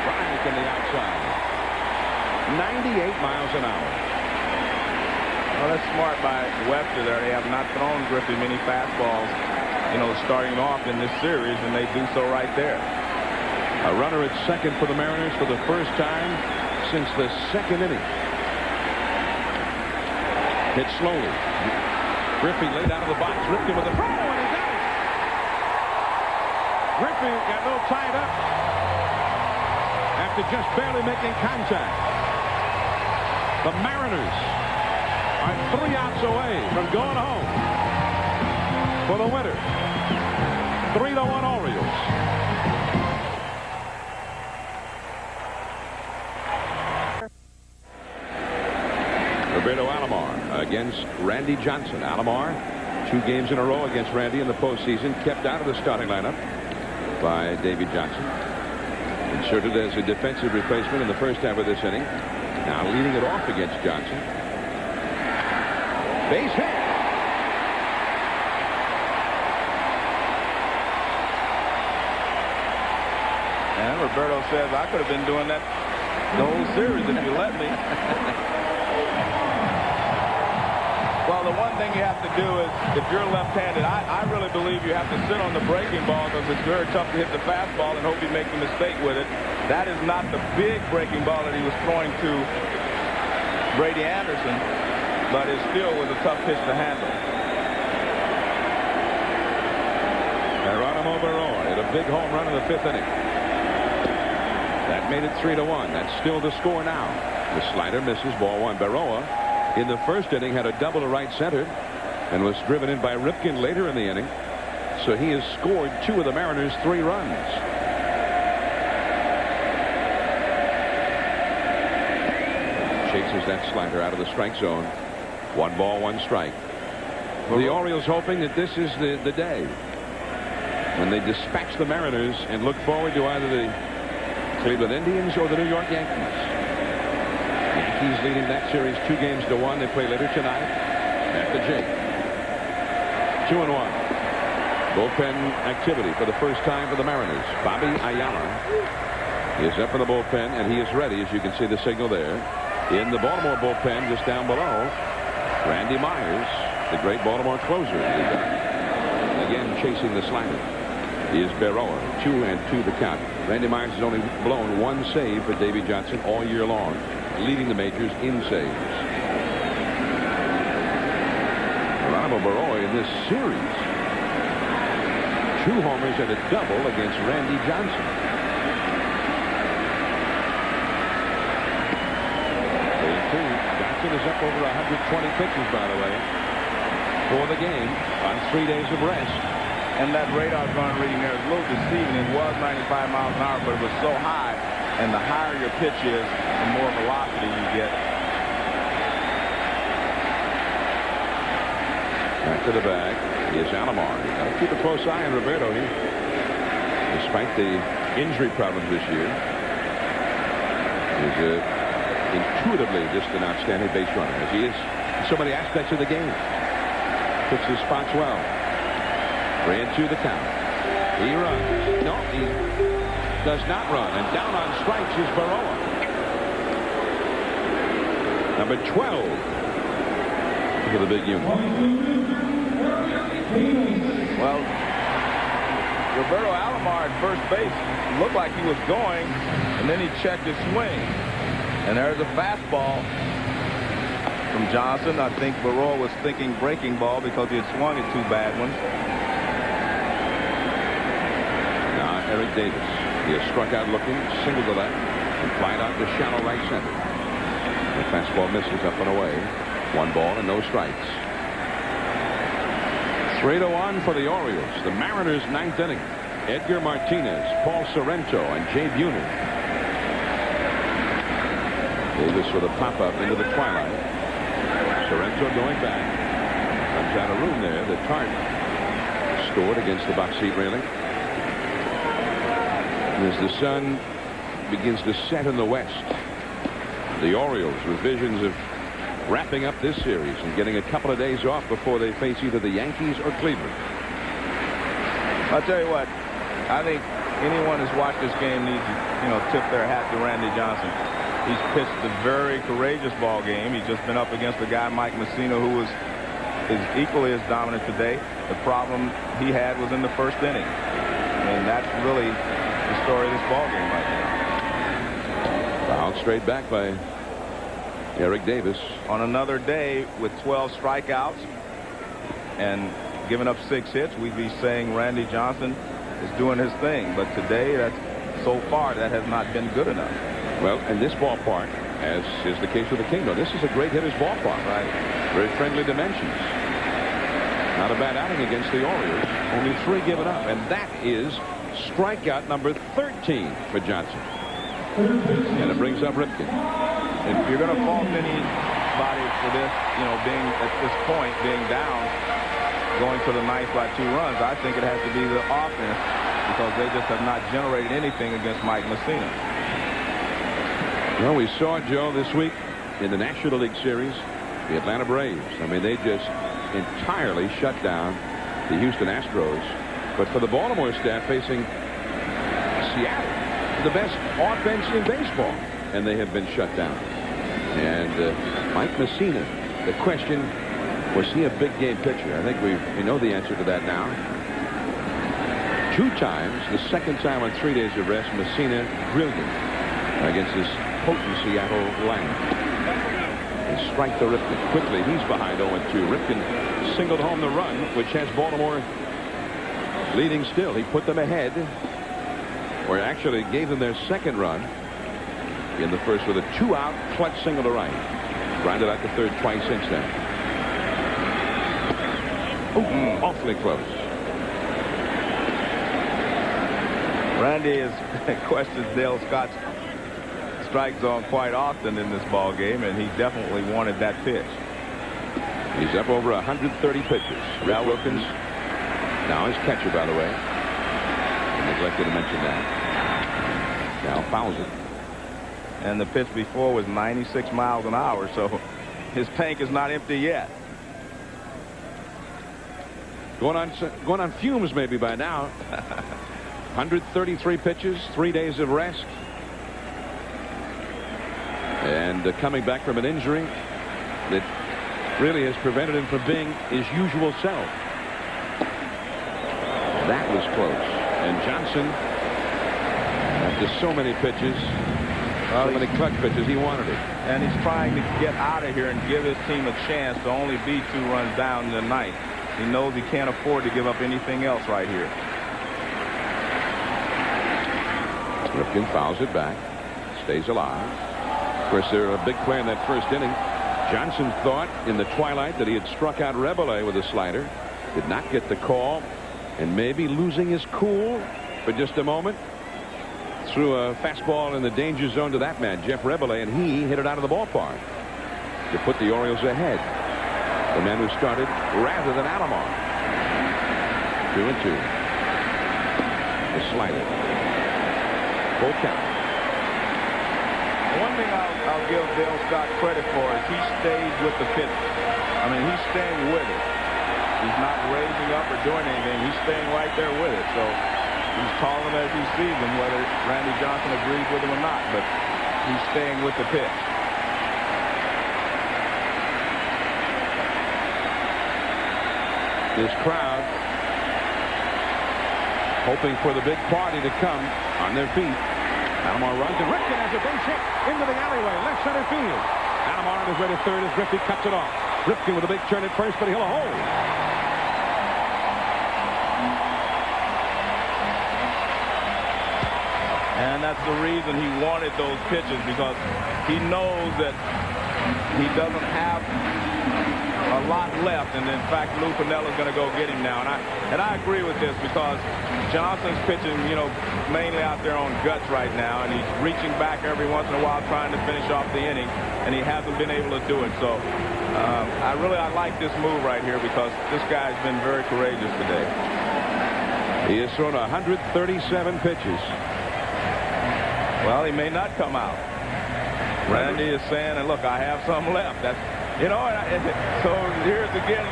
Strike on the outside. 98 miles an hour. Well, that's smart by Webster there. They have not thrown Griffey many fastballs, starting off in this series, and they do so right there. A runner at second for the Mariners for the first time since the second inning. Hit slowly. Griffey laid out of the box. Ripken with a throw, and he got it. Griffey got a little tied up after just barely making contact. The Mariners are 3 outs away from going home for the winner. 3-1 Orioles. Roberto Alomar against Randy Johnson. Alomar, 2 games in a row against Randy in the postseason, kept out of the starting lineup by Davy Johnson. Inserted as a defensive replacement in the first half of this inning. Now leading it off against Johnson. Base hit. And Roberto says, I could have been doing that the whole series if you let me. Well, the one thing you have to do is, if you're left-handed, I really believe you have to sit on the breaking ball because it's very tough to hit the fastball and hope you make the mistake with it. That is not the big breaking ball that he was throwing to Brady Anderson, but it still was a tough pitch to handle. Geronimo Barroa hit a big home run in the 5th inning. That made it 3-1. That's still the score now. The slider misses, ball 1. Barroa in the first inning had a double to right center and was driven in by Ripken later in the inning. So he has scored 2 of the Mariners' 3 runs. Chases that slider out of the strike zone. 1 ball, 1 strike. The Orioles hoping that this is the day when they dispatch the Mariners and look forward to either the Cleveland Indians or the New York Yankees. Yankees leading that series 2-1. They play later tonight at the Jake. 2-1. Bullpen activity for the first time for the Mariners. Bobby Ayala is up in the bullpen, and he is ready, as you can see the signal there. In the Baltimore bullpen, just down below, Randy Myers, the great Baltimore closer. Again, chasing the slider is Barroa. 2-2 the count. Randy Myers has only blown 1 save for Davy Johnson all year long, leading the majors in saves. Geronimo Barroa in this series, 2 homers and a double against Randy Johnson. Johnson is up over 120 pitches, by the way, for the game on 3 days of rest. And that radar gun reading there is a little deceiving. It was 95 miles an hour, but it was so high. And the higher your pitch is, the more velocity you get. Back to the bag is Alomar. Got to keep a close eye on Roberto here. Despite the injury problems this year, he's intuitively just an outstanding base runner, as he is in so many aspects of the game. Puts his spots well. 3-2 the count. He runs. No, he does not run. And down on strikes is Barroa. Number 12 for the big unit. Well, Roberto Alomar at first base looked like he was going, and then he checked his swing. And there's a fastball from Johnson. I think Barroa was thinking breaking ball because he had swung at 2 bad ones. Eric Davis. He has struck out looking, single to left, and flied out to shallow right center. The fastball misses up and away. 1 ball and no strikes. 3-1 for the Orioles. The Mariners' 9th inning. Edgar Martinez, Paul Sorrento, and Jay Buhner. Davis with a pop-up into the twilight. Sorrento going back. Comes out of room there. The tarp stored against the box seat railing. As the sun begins to set in the West. The Orioles with visions of wrapping up this series and getting a couple of days off before they face either the Yankees or Cleveland. I'll tell you what, I think anyone who's watched this game needs to, tip their hat to Randy Johnson. He's pitched a very courageous ball game. He's just been up against a guy, Mike Mussina, who is equally as dominant today. The problem he had was in the first inning. And that's really the story of this ball game right now. Fouled straight back by Eric Davis. On another day with 12 strikeouts and giving up 6 hits, we'd be saying Randy Johnson is doing his thing. But today, so far, that has not been good enough. Well, in this ballpark, as is the case with the Kingdom, this is a great hitter's ballpark. Right. Very friendly dimensions. Not a bad outing against the Orioles. Only 3 given up, and that is strikeout number 13 for Johnson. And it brings up Ripken. If you're going to fault anybody for this, being at this point, being down, going to the ninth by 2 runs, I think it has to be the offense, because they just have not generated anything against Mike Mussina. Well, we saw, Joe, this week in the National League Series, the Atlanta Braves. I mean, they just entirely shut down the Houston Astros. But for the Baltimore staff facing Seattle, the best offense in baseball, and they have been shut down. And Mike Mussina, the question, was he a big game pitcher? I think we know the answer to that now. 2 times, the second time on 3 days of rest, Mussina brilliant against this potent Seattle lineup. And strike to Ripken. Quickly, he's behind 0-2. Ripken singled home the run, which has Baltimore leading still. He put them ahead, or actually gave them their second run in the first with a 2-out clutch single to right. Grounded out to third twice since then. Awfully close. Randy has questioned Dale Scott's strike zone quite often in this ball game, and he definitely wanted that pitch. He's up over 130 pitches. Ralph Wilkins now his catcher, by the way. I neglected to mention that. Now fouls it. And the pitch before was 96 miles an hour, so his tank is not empty yet. Going on fumes maybe by now. 133 pitches, 3 days of rest. And coming back from an injury that really has prevented him from being his usual self. That was close. And Johnson, after so many pitches, so many clutch pitches, he wanted it. And he's trying to get out of here and give his team a chance to only be 2 runs down in the ninth. He knows he can't afford to give up anything else right here. Ripken fouls it back. Stays alive. Of course, they're a big player in that first inning. Johnson thought in the twilight that he had struck out Rebele with a slider. Did not get the call. And maybe losing his cool for just a moment. Threw a fastball in the danger zone to that man, Jeff Rebele, and he hit it out of the ballpark to put the Orioles ahead. The man who started rather than Alomar. 2-2. The slider. Full count. One thing I'll give Dale Scott credit for is he stays with the pitch. I mean, he's staying with it. He's not raising up or doing anything. He's staying right there with it. So he's calling him as he sees him, whether Randy Johnson agrees with him or not. But he's staying with the pitch. This crowd hoping for the big party to come on their feet. Alomar runs, and Ripken has a base hit into the alleyway, left center field. Alomar on his way to third as Griffey cuts it off. Ripken with a big turn at first, but he'll hold. And that's the reason he wanted those pitches, because he knows that he doesn't have a lot left, and in fact Lou Pinella's going to go get him now. And I agree with this, because Johnson's pitching, mainly out there on guts right now, and he's reaching back every once in a while trying to finish off the inning, and he hasn't been able to do it. So I like this move right here, because this guy's been very courageous today. He has thrown 137 pitches. Well, he may not come out. Randy is saying, and look, I have some left. That's, you know, so here's again.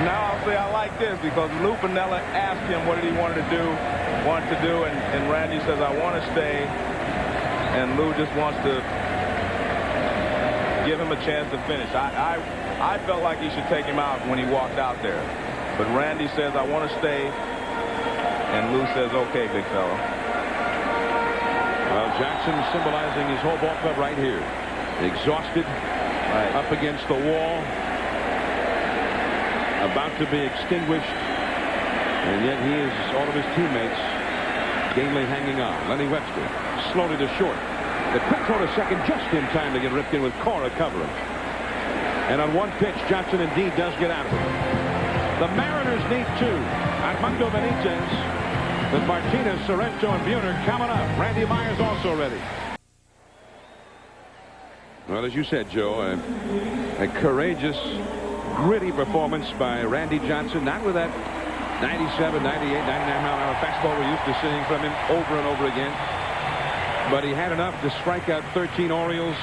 Now I'll say I like this because Lou Piniella asked him what did he want to do, and Randy says, I want to stay. And Lou just wants to give him a chance to finish. I felt like he should take him out when he walked out there. But Randy says, I want to stay. And Lou says, okay, big fella. Well, Jackson symbolizing his whole ball club right here. Exhausted, up against the wall, about to be extinguished. And yet he is, all of his teammates, gamely hanging on. Lenny Webster slowly to short. The quick throw to second just in time to get ripped in with Cora covering. And on one pitch, Johnson indeed does get out of it. The Mariners need two. Armando Benitez with Martinez, Sorrento, and Buhner coming up. Randy Myers also ready. Well, as you said, Joe, a courageous, gritty performance by Randy Johnson. Not with that 97, 98, 99-mile-an-hour fastball we're used to seeing from him over and over again. But he had enough to strike out 13 Orioles,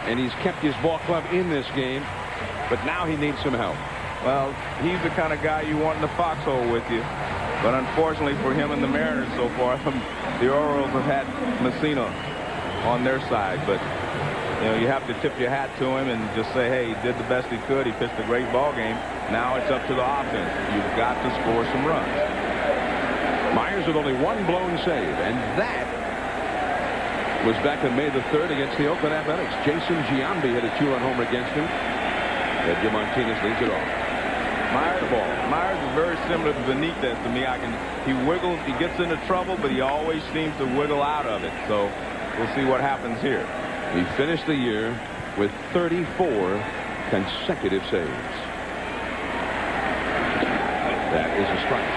and he's kept his ball club in this game. But now he needs some help. Well, he's the kind of guy you want in the foxhole with you. But unfortunately for him and the Mariners so far, the Orioles have had Mussina on their side. But, you know, you have to tip your hat to him and just say, hey, he did the best he could. He pitched a great ball game. Now it's up to the offense. You've got to score some runs. Myers with only one blown save, and that was back on May the 3rd against the Oakland Athletics. Jason Giambi hit a 2-run homer against him. Edgar Martinez leads it off. Myers is very similar to Benitez to me. He wiggles, he gets into trouble, but he always seems to wiggle out of it. So we'll see what happens here. He finished the year with 34 consecutive saves. That is a strike.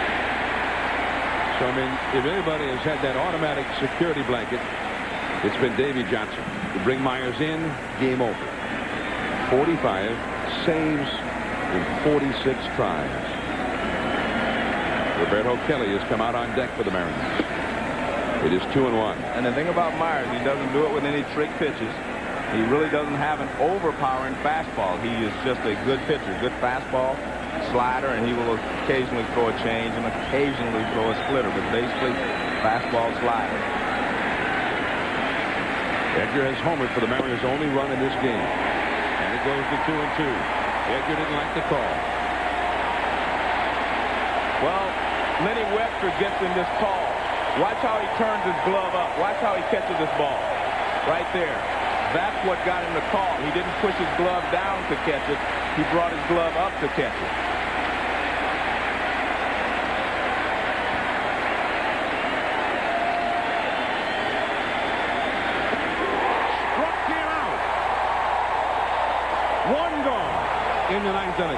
So, I mean, if anybody has had that automatic security blanket, it's been Davy Johnson. To bring Myers in, game over. 45 saves in 46 tries. Roberto Kelly has come out on deck for the Mariners. It is 2-1. And the thing about Myers, he doesn't do it with any trick pitches. He really doesn't have an overpowering fastball. He is just a good pitcher, good fastball, slider, and he will occasionally throw a change and occasionally throw a splitter, but basically fastball, slider. Edgar has homered for the Mariners' only run in this game. And it goes to 2-2. Edgar didn't like the call. Well, Lenny Webster gets in this call. Watch how he turns his glove up. Watch how he catches this ball. Right there. That's what got him the call. He didn't push his glove down to catch it. He brought his glove up to catch it. In the ninth inning.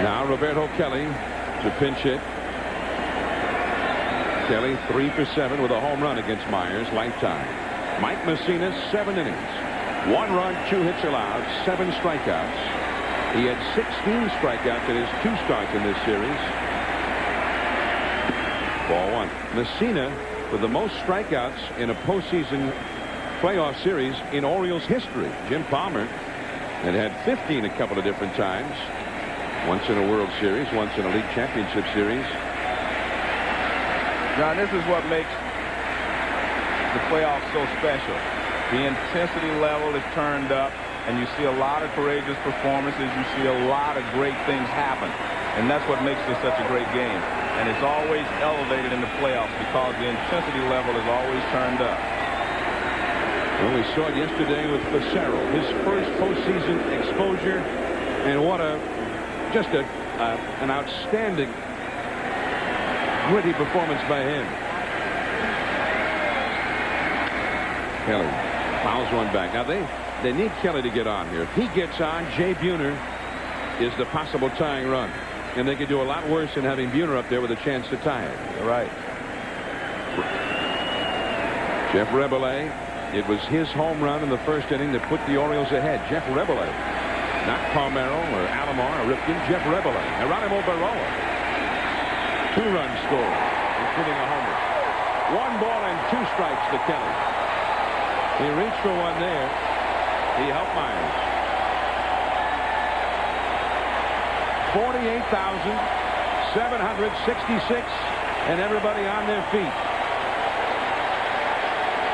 Now Roberto Kelly to pinch hit. Kelly 3 for 7 with a home run against Myers, lifetime. Mike Mussina, 7 innings. 1 run, 2 hits allowed, 7 strikeouts. He had 16 strikeouts in his 2 starts in this series. Ball 1. Mussina with the most strikeouts in a postseason playoff series in Orioles history. Jim Palmer had 15 a couple of different times. Once in a World Series, once in a League Championship Series. John, this is what makes the playoffs so special. The intensity level is turned up. And you see a lot of courageous performances. You see a lot of great things happen. And that's what makes this such a great game. And it's always elevated in the playoffs because the intensity level is always turned up. Well, we saw it yesterday with Facero, his first postseason exposure. And what an outstanding, gritty performance by him. Kelly fouls one back. Now they need Kelly to get on here. If he gets on, Jay Buhner is the possible tying run. And they could do a lot worse than having Buhner up there with a chance to tie it. Right. Jeff Rebele. It was his home run in the first inning that put the Orioles ahead. Jeff Rebele. Not Palmero or Alomar or Ripken. Jeff Rebele. Geronimo Barroa. 2 runs scored, including a homer. 1 ball and 2 strikes to Kelly. He reached for one there. He helped Myers. 48,766 and everybody on their feet.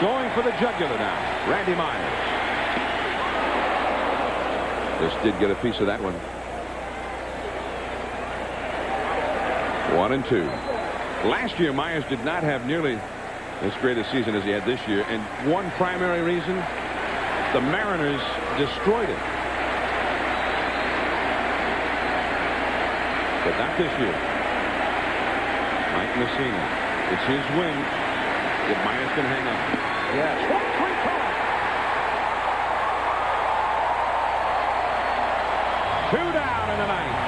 Going for the jugular now. Randy Myers. This did get a piece of that one. 1-2. Last year, Myers did not have nearly as great a season as he had this year, and one primary reason, the Mariners destroyed it. But not this year. Mike Mussina. It's his win if Myers can hang on. Yes. 2 down in the 9th.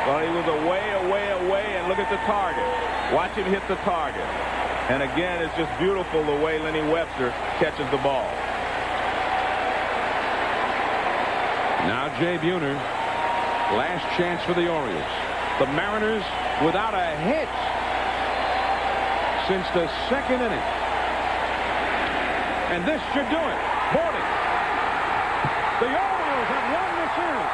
Well, he was away, and look at the target. Watch him hit the target. And again, it's just beautiful the way Lenny Webster catches the ball. Now Jay Buhner. Last chance for the Orioles. The Mariners without a hit since the 2nd inning. And this should do it. 40. The Orioles have won the series.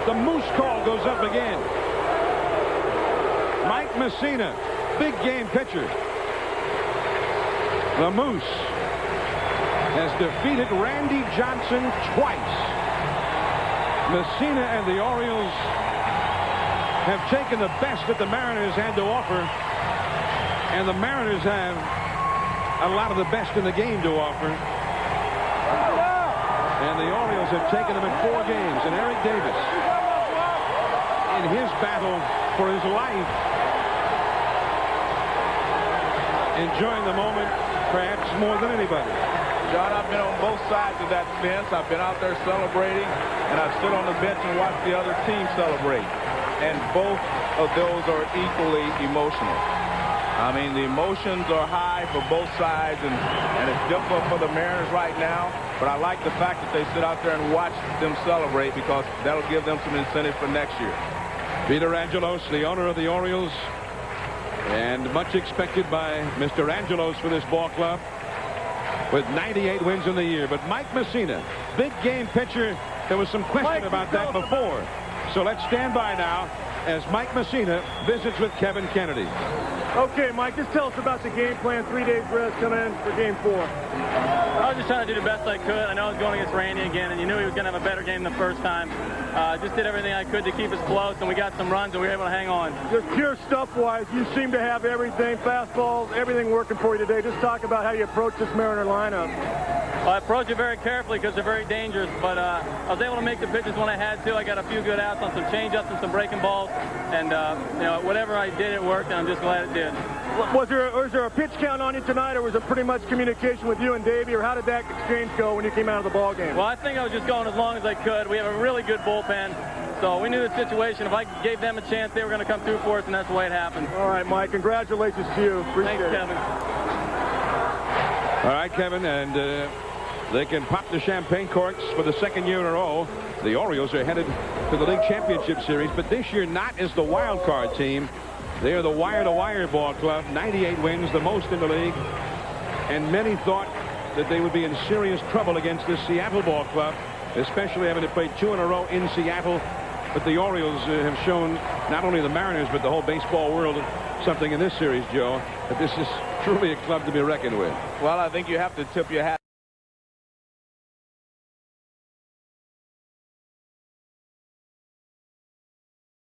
The Moose call goes up again. Mike Mussina, big game pitcher. The Moose has defeated Randy Johnson twice. Mussina and the Orioles have taken the best that the Mariners had to offer, and the Mariners have a lot of the best in the game to offer. And the Orioles have taken them in 4 games. And Eric Davis, in his battle for his life, enjoying the moment perhaps more than anybody. John, I've been on both sides of that fence. I've been out there celebrating, and I've stood on the bench and watched the other team celebrate. And both of those are equally emotional. I mean, the emotions are high for both sides, and it's difficult for the Mariners right now. But I like the fact that they sit out there and watch them celebrate, because that'll give them some incentive for next year. Peter Angelos, the owner of the Orioles, and much expected by Mr. Angelos for this ball club, with 98 wins in the year. But Mike Mussina, big game pitcher. There was some question about that before. So let's stand by now as Mike Mussina visits with Kevin Kennedy. Okay, Mike, just tell us about the game plan. 3 days rest coming in for game 4. I was just trying to do the best I could. I know I was going against Randy again, and you knew he was going to have a better game the first time. Just did everything I could to keep us close, and we got some runs, and we were able to hang on. Just pure stuff-wise, you seem to have everything, fastballs, everything working for you today. Just talk about how you approach this Mariner lineup. Well, I approach it very carefully because they're very dangerous, but I was able to make the pitches when I had to. I got a few good outs on some change-ups and some breaking balls, and you know, whatever I did, it worked, and I'm just glad it did. Was there a pitch count on you tonight, or was it pretty much communication with you and Davey, or how did that exchange go when you came out of the ball game? Well, I think I was just going as long as I could. We have a really good bullpen, So we knew the situation. If I gave them a chance, they were going to come through for us, and that's the way it happened. All right, Mike, congratulations to you. Appreciate Thanks, it. Kevin. All right, Kevin, and they can pop the champagne corks for the second year in a row. The Orioles are headed to the League Championship Series, but this year not as the wild card team. They are the wire-to-wire ball club, 98 wins, the most in the league. And many thought that they would be in serious trouble against this Seattle ball club, especially having to play 2 in a row in Seattle. But the Orioles have shown not only the Mariners, but the whole baseball world something in this series, Joe, that this is truly a club to be reckoned with. Well, I think you have to tip your hat.